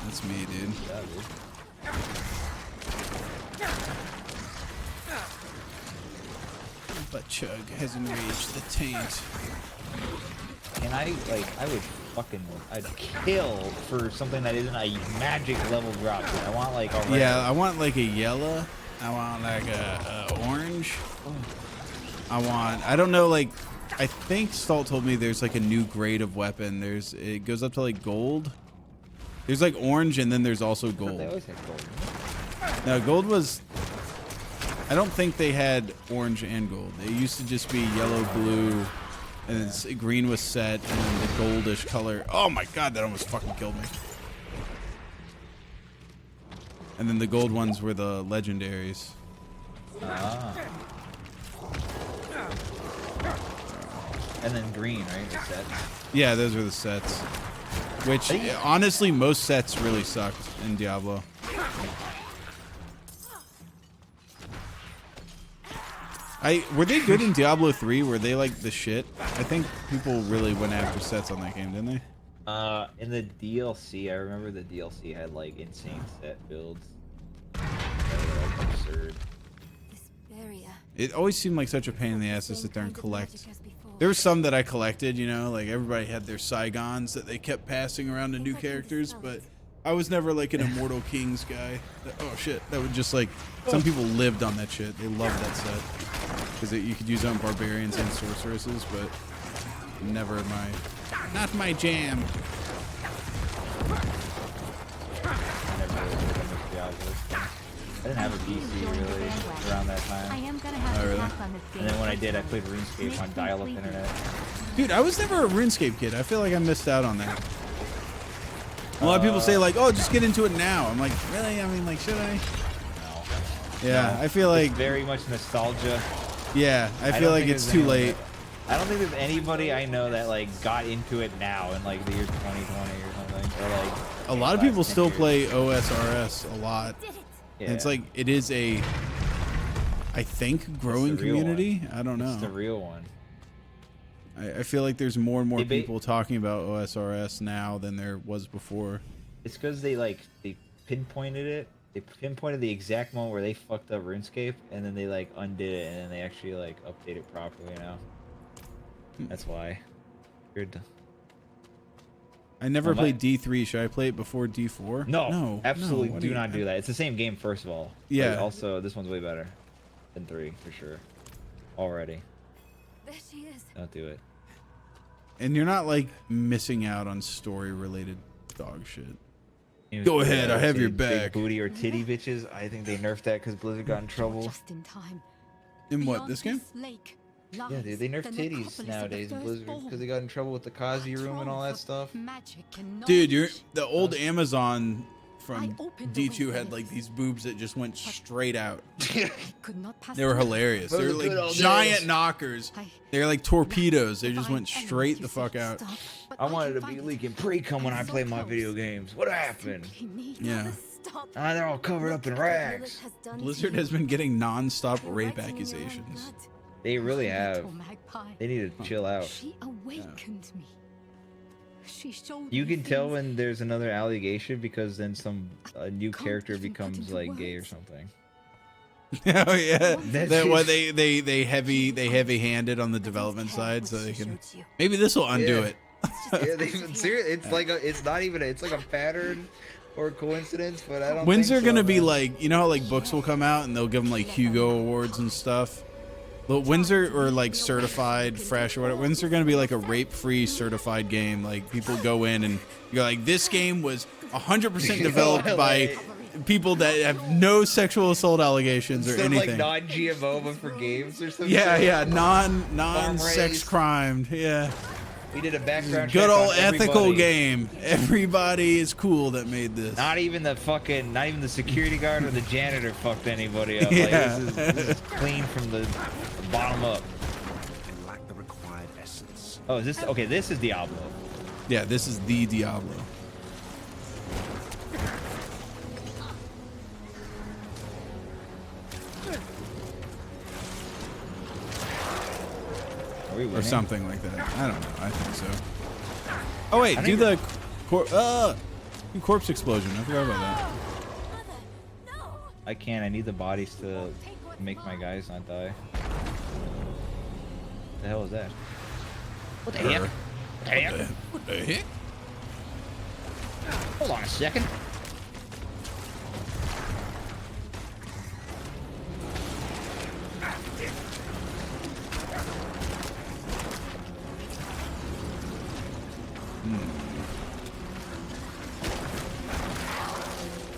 That's me, dude. Yeah, dude. But Chug has enraged the taint. And I would fucking, I'd kill for something that isn't a magic level drop. Dude. I want like a red. Yeah, I want like a yellow. I want like a orange. I don't know, like, I think Stalt told me there's like a new grade of weapon. It goes up to like gold. There's like orange and then there's also gold. They always had gold. No, gold was, I don't think they had orange and gold. It used to just be yellow, blue, and then green was set, and then the goldish color. Oh my god, that almost fucking killed me. And then the gold ones were the legendaries. Ah. And then green, right? The sets. Yeah, those were the sets. Which, honestly, most sets really sucked in Diablo. Were they good in Diablo 3? Were they like the shit? I think people really went after sets on that game, didn't they? In the DLC, I remember the DLC had like insane set builds. Like, absurd. It always seemed like such a pain in the ass to sit there and collect. There were some that I collected, you know, like everybody had their Saigons that they kept passing around to new characters, but I was never like an Immortal Kings guy. Oh shit, that would just like, some people lived on that shit. They loved that set. Because you could use it on barbarians and sorceresses, but never not my jam. I didn't have a PC really around that time. Oh, really? And then when I did, I played RuneScape on dial-up internet. Dude, I was never a RuneScape kid. I feel like I missed out on that. A lot of people say like, oh, just get into it now. I'm like, really? I mean, like, should I? No. Yeah, I feel like... It's very much nostalgia. Yeah, I feel like it's too late. I don't think there's anybody I know that like got into it now in like the year 2020 or something. Or like a lot of people still play OSRS a lot. Yeah. And it's like, it is a, I think, growing community. One. I don't know. It's the real one. I feel like there's more and more people talking about OSRS now than there was before. It's because they pinpointed it. They pinpointed the exact moment where they fucked up RuneScape, and then they like undid it, and then they actually like update it properly now. That's why. Weird. I never played D3. Should I play it before D4? No, absolutely do not do that. It's the same game, first of all. Yeah. But also, this one's way better than 3 for sure. Already. There she is. Don't do it. And you're not like missing out on story-related dog shit. Go ahead, I have your back. Big booty or titty bitches. I think they nerfed that because Blizzard got in trouble. Just in time. In what, this game? Yeah, dude, they nerf titties nowadays in Blizzard because they got in trouble with the Kazi room and all that stuff. Dude, the old Amazon from D2 had like these boobs that just went straight out. Could not pass They were through. hilarious. They were Those are good like old giant days. knockers. I- They were like torpedoes. They just Divine went straight element the you fuck said out. stop, but I wanted can to find be it. leaking pre-cum when I I'm so play my close. video games. What happened? He needs Yeah. to stop. Ah, they're all covered up in Look at what rags. Lilith has done to Blizzard you. has been getting non-stop You're rape writing in your own accusations. blood. They really have. Little magpie. They need to chill out. She awakened me. She showed You me can tell things when there's another allegation because then a new can't character even put becomes into like gay or words. something. Oh yeah, That's that what just- they heavy-handed on the development side, so they can maybe this will undo Yeah. it. Yeah, they serious. It's like it's not even. It's like a pattern or coincidence, but I don't. When's there think so, gonna be man. like, you know how like books will come out and they'll give them like Hugo awards and stuff? But when's there, or like certified fresh or whatever? When's there gonna be like a rape-free certified game? Like people go in and you're like, this game was 100% developed by people that have no sexual assault allegations or Instead of, like anything. non-GMO but for games or something? Yeah, non-sex raised. crime. Yeah. We did a background check Good old on ethical everybody. game. Everybody is cool that made this. Not even the security guard or the janitor fucked anybody up. Yeah. Like, this is clean from the bottom up. And lack the required essence. Oh, is this okay? This is Diablo. Yeah, this is the Diablo. Are we winning? Or something like that. I don't know. I think so. Oh wait, I do think the corpse explosion. I forgot about that. Mother, no. I can't. I need the bodies to make my guys not die. The hell is that? What the heck? What the heck? Hold on a second.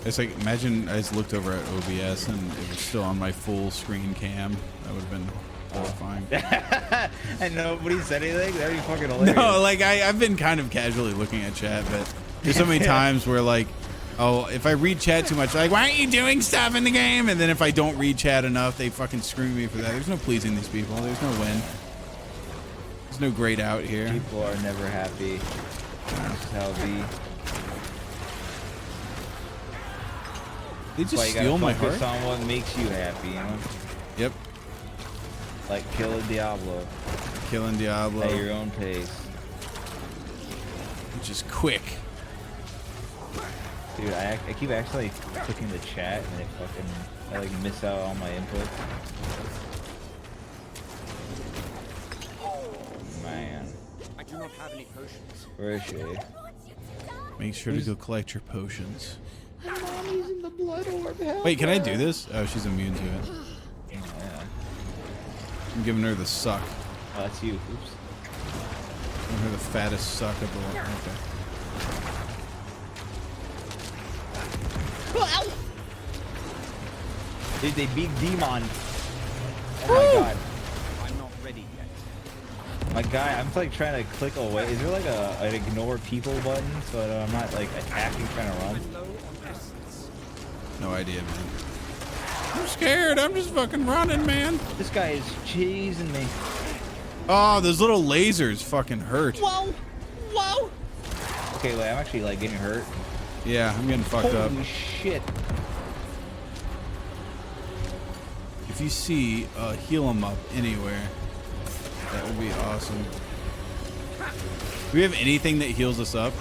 It's like, imagine I just looked over at OBS and it was still on my full screen cam. That would have been horrifying. And nobody said anything? That'd be fucking hilarious. No, like I've been kind of casually looking at chat, but there's so many times where like, oh, if I read chat too much, like, why aren't you doing stuff in the game? And then if I don't read chat enough, they fucking scream me for that. There's no pleasing these people. There's no win. There's no great out here. People are never happy. That's how it be. They That's why just you gotta steal my focus heart. on what makes you happy, you know? Yep, Like killing Diablo killing Diablo, at your own pace. which is quick. Dude, I keep actually clicking the chat and I like miss out on my input. Man. I do not have any potions. Where is she? Make sure to go collect your potions. I'm using the blood orb. Help Wait, can I her. do this? Oh, she's immune to it. Yeah. I'm giving her the suck. Oh, that's you. Oops. Giving her the fattest suck of the lot. Okay. Dude, they beat Demon. Oh my god. I'm not ready yet. My guy, I'm like trying to click away. Is there like an ignore people button so that I'm not like attacking trying to run? Low on essence. No idea, man. I'm scared. I'm just fucking running, man. This guy is cheesing me. Oh, those little lasers fucking hurt. Whoa! Whoa! Okay, wait, I'm actually like getting hurt. Yeah, I'm getting fucked up. Holy shit. If you see heal 'em up anywhere, that would be awesome. Do we have anything that heals us up?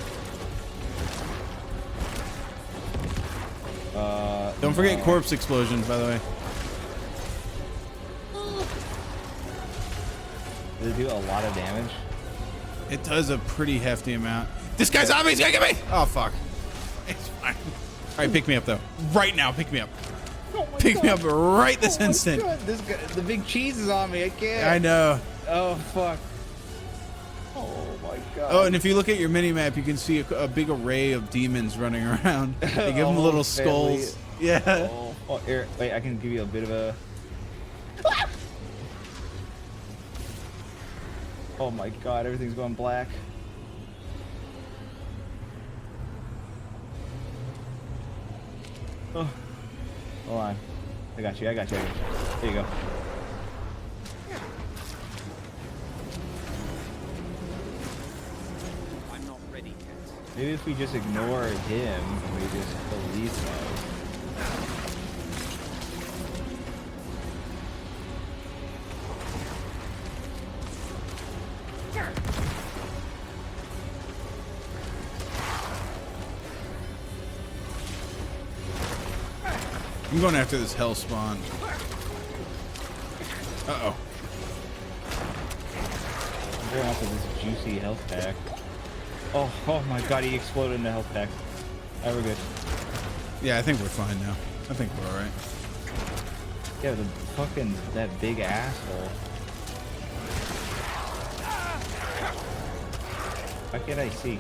Don't forget corpse explosion, by the way. Does it do a lot of damage? It does a pretty hefty amount. This guy's on me. He's gonna get me. Oh fuck. It's fine. All right, pick me up though. Right now, pick me up. Pick me up right this instant. This guy, the big cheese is on me. I can't. I know. Oh fuck. Oh my god. Oh, and if you look at your mini map, you can see a big array of demons running around. They give them Oh, little family. skulls. Yeah. Oh, here, wait, I can give you a bit of a. Oh my god, everything's going black. Oh, hold on. I got you. I got you. There you go. I'm not ready yet. Maybe if we just ignore him, we just kill these guys. I'm going after this hell spawn. Uh-oh. I'm going after this juicy health pack. Oh my god, he exploded in the health pack. Alright, we're good. Yeah, I think we're fine now. I think we're alright. Yeah, the fucking, that big asshole. How can I see?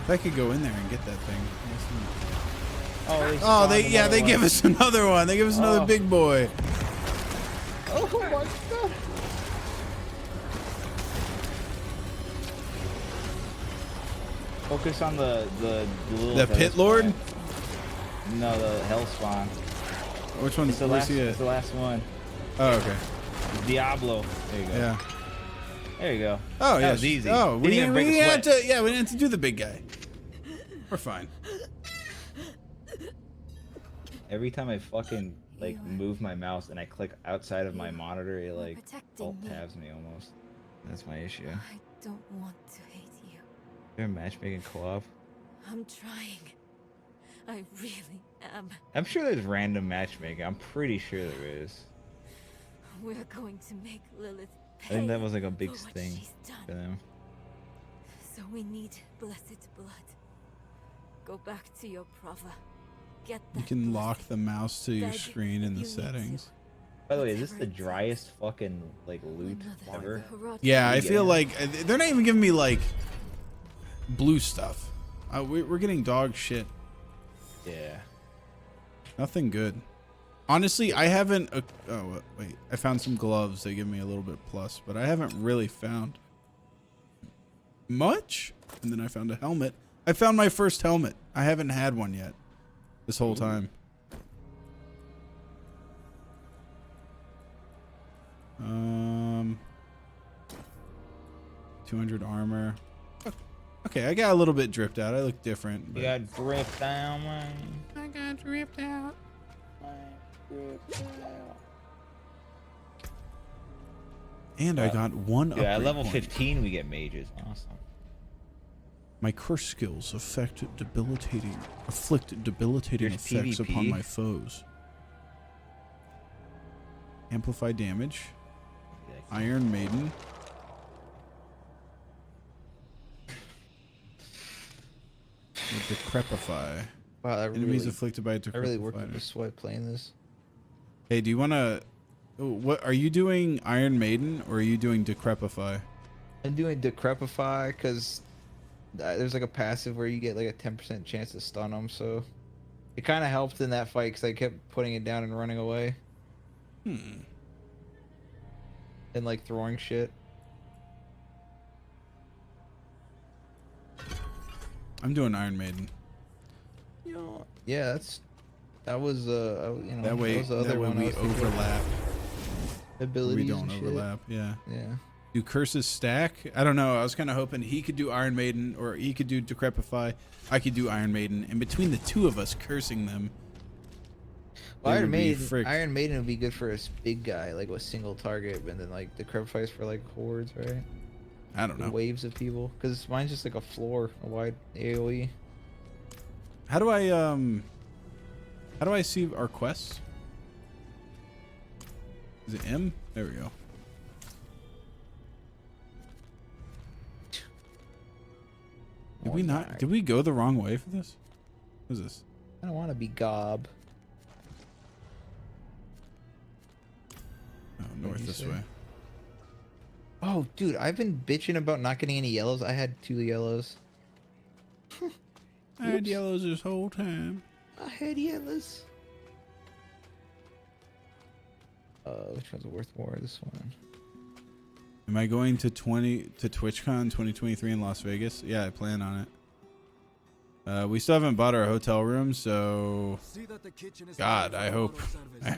If I could go in there and get that thing. Oh, they give us another one. They give us another big boy. Oh my god. Focus on the little The pit lord? guy. No, the hell spawn. Which one? It's the Where's last. he at? It's the last one. Oh, okay. Diablo. There you go. Yeah. There you go. Oh, that yeah. was easy. Oh, we Didn't even break a didn't have sweat. to. Yeah, we didn't have to do the big guy. We're fine. Every time I fucking like move my mouse and I click outside of my monitor, it like alt tabs me almost. That's my issue. Is I don't want to hate you. there a matchmaking co-op? I'm trying. I really am. I'm sure there's random matchmaking. I'm pretty sure there is. We're going to make Lilith I think that pay was like a big for what thing she's done. for them. So we need blessed blood. Go back to your brother. Get that You can lock blessing. the mouse to your Beg screen in the if you need to. settings. By the way, is this Whatever the it takes. driest fucking like loot Another ever? Harad- Yeah, I Yeah. feel like they're not even giving me like blue stuff. We're getting dog shit. Yeah. Nothing good. Honestly, I haven't. Oh wait, I found some gloves. They give me a little bit plus, but I haven't really found much. And then I found a helmet. I found my first helmet. I haven't had one yet this whole time. 200 armor. Okay, I got a little bit dripped out. I look different. You But got dripped down, man. I got dripped out. And I got one Yeah, at upgrade level point. 15 we get mages. Awesome. My curse skills afflict debilitating There's effects PvP? upon my foes. Amplify damage. Iron Maiden. Decrepify. Wow, that Enemies afflicted by decrepify. I really worked up a sweat playing this. Hey, do you want to? What are you doing? Iron Maiden or are you doing Decrepify? I'm doing Decrepify because there's like a passive where you get like a 10% chance to stun them, so it kind of helped in that fight because I kept putting it down and running away. And like throwing shit. I'm doing Iron Maiden. You know, yeah, that was you know, That way, was the other one I we was thinking. overlap. Abilities We don't and shit. overlap. Yeah. Yeah. Do curses stack? I don't know. I was kind of hoping he could do Iron Maiden or he could do Decrepify. I could do Iron Maiden, and between the two of us cursing them, Well, they Iron would be Maiden, fricked. Iron Maiden would be good for a big guy, like with single target, and then like Decrepify is for like hordes, right? I don't know. Waves of people, because mine's just like a floor, a wide AOE. How do I see our quests? Is it M? There we go. Did we not? Did we go the wrong way for this? What is this? I don't want to be Gob. Oh, north this way. Oh, dude, I've been bitching about not getting any yellows. I had 2 yellows. I had yellows this whole time. I had yellows. Which one's worth more? This one. Am I going to TwitchCon 2023 in Las Vegas? Yeah, I plan on it. We still haven't bought our hotel room, so God, I hope I'm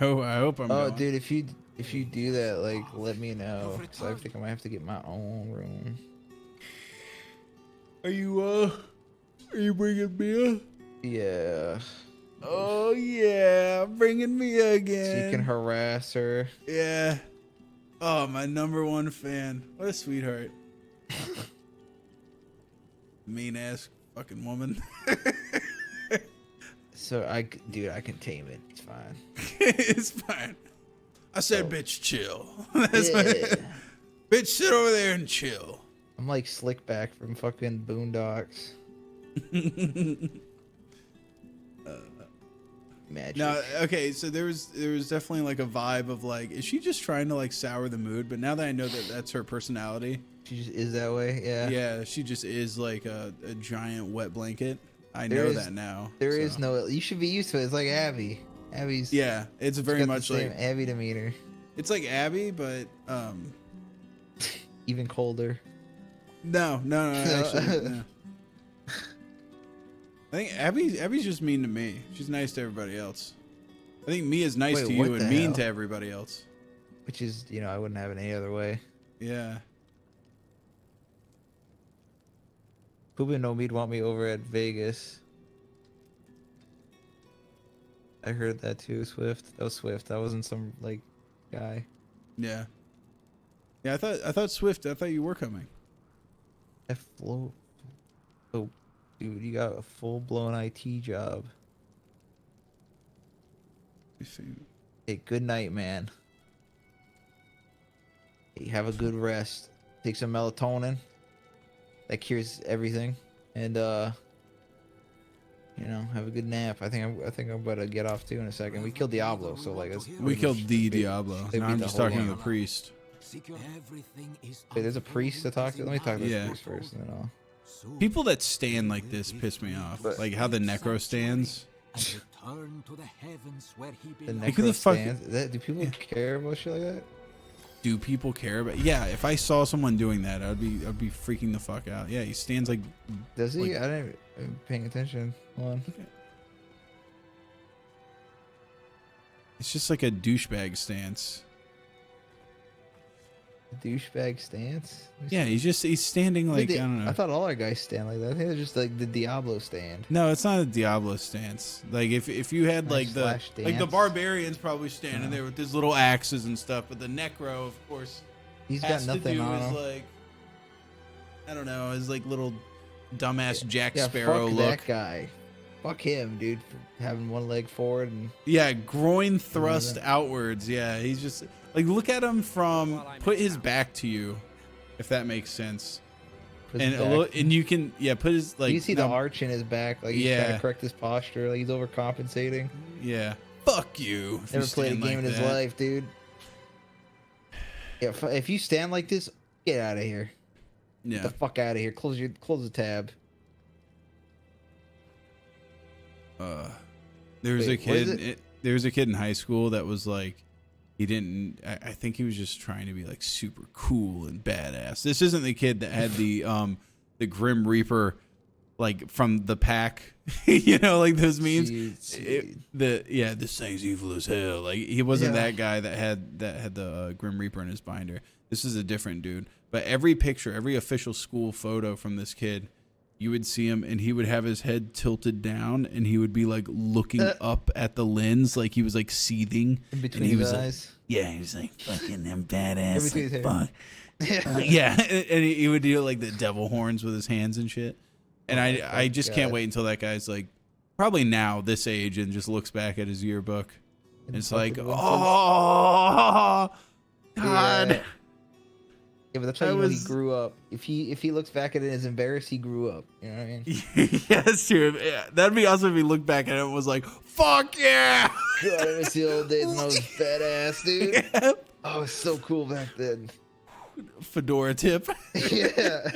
Oh, going. dude, if you do that, like, let me know. So I think I might have to get my own room. Are you bringing Mia? Yeah. Oh yeah, bringing Mia again. So you can harass her. Yeah. Oh, my #1 fan. What a sweetheart. Mean ass fucking woman. So dude, I can tame it. It's fine. It's fine. I said, bitch, chill. That's Yeah. bitch, sit over there and chill. I'm like Slickback from fucking Boondocks. Magic. No, okay, so there was definitely like a vibe of like, is she just trying to like sour the mood? But now that I know that that's her personality, She just is that way. Yeah. yeah, she just is like a giant wet blanket. I know that now. There is no. You should be used to it. It's like Abby. Abby's. Yeah, it's very got much the same like Abby demeanor. it's like Abby, but Even colder. no, actually, no. I think Abby's just mean to me. She's nice to everybody else. I think Mia's nice Wait, to what you the and mean hell? to everybody else. Which is, I wouldn't have it any other way. Yeah. Poopin' no me'd want me over at Vegas. I heard that too, Swift. That was Swift. That wasn't some like guy. Yeah. Yeah, I thought Swift, I thought you were coming. Oh, dude, you got a full blown IT job. You see. Hey, good night, man. Hey, have a good rest. Take some melatonin. That cures everything. And have a good nap. I think I'm about to get off too in a second. We killed Diablo, so like We killed the Diablo. They Now beat I'm the just whole talking to game. the priest. Wait, there's a priest to talk to. Let me talk to Yeah. the priest first, and then I'll. People that stand like this piss me off. Like how the necro stands. The Like, who necro the fuck- stands. Do people care about shit like that? Do people care about? Yeah, if I saw someone doing that, I'd be freaking the fuck out. Yeah, he stands like. Does he? Like- I didn't paying attention. Hold on. It's just like a douchebag stance. Douchebag stance. Yeah, he's standing like I don't know. I thought all our guys stand like that. I think it's just like the Diablo stand. No, it's not a Diablo stance. Like if you had like the Slash like the dance. barbarians probably standing there with his little axes and stuff, but the necro, of course, He's has got nothing to do on his him. like I don't know, his like little dumbass Jack Yeah, Sparrow fuck look. that guy. Fuck him, dude, for having one leg forward and Yeah, groin thrust outwards. Yeah, he's just like look at him from put his back to you, if that makes sense. put his And a back. little, and you can put his like you see the now- arch in his back, like he's trying to correct his posture, like he's overcompensating. Yeah, fuck you. if you Never played a stand game like in his that. life, dude. Yeah, if you stand like this, get out of here. Get Yeah, the fuck out of here. Close the tab. there was Wait, a what is kid. There was a kid in high school that was like, he didn't. I think he was just trying to be like super cool and badass. This isn't the kid that had the Grim Reaper, like from the pack, like those memes. This thing's evil as hell. Like he wasn't that guy that had the Grim Reaper in his binder. This is a different dude. But every picture, every official school photo from this kid, you would see him and he would have his head tilted down and he would be like looking up at the lens like he was like seething In between and he his was eyes. like, yeah, he was like fucking them In badass between his like, fuck. Yeah, and he would do like the devil horns with his hands and shit. And I just can't wait until that guy's like probably now this age and just looks back at his yearbook and it's like, oh God. Yeah, but that's how he grew up. If he looks back at it as embarrassed, he grew up. You know what I mean? Yeah, that's true. Yeah, that'd be awesome if he looked back at it and was like, fuck yeah! God, I miss the old days when I was badass, dude. Yeah. Oh, it's so cool back then. Fedora tip. Yeah.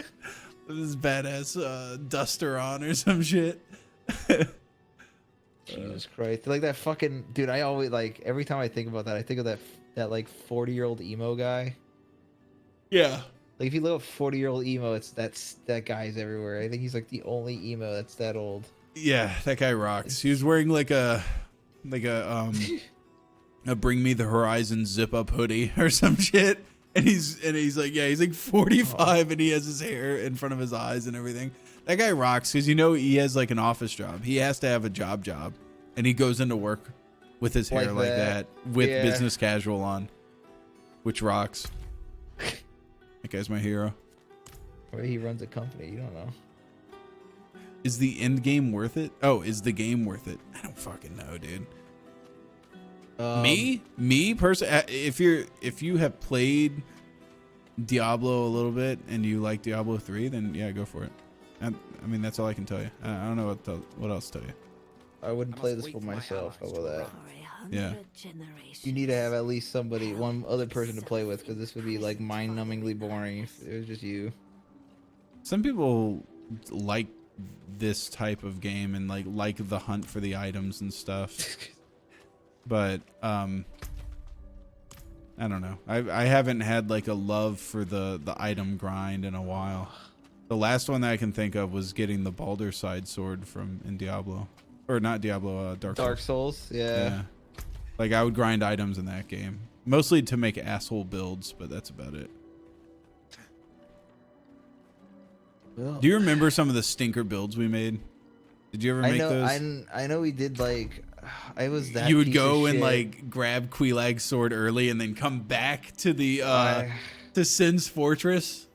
This badass duster on or some shit. Jesus Christ. Like that fucking dude, I always like every time I think about that, I think of that like 40-year-old emo guy. Yeah. Like if you look up 40-year-old emo, that guy's everywhere. I think he's like the only emo that's that old. Yeah, that guy rocks. He was wearing like a Bring Me the Horizon zip up hoodie or some shit. And he's like, yeah, he's like 45 and he has his hair in front of his eyes and everything. That guy rocks because he has like an office job. He has to have a job, and he goes into work with his hair like that with business casual on, which rocks. That guy's my hero. Or he runs a company. You don't know. Is the end game worth it? Oh, is the game worth it? I don't fucking know, dude. Me personally, if you have played Diablo a little bit and you like Diablo 3, then yeah, go for it. I mean, that's all I can tell you. I don't know what else to tell you. I wouldn't play this for myself. How about that? Yeah. You need to have at least one other person to play with, because this would be like mind-numbingly boring if it was just you. Some people like this type of game and like the hunt for the items and stuff. But I don't know. I haven't had like a love for the item grind in a while. The last one that I can think of was getting the Baldur's Side sword in Diablo, or not Diablo, Dark Souls. Yeah. Like I would grind items in that game, mostly to make asshole builds, but that's about it. Well, Do you remember some of the stinker builds we made? Did you ever make those? I know we did. Like, I was that. You would go and like grab Quilag's sword early, and then come back to the to Sin's fortress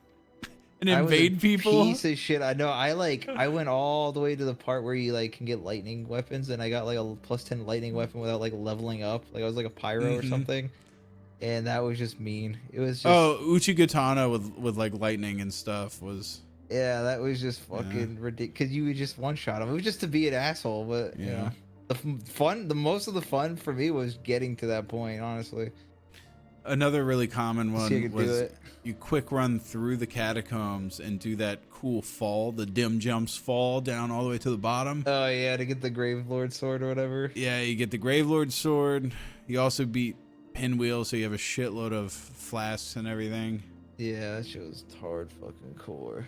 and invade people. Piece of shit. I know. I went all the way to the part where you like can get lightning weapons, and I got like a +10 lightning weapon without like leveling up. Like I was like a pyro or something, and that was just mean. It was just Uchigatana with like lightning and stuff was. Yeah, that was just fucking ridiculous. Because you would just one shot him. It was just to be an asshole, but you know, the most of the fun for me was getting to that point. Honestly, another really common one was you quick run through the catacombs and do that cool fall, the dim jumps fall down all the way to the bottom. Oh yeah, to get the Gravelord sword or whatever. Yeah, you get the Gravelord sword. You also beat Pinwheel, so you have a shitload of flasks and everything. Yeah, that shit was hard fucking core.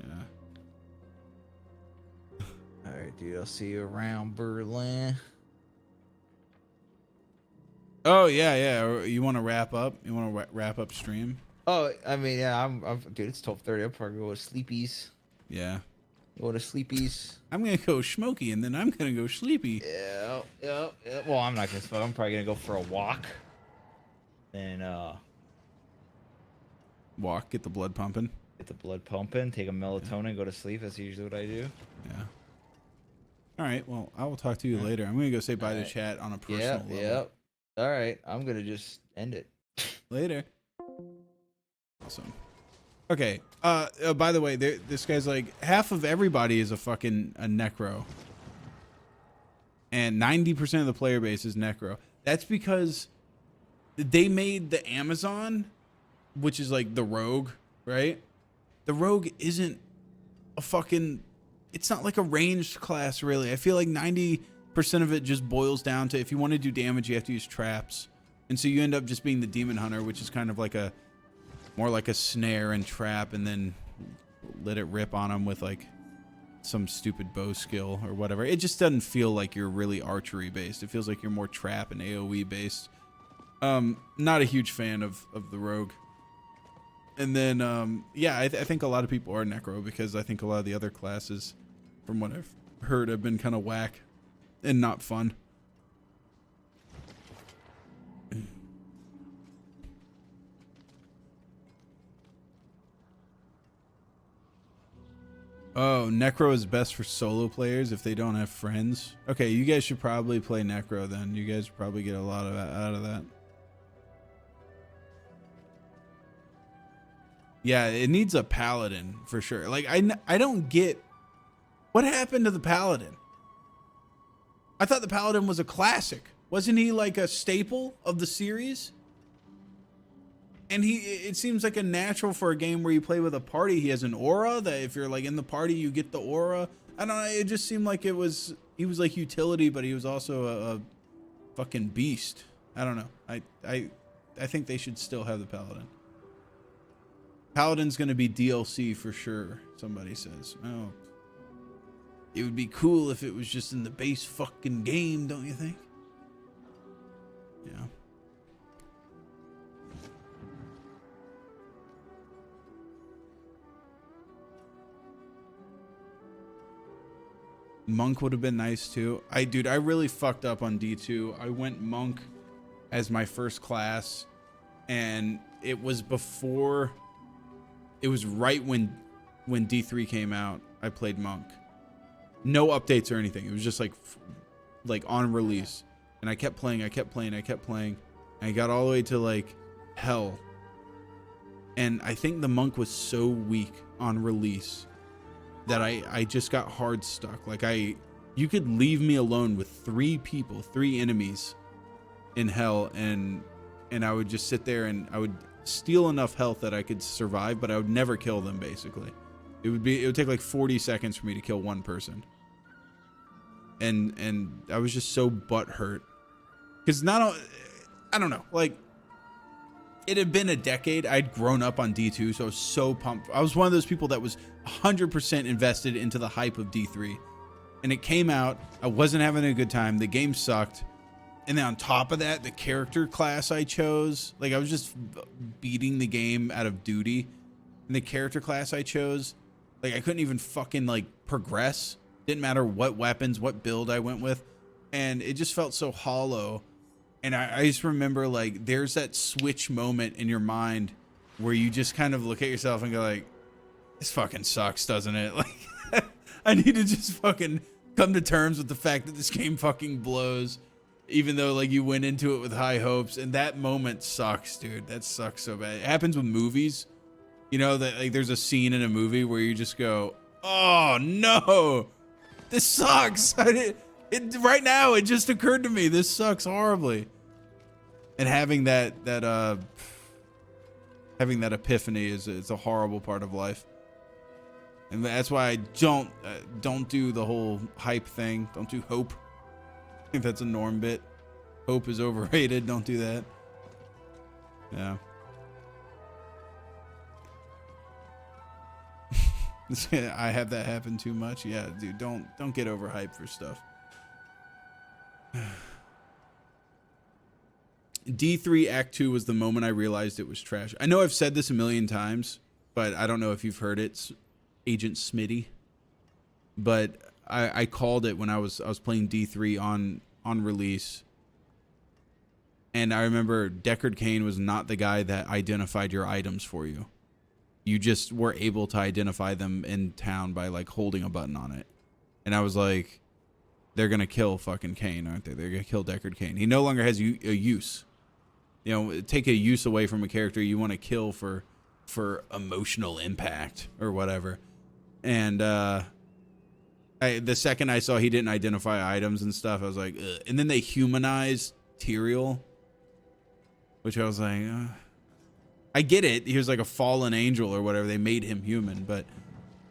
Yeah. All right, dude. I'll see you around Berlin. Oh yeah. You want to wrap up? You want to wrap up stream? Oh, I mean, yeah. I'm dude. It's 12:30. I'm probably going to sleepies. Yeah. Go to sleepies. I'm gonna go smoky, and then I'm gonna go sleepy. Yeah. Well, I'm not gonna smoke. I'm probably gonna go for a walk. And walk, get the blood pumping. Get the blood pumping, take a melatonin, go to sleep. That's usually what I do. Yeah. All right. Well, I will talk to you later. I'm going to go say bye to chat on a personal level. Yep. All right. I'm going to just end it. Later. Awesome. Okay. By the way, this guy's like, half of everybody is a necro. And 90% of the player base is necro. That's because they made the Amazon, which is like the rogue, right? The rogue isn't it's not like a ranged class, really. I feel like 90% of it just boils down to if you want to do damage, you have to use traps. And so you end up just being the demon hunter, which is kind of like more like a snare and trap, and then let it rip on them with like some stupid bow skill or whatever. It just doesn't feel like you're really archery based. It feels like you're more trap and AoE based. Not a huge fan of the rogue. And then, yeah, I think a lot of people are necro because I think a lot of the other classes, from what I've heard, have been kind of whack and not fun. Oh, necro is best for solo players if they don't have friends. Okay, you guys should probably play necro then. You guys probably get a lot out of that. Yeah, it needs a paladin for sure. Like I don't get what happened to the paladin. I thought the paladin was a classic. Wasn't he like a staple of the series? And it seems like a natural for a game where you play with a party. He has an aura that if you're like in the party, you get the aura. I don't know. It just seemed like he was like utility, but he was also a fucking beast. I don't know. I think they should still have the paladin. Paladin's gonna be DLC for sure, somebody says. Oh. It would be cool if it was just in the base fucking game, don't you think? Yeah. Monk would have been nice too. Dude, I really fucked up on D2. I went Monk as my first class, and it was right when D3 came out. I played Monk. No updates or anything. It was just like on release, and I kept playing. And I got all the way to like Hell, and I think the Monk was so weak on release that I just got hard stuck. Like you could leave me alone with 3 enemies in Hell, and I would just sit there and I would steal enough health that I could survive, but I would never kill them. Basically, it would take like 40 seconds for me to kill one person, and I was just so butthurt because I don't know, like it had been a decade. I'd grown up on D2, so I was so pumped. I was one of those people that was 100% invested into the hype of D3, and it came out. I wasn't having a good time. The game sucked. And then on top of that, the character class I chose, like I was just beating the game out of duty. And the character class I chose, like I couldn't even fucking like progress. Didn't matter what weapons, what build I went with. And it just felt so hollow. And I just remember like there's that switch moment in your mind where you just kind of look at yourself and go like, this fucking sucks, doesn't it? Like I need to just fucking come to terms with the fact that this game fucking blows. Even though like you went into it with high hopes, and that moment sucks, dude. That sucks so bad. It happens with movies, you know, that like there's a scene in a movie where you just go, oh no, this sucks. Right now it just occurred to me, this sucks horribly. And having that epiphany is a horrible part of life. And that's why I don't do the whole hype thing. Don't do hope. I think that's a norm bit. Hope is overrated. Don't do that. Yeah. I have that happen too much. Yeah, dude, don't get overhyped for stuff. D3 Act 2 was the moment I realized it was trash. I know I've said this a million times, but I don't know if you've heard it, Agent Smitty. But I called it when I was playing D3 on release, and I remember Deckard Cain was not the guy that identified your items for you. You just were able to identify them in town by like holding a button on it, and I was like, they're gonna kill fucking Cain, aren't they? They're gonna kill Deckard Cain. He no longer has a use. You know, take a use away from a character you want to kill for emotional impact or whatever, and the second I saw he didn't identify items and stuff, I was like, ugh. And then they humanized Tyrael, which I was like, I get it. He was like a fallen angel or whatever. They made him human, but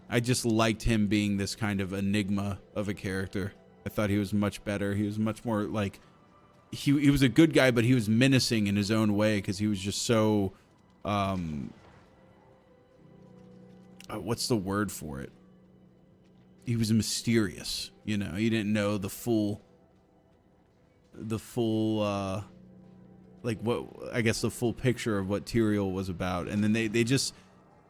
I just liked him being this kind of enigma of a character. I thought he was much better. He was much more like, he was a good guy, but he was menacing in his own way because he was just so, what's the word for it? He was mysterious, you know. You didn't know the full like what, I guess the full picture of what Tyrael was about. And then they just,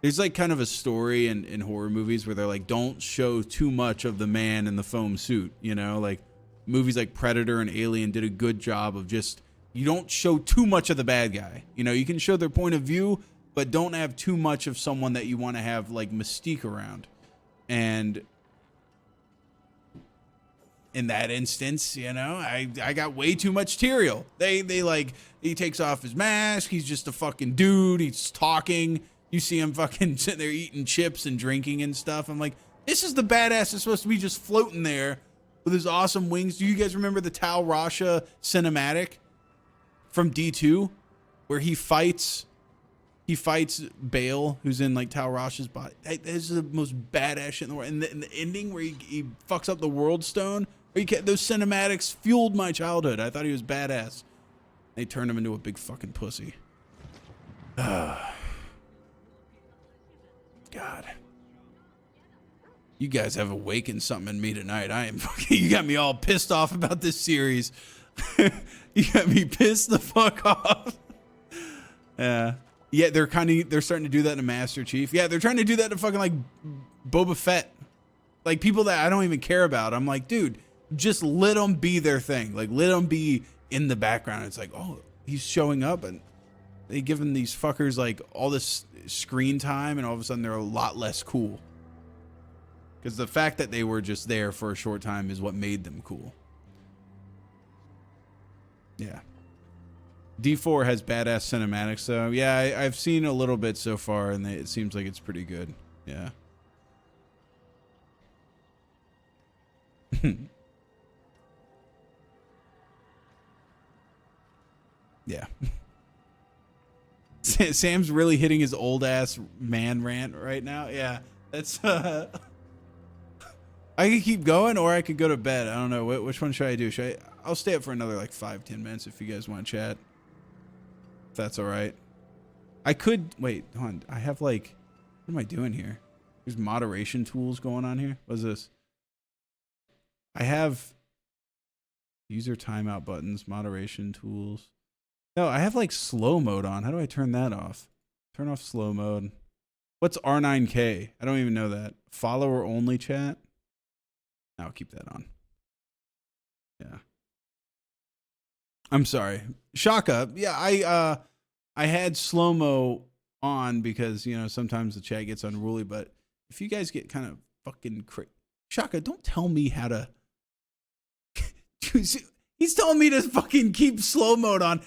there's like kind of a story in horror movies where they're like, don't show too much of the man in the foam suit, you know, like movies like Predator and Alien did a good job of just, you don't show too much of the bad guy. You know, you can show their point of view, but don't have too much of someone that you want to have like mystique around. And in that instance, you know, I got way too much Tyrael. They like, he takes off his mask. He's just a fucking dude. He's talking. You see him fucking sitting there eating chips and drinking and stuff. I'm like, this is the badass that's supposed to be just floating there with his awesome wings. Do you guys remember the Tal Rasha cinematic from D2 where he fights Bale, who's in like Tal Rasha's body? This is the most badass shit in the world. And the ending where he fucks up the World Stone. Those cinematics fueled my childhood. I thought he was badass. They turned him into a big fucking pussy. God. You guys have awakened something in me tonight. I am fucking, you got me all pissed off about this series. You got me pissed the fuck off. Yeah. Yeah, they're starting to do that to Master Chief. Yeah, they're trying to do that to fucking like Boba Fett. Like people that I don't even care about. I'm like, dude, just let them be their thing. Like let them be in the background. It's like, oh, he's showing up and they giving these fuckers like all this screen time and all of a sudden they're a lot less cool. Because the fact that they were just there for a short time is what made them cool. Yeah. D4 has badass cinematics, though. Yeah, I've seen a little bit so far, and it seems like it's pretty good. Yeah. Yeah. Sam's really hitting his old ass man rant right now. Yeah, that's. I could keep going, or I could go to bed. I don't know. Which one should I do? I'll stay up for another like 5-10 minutes if you guys want to chat. If that's all right. I could wait. Hold on. I have like, what am I doing here? There's moderation tools going on here. What's this? I have user timeout buttons, moderation tools. No, I have like slow mode on. How do I turn that off? Turn off slow mode. What's R9K? I don't even know that. Follower only chat. I'll keep that on. Yeah. I'm sorry. Shaka. Yeah, I had slow-mo on because, you know, sometimes the chat gets unruly, but if you guys get kind of fucking crazy. Shaka, don't tell me how to. He's telling me to fucking keep slow mode on.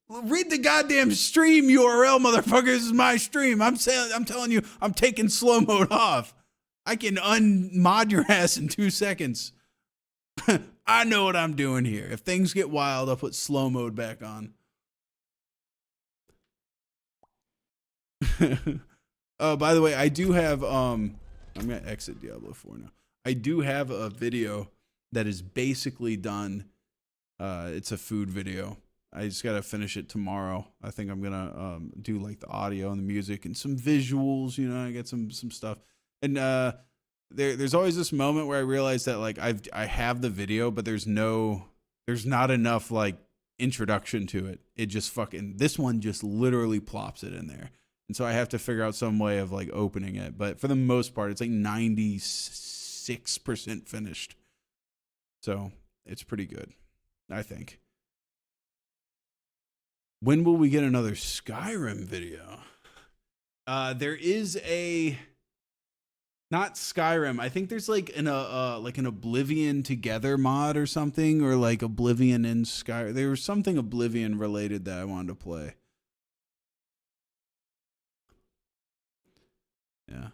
Read the goddamn stream URL, motherfucker. This is my stream. I'm telling you, I'm taking slow mode off. I can unmod your ass in 2 seconds. I know what I'm doing here. If things get wild, I'll put slow mode back on. Oh, by the way, I do have I'm gonna exit Diablo 4 now. I do have a video that is basically done. It's a food video. I just gotta finish it tomorrow. I think I'm gonna do like the audio and the music and some visuals. You know, I get some stuff. And there's always this moment where I realize that like I have the video, but there's not enough like introduction to it. It just this one just literally plops it in there. And so I have to figure out some way of like opening it. But for the most part, it's like 96% finished. So it's pretty good, I think. When will we get another Skyrim video? There is not Skyrim. I think there's like an Oblivion Together mod or something, or like Oblivion in Skyrim. There was something Oblivion related that I wanted to play. Yeah.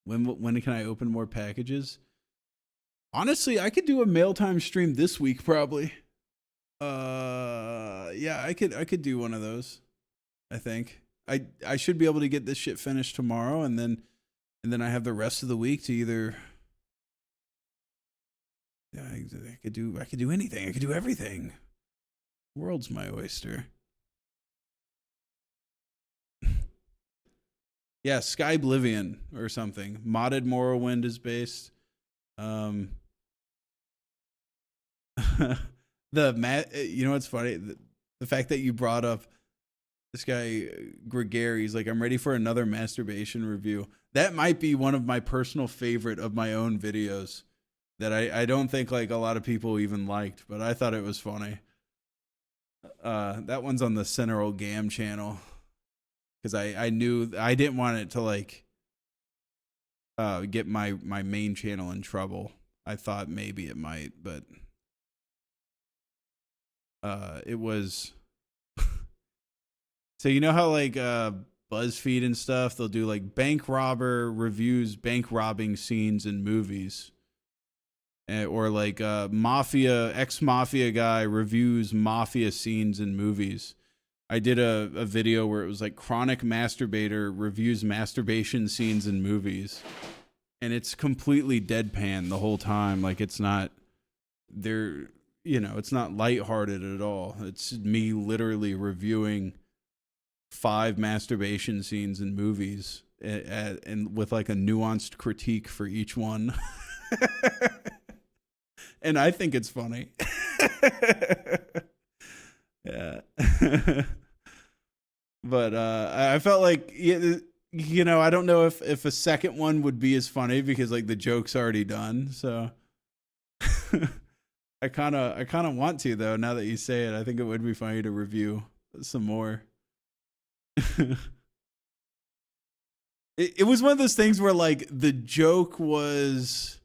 When can I open more packages? Honestly, I could do a mail time stream this week probably. Yeah, I could do one of those. I think I should be able to get this shit finished tomorrow, and then I have the rest of the week to either. Yeah, I could do anything. I could do everything. World's my oyster. Yeah, Skyblivion or something. Modded Morrowind is based. You know what's funny? The fact that you brought up this guy Gregary's like, I'm ready for another masturbation review. That might be one of my personal favorite of my own videos that I don't think like a lot of people even liked, but I thought it was funny. That one's on the GeneralSam channel. Because I knew I didn't want it to like get my main channel in trouble. I thought maybe it might, but it was. So you know how like BuzzFeed and stuff, they'll do like bank robber reviews, bank robbing scenes in movies, or like ex-mafia guy reviews mafia scenes in movies. I did a video where it was like chronic masturbator reviews masturbation scenes in movies, and it's completely deadpan the whole time. Like it's not there. you know, it's not lighthearted at all. It's me literally reviewing 5 masturbation scenes in movies and with like a nuanced critique for each one. And I think it's funny. Yeah. But I felt like, you know, I don't know if a second one would be as funny because like the joke's already done. So I kind of want to, though, now that you say it. I think it would be funny to review some more. It was one of those things where like the joke was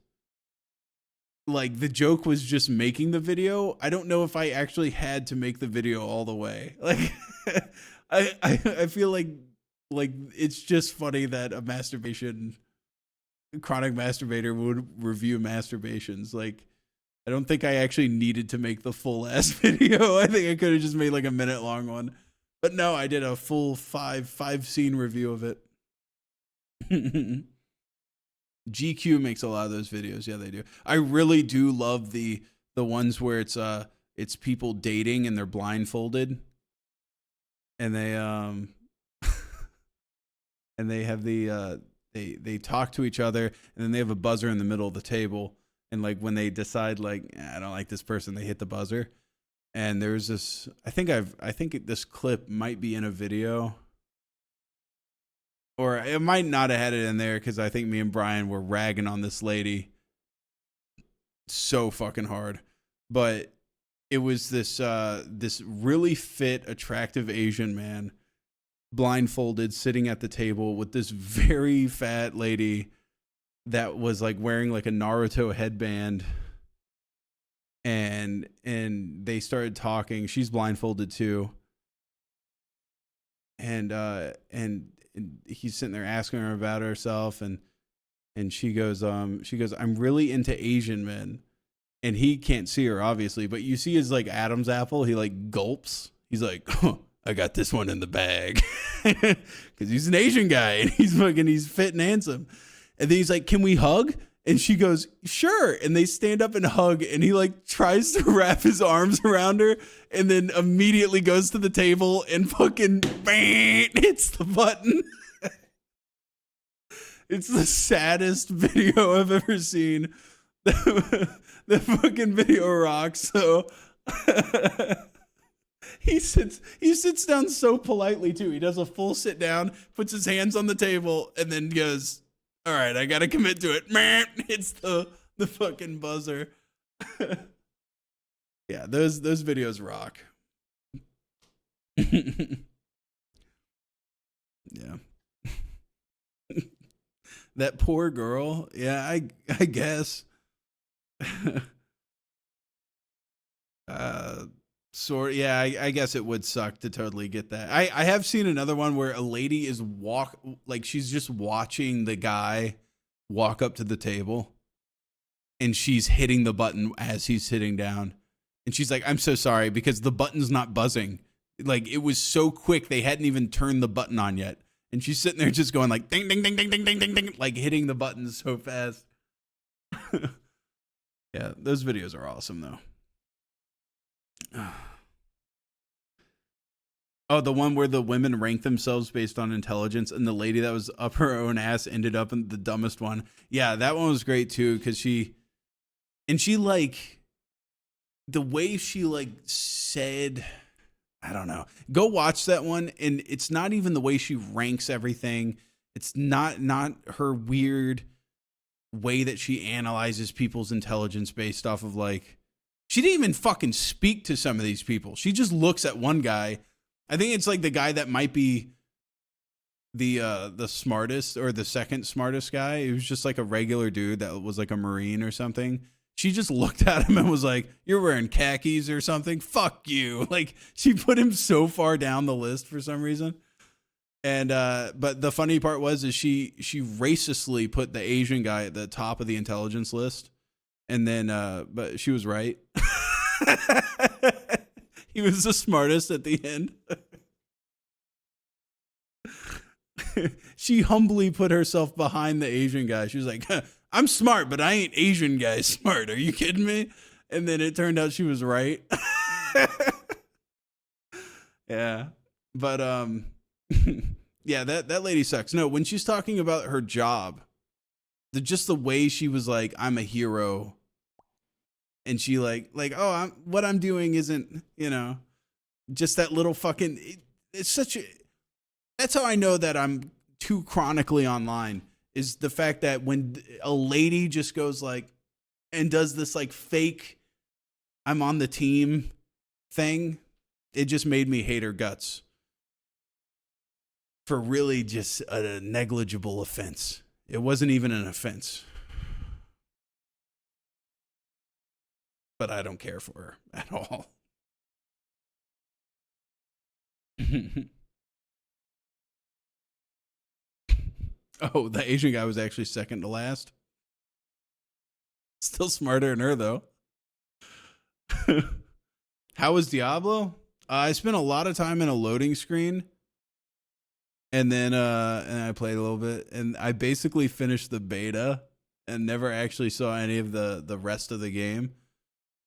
just making the video. I don't know if I actually had to make the video all the way. Like I feel like it's just funny that a chronic masturbator would review masturbations. Like I don't think I actually needed to make the full ass video. I think I could have just made like a minute long one. But no, I did a full five scene review of it. GQ makes a lot of those videos. Yeah, they do. I really do love the ones where it's people dating and they're blindfolded. And they and they have they talk to each other, and then they have a buzzer in the middle of the table, and like when they decide like I don't like this person, they hit the buzzer. And there's this I think this clip might be in a video, or it might not have had it in there because I think me and Brian were ragging on this lady so fucking hard. But it was this really fit, attractive Asian man, blindfolded, sitting at the table with this very fat lady that was like wearing like a Naruto headband. And they started talking. She's blindfolded too. And he's sitting there asking her about herself, and she goes, I'm really into Asian men. And he can't see her, obviously, but you see his like Adam's apple. He like gulps. He's like, oh, I got this one in the bag. Because he's an Asian guy and he's fit and handsome. And then he's like, can we hug? And she goes, sure. And they stand up and hug, and he like tries to wrap his arms around her, and then immediately goes to the table and fucking bang, hits the button. It's the saddest video I've ever seen. The fucking video rocks. So he sits down so politely too. He does a full sit down, puts his hands on the table, and then goes, all right, I gotta commit to it. Man, it's the fucking buzzer. Yeah, those videos rock. Yeah. That poor girl. Yeah, I guess. Yeah, I guess it would suck to totally get that. I have seen another one where a lady is she's just watching the guy walk up to the table, and she's hitting the button as he's sitting down, and she's like, I'm so sorry, because the button's not buzzing. Like, it was so quick, they hadn't even turned the button on yet, and she's sitting there just going like ding ding ding ding ding ding ding ding, like hitting the buttons so fast. Yeah, those videos are awesome though. Oh, the one where the women rank themselves based on intelligence, and the lady that was up her own ass ended up in the dumbest one. Yeah, that one was great too, because she like, the way she like said, I don't know. Go watch that one, and it's not even the way she ranks everything. It's not her weird way that she analyzes people's intelligence based off of like, she didn't even fucking speak to some of these people. She just looks at one guy. I think it's like the guy that might be the smartest, or the second smartest guy. He was just like a regular dude that was like a Marine or something. She just looked at him and was like, you're wearing khakis or something? Fuck you. Like, she put him so far down the list for some reason. And but the funny part was she racistly put the Asian guy at the top of the intelligence list. And then but she was right. He was the smartest at the end. She humbly put herself behind the Asian guy. She was like, I'm smart, but I ain't Asian guy smart. Are you kidding me? And then it turned out she was right. Yeah. But yeah, that lady sucks. No, when she's talking about her job, just the way she was like, I'm a hero. And she like, oh, what I'm doing isn't, just that little fucking, it's such a, that's how I know that I'm too chronically online, is the fact that when a lady just goes like, and does this like fake, I'm on the team thing, it just made me hate her guts for really just a negligible offense. It wasn't even an offense. But I don't care for her at all. Oh, the Asian guy was actually second to last. Still smarter than her, though. How was Diablo? I spent a lot of time in a loading screen. And then and I played a little bit. And I basically finished the beta and never actually saw any of the rest of the game.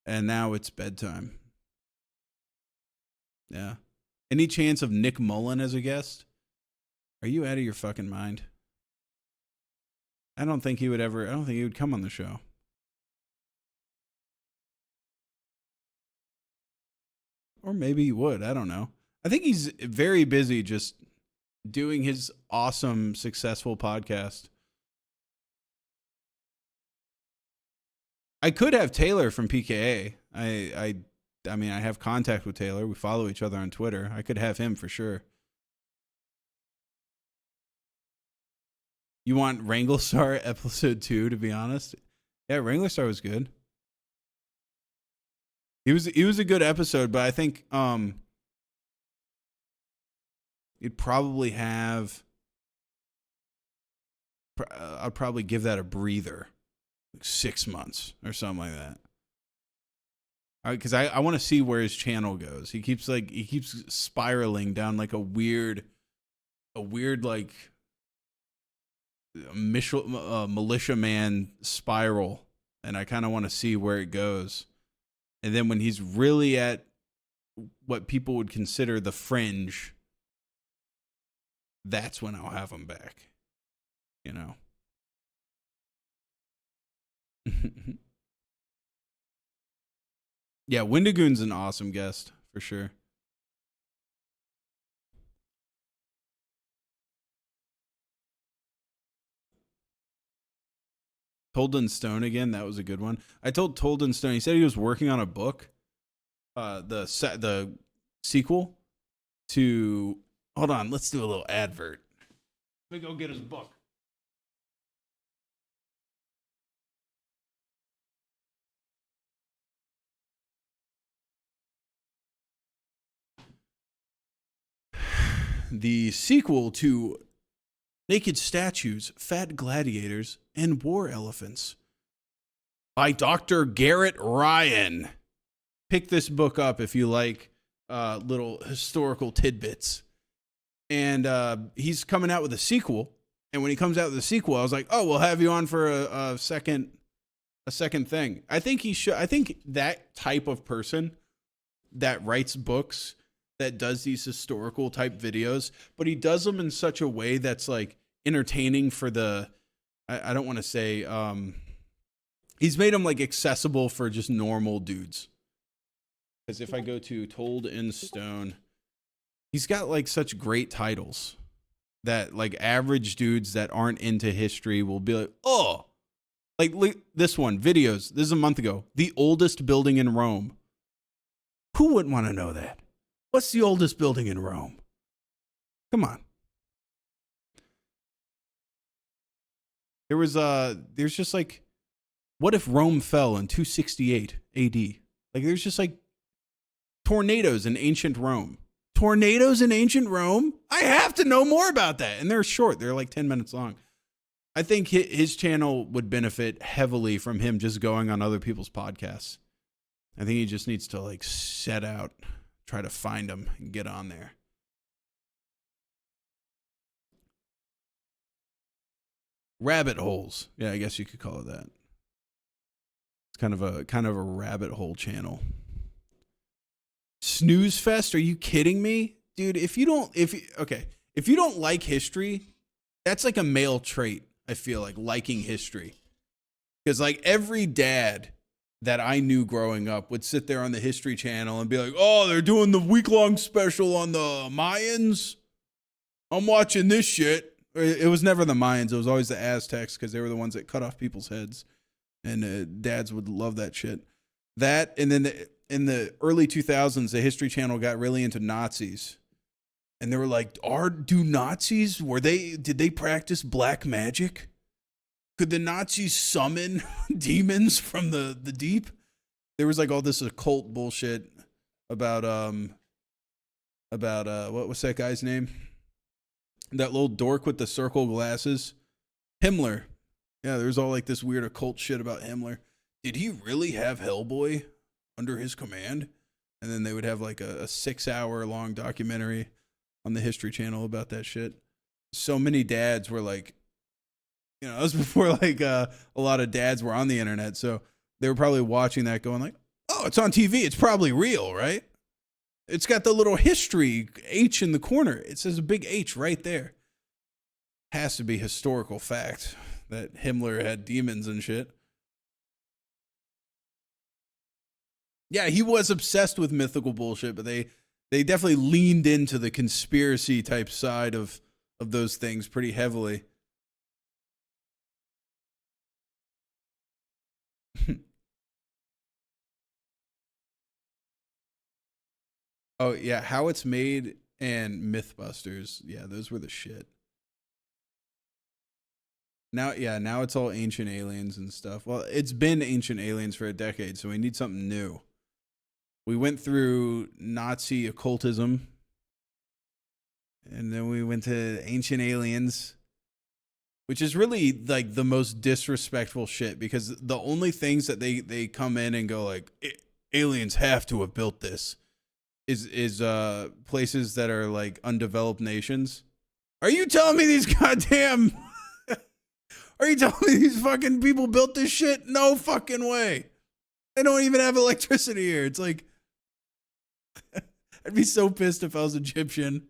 And now it's bedtime. Yeah. Any chance of Nick Mullen as a guest? Are you out of your fucking mind? I don't think he would come on the show. Or maybe he would. I don't know. I think he's very busy just doing his awesome, successful podcast. I could have Taylor from PKA. I mean, I have contact with Taylor. We follow each other on Twitter. I could have him for sure. You want Wranglestar episode 2, to be honest? Yeah, Wranglestar was good. He was a good episode, but I think you'd probably have I'd probably give that a breather. Like 6 months or something like that. Because I want to see where his channel goes. He keeps spiraling down like a weird like militia man spiral, and I kind of want to see where it goes. And then when he's really at what people would consider the fringe, that's when I'll have him back. Yeah, Wendigoon's an awesome guest for sure. Tolden Stone again, that was a good one. I told Tolden Stone, he said he was working on a book, the sequel to. Hold on, let's do a little advert. Let me go get his book. The sequel to Naked Statues, Fat Gladiators, and War Elephants by Dr. Garrett Ryan. Pick this book up if you like little historical tidbits. And he's coming out with a sequel. And when he comes out with a sequel, I was like, oh, we'll have you on for a second thing. I think he should. I think that type of person that writes books, that does these historical type videos, but he does them in such a way that's like entertaining for the, I don't want to say, he's made them like accessible for just normal dudes. Because if I go to Told in Stone, he's got like such great titles that like average dudes that aren't into history will be like, oh, like this one, videos. This is a month ago. The oldest building in Rome. Who wouldn't want to know that? What's the oldest building in Rome? Come on. There's just like, what if Rome fell in 268 AD? Like there's just like tornadoes in ancient Rome. Tornadoes in ancient Rome? I have to know more about that. And they're short. They're like 10 minutes long. I think his channel would benefit heavily from him just going on other people's podcasts. I think he just needs to like set out, try to find them and get on there. Rabbit holes. Yeah, I guess you could call it that. It's kind of a rabbit hole channel. Snooze fest? Are you kidding me? Dude, if you don't like history, that's like a male trait, I feel like, liking history. Because like every dad that I knew growing up would sit there on the History Channel and be like, oh, they're doing the week-long special on the Mayans. I'm watching this shit. It was never the Mayans. It was always the Aztecs because they were the ones that cut off people's heads. And dads would love that shit. That, and then in the early 2000s, the History Channel got really into Nazis. And they were like, did they practice black magic? Could the Nazis summon demons from the deep? There was like all this occult bullshit about what was that guy's name? That little dork with the circle glasses. Himmler. Yeah, there was all like this weird occult shit about Himmler. Did he really have Hellboy under his command? And then they would have like a 6-hour long documentary on the History Channel about that shit. So many dads were like, you know, it was before like a lot of dads were on the internet, so they were probably watching that going like, oh, it's on TV, it's probably real, right? It's got the little history H in the corner. It says a big H right there. Has to be historical fact that Himmler had demons and shit. Yeah, he was obsessed with mythical bullshit, but they definitely leaned into the conspiracy type side of those things pretty heavily. Oh yeah, How It's Made and Mythbusters. Yeah, those were the shit. Now it's all Ancient Aliens and stuff. Well, it's been Ancient Aliens for a decade, so we need something new. We went through Nazi occultism, and then we went to Ancient Aliens, which is really like the most disrespectful shit, because the only things that they come in and go like, aliens have to have built this is places that are like undeveloped nations. Are you telling me these goddamn are you telling me these fucking people built this shit? No fucking way. They don't even have electricity here. It's like, I'd be so pissed if I was Egyptian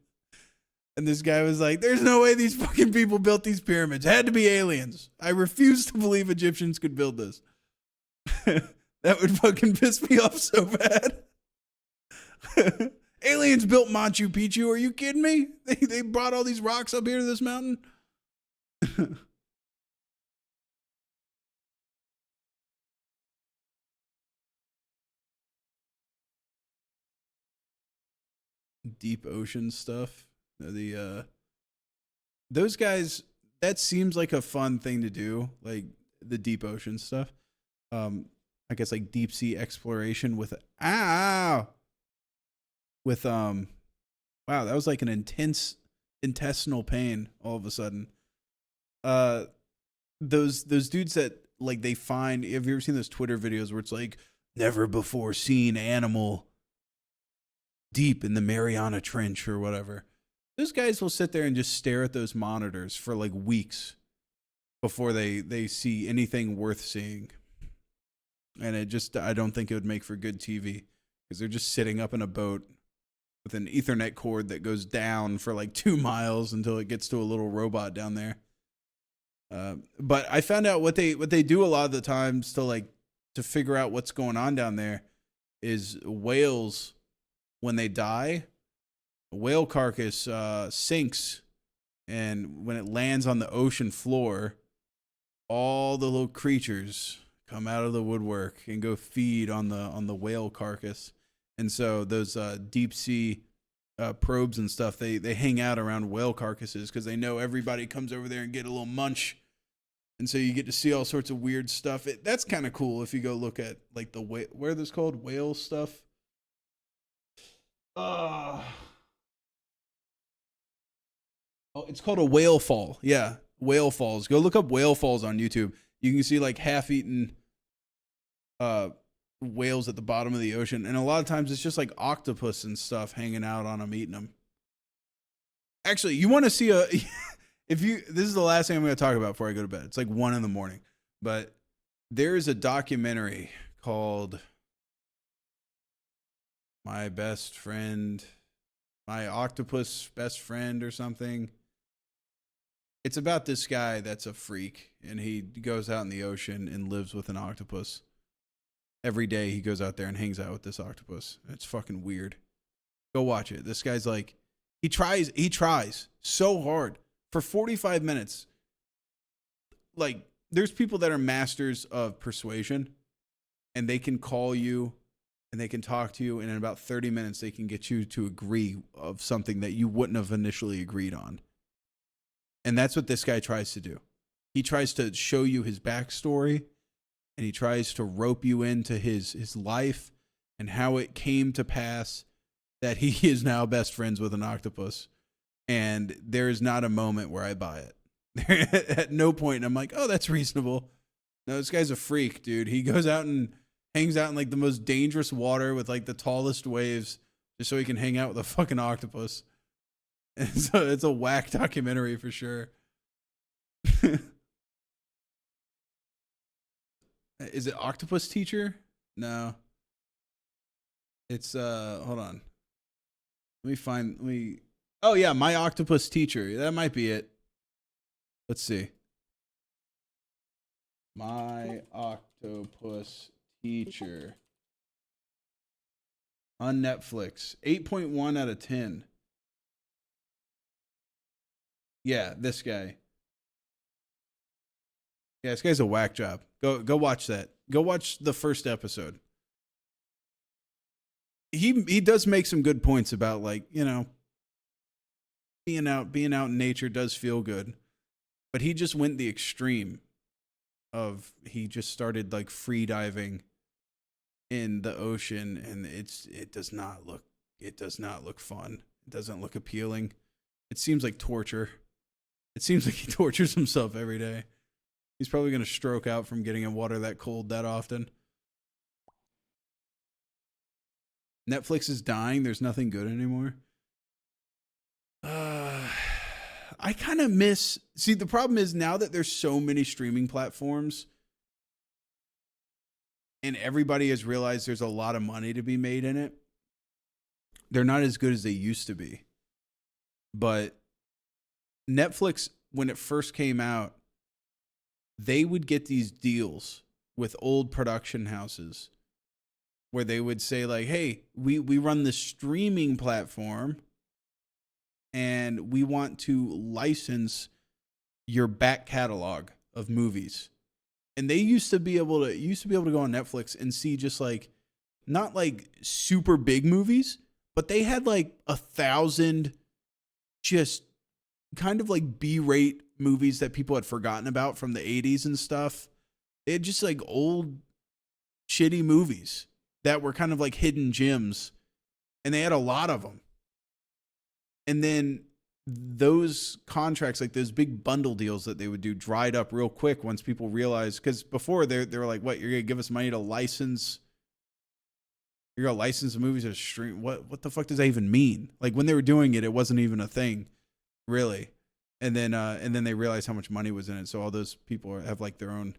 and this guy was like, there's no way these fucking people built these pyramids. It had to be aliens. I refuse to believe Egyptians could build this. That would fucking piss me off so bad. Aliens built Machu Picchu. Are you kidding me? They brought all these rocks up here to this mountain. Deep ocean stuff. Those guys, that seems like a fun thing to do, like the deep ocean stuff. I guess like deep sea exploration with wow, that was like an intense intestinal pain all of a sudden. Those dudes that like they find, have you ever seen those Twitter videos where it's like never before seen animal deep in the Mariana Trench or whatever? Those guys will sit there and just stare at those monitors for like weeks before they see anything worth seeing. And I don't think it would make for good TV, because they're just sitting up in a boat with an Ethernet cord that goes down for like 2 miles until it gets to a little robot down there. But I found out what they do a lot of the times to figure out what's going on down there is whales, when they die, a whale carcass sinks, and when it lands on the ocean floor, all the little creatures come out of the woodwork and go feed on the whale carcass. And so those deep sea probes and stuff, they hang out around whale carcasses because they know everybody comes over there and get a little munch. And so you get to see all sorts of weird stuff. That's kind of cool if you go look at like what are those called? Whale stuff? Oh, it's called a whale fall. Yeah, whale falls. Go look up whale falls on YouTube. You can see like half-eaten whales at the bottom of the ocean, and a lot of times it's just like octopus and stuff hanging out on them, eating them. Actually, you want to see this is the last thing I'm going to talk about before I go to bed. It's like 1 a.m, but There's a documentary called My Best Friend, My Octopus Best Friend or something. It's about this guy that's a freak, and he goes out in the ocean and lives with an octopus. Every day he goes out there and hangs out with this octopus. It's fucking weird. Go watch it. This guy's like, he tries so hard for 45 minutes. Like, there's people that are masters of persuasion, and they can call you and they can talk to you, and in about 30 minutes they can get you to agree of something that you wouldn't have initially agreed on. And that's what this guy tries to do. He tries to show you his backstory, and he tries to rope you into his life and how it came to pass that he is now best friends with an octopus. And there is not a moment where I buy it. At no point I'm like, oh, that's reasonable. No, this guy's a freak, dude. He goes out and hangs out in like the most dangerous water with like the tallest waves just so he can hang out with a fucking octopus. And so it's a whack documentary for sure. Is it Octopus Teacher? No. It's hold on. Oh yeah, My Octopus Teacher. That might be it. Let's see. My Octopus Teacher. On Netflix. 8.1 out of 10. Yeah, this guy. Yeah, this guy's a whack job. Go watch that. Go watch the first episode. He does make some good points about, like, you know, being out in nature does feel good. But he just went the extreme of, he just started like free diving in the ocean, and it does not look fun. It doesn't look appealing. It seems like torture. It seems like he tortures himself every day. He's probably going to stroke out from getting in water that cold that often. Netflix is dying. There's nothing good anymore. I kind of miss... See, the problem is now that there's so many streaming platforms and everybody has realized there's a lot of money to be made in it, they're not as good as they used to be. But Netflix, when it first came out, they would get these deals with old production houses where they would say, like, hey, we run this streaming platform and we want to license your back catalog of movies. And they used to be able to go on Netflix and see just like, not like super big movies, but they had like 1,000 just kind of like B-rate movies that people had forgotten about from the 80s and stuff. They had just like old shitty movies that were kind of like hidden gems, and they had a lot of them. And then those contracts, like those big bundle deals that they would do, dried up real quick once people realized, because before they were like, what, you're gonna give us money to license, you're gonna license the movies to stream? What the fuck does that even mean? Like, when they were doing it, it wasn't even a thing, really. And then they realized how much money was in it. So all those people have like their own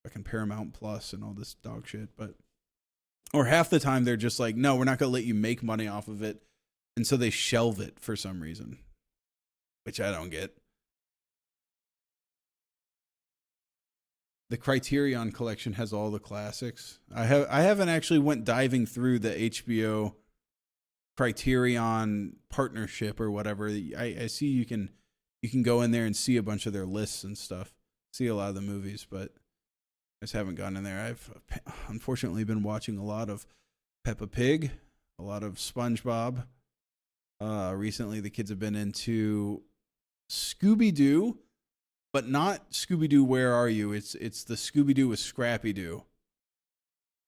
fucking Paramount Plus and all this dog shit. But, or half the time they're just like, no, we're not going to let you make money off of it. And so they shelve it for some reason, which I don't get. The Criterion collection has all the classics. I haven't actually went diving through the HBO Criterion partnership or whatever. I see you can go in there and see a bunch of their lists and stuff. See a lot of the movies, but I just haven't gone in there. I've unfortunately been watching a lot of Peppa Pig, a lot of SpongeBob. Recently, the kids have been into Scooby-Doo, but not Scooby-Doo Where Are You? It's the Scooby-Doo with Scrappy-Doo,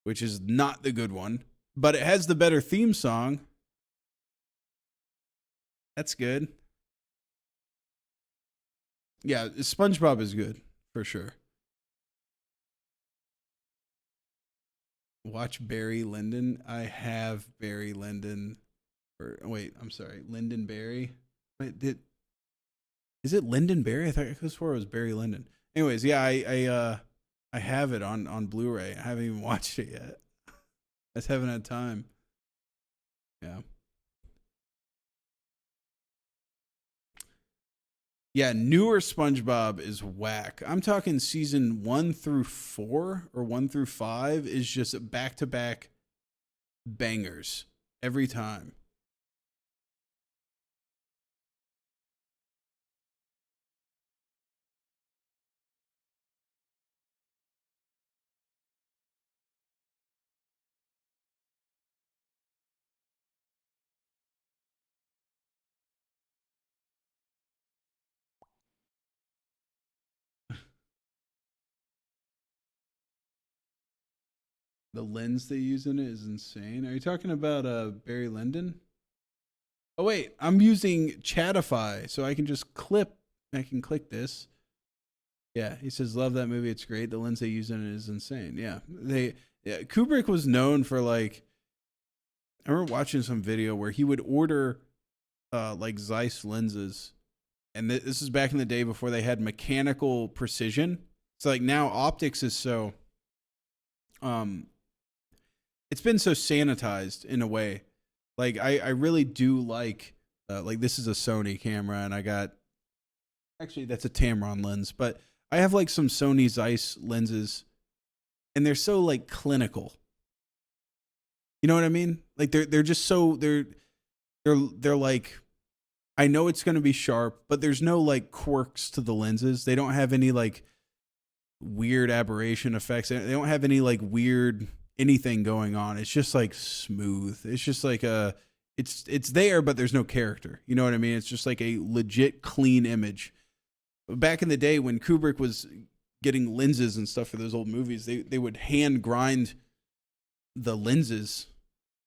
which is not the good one, but it has the better theme song. That's good. Yeah, SpongeBob is good, for sure. Watch Barry Lyndon. I have Barry Lyndon. I'm sorry, Lyndon Barry. Wait, is it Lyndon Barry? I thought it was Barry Lyndon. Anyways, yeah, I I have it on Blu-ray. I haven't even watched it yet. I just haven't had time. Yeah. Yeah, newer SpongeBob is whack. I'm talking season 1 through 4 or 1 through 5 is just back-to-back bangers every time. The lens they use in it is insane. Are you talking about Barry Lyndon? Oh wait, I'm using Chatify, so I can just I can click this. Yeah, he says, love that movie. It's great. The lens they use in it is insane. Yeah, Kubrick was known for like, I remember watching some video where he would order like Zeiss lenses, and this is back in the day before they had mechanical precision. So like now optics is so, it's been so sanitized in a way. Like I really do like this is a Sony camera, and I got, actually that's a Tamron lens, but I have like some Sony Zeiss lenses, and they're so like clinical. You know what I mean? Like they're just so they're like, I know it's gonna be sharp, but there's no like quirks to the lenses. They don't have any like weird aberration effects. They don't have any like weird anything going on. It's just like smooth. It's just like it's there, but there's no character. You know what I mean? It's just like a legit clean image. Back in the day when Kubrick was getting lenses and stuff for those old movies, they would hand grind the lenses.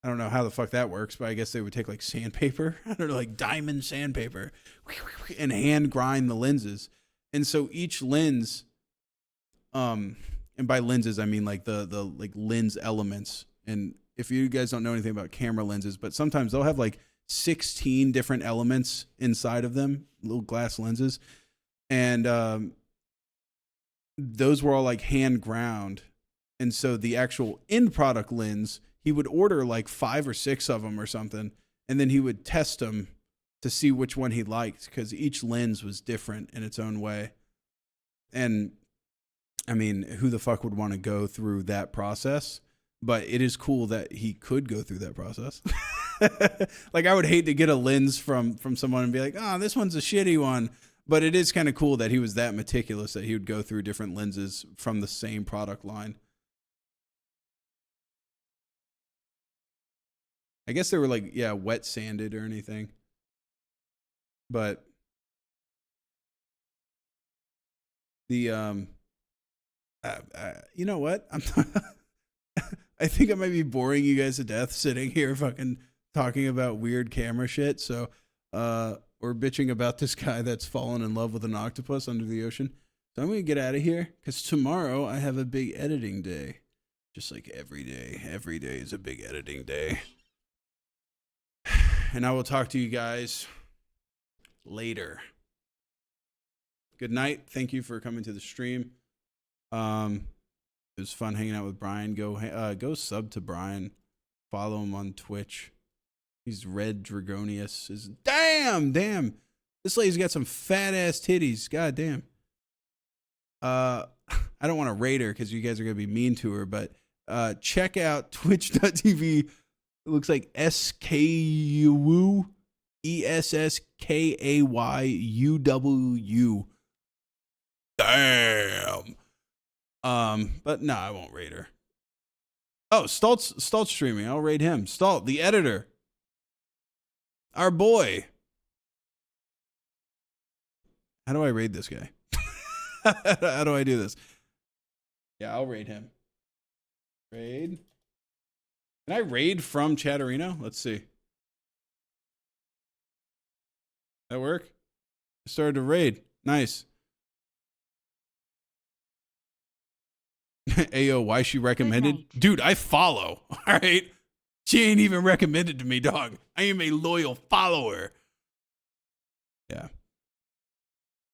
I don't know how the fuck that works, but I guess they would take like sandpaper, I don't know, like diamond sandpaper, and hand grind the lenses. And so each lens, and by lenses I mean like the like lens elements. And if you guys don't know anything about camera lenses, but sometimes they'll have like 16 different elements inside of them, little glass lenses. And those were all like hand ground. And so the actual end product lens, he would order like 5 or 6 of them or something, and then he would test them to see which one he liked, because each lens was different in its own way. And I mean, who the fuck would want to go through that process? But it is cool that he could go through that process. Like I would hate to get a lens from someone and be like, oh, this one's a shitty one. But it is kind of cool that he was that meticulous that he would go through different lenses from the same product line. I guess they were like, yeah, wet sanded or anything. But the you know what? I think I might be boring you guys to death sitting here fucking talking about weird camera shit. So or bitching about this guy that's fallen in love with an octopus under the ocean. So I'm going to get out of here because tomorrow I have a big editing day. Just like every day. Every day is a big editing day. And I will talk to you guys later. Good night. Thank you for coming to the stream. It was fun hanging out with Brian. Go sub to Brian. Follow him on Twitch. He's Red Dragonius. Damn. This lady's got some fat ass titties. God damn. I don't want to rate her because you guys are gonna be mean to her, but check out twitch.tv. It looks like SKU ESSKAYUW. Damn. But no, I won't rate her. Oh, Stalt's streaming. I'll rate him. Stalt, the editor. Our boy. How do I rate this guy? How do I do this? Yeah, I'll raid him. Raid. Can I raid from Chatterino? Let's see. That work? I started to raid. Nice. Ayo, why she recommended? Dude, I follow. All right. She ain't even recommended to me, dog. I am a loyal follower. Yeah.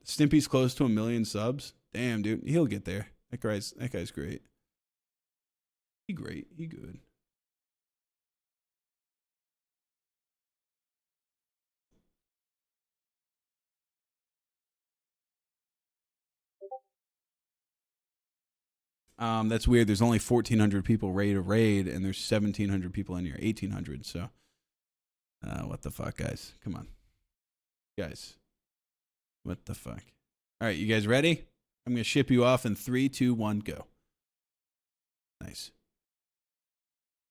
Stimpy's close to 1 million subs. Damn, dude. He'll get there. That guy's great. He great. He good. That's weird. There's only 1,400 people ready to raid, and there's 1,700 people in here. 1,800. So, what the fuck, guys? Come on, guys. What the fuck? All right, you guys ready? I'm gonna ship you off in 3, 2, 1, go. Nice.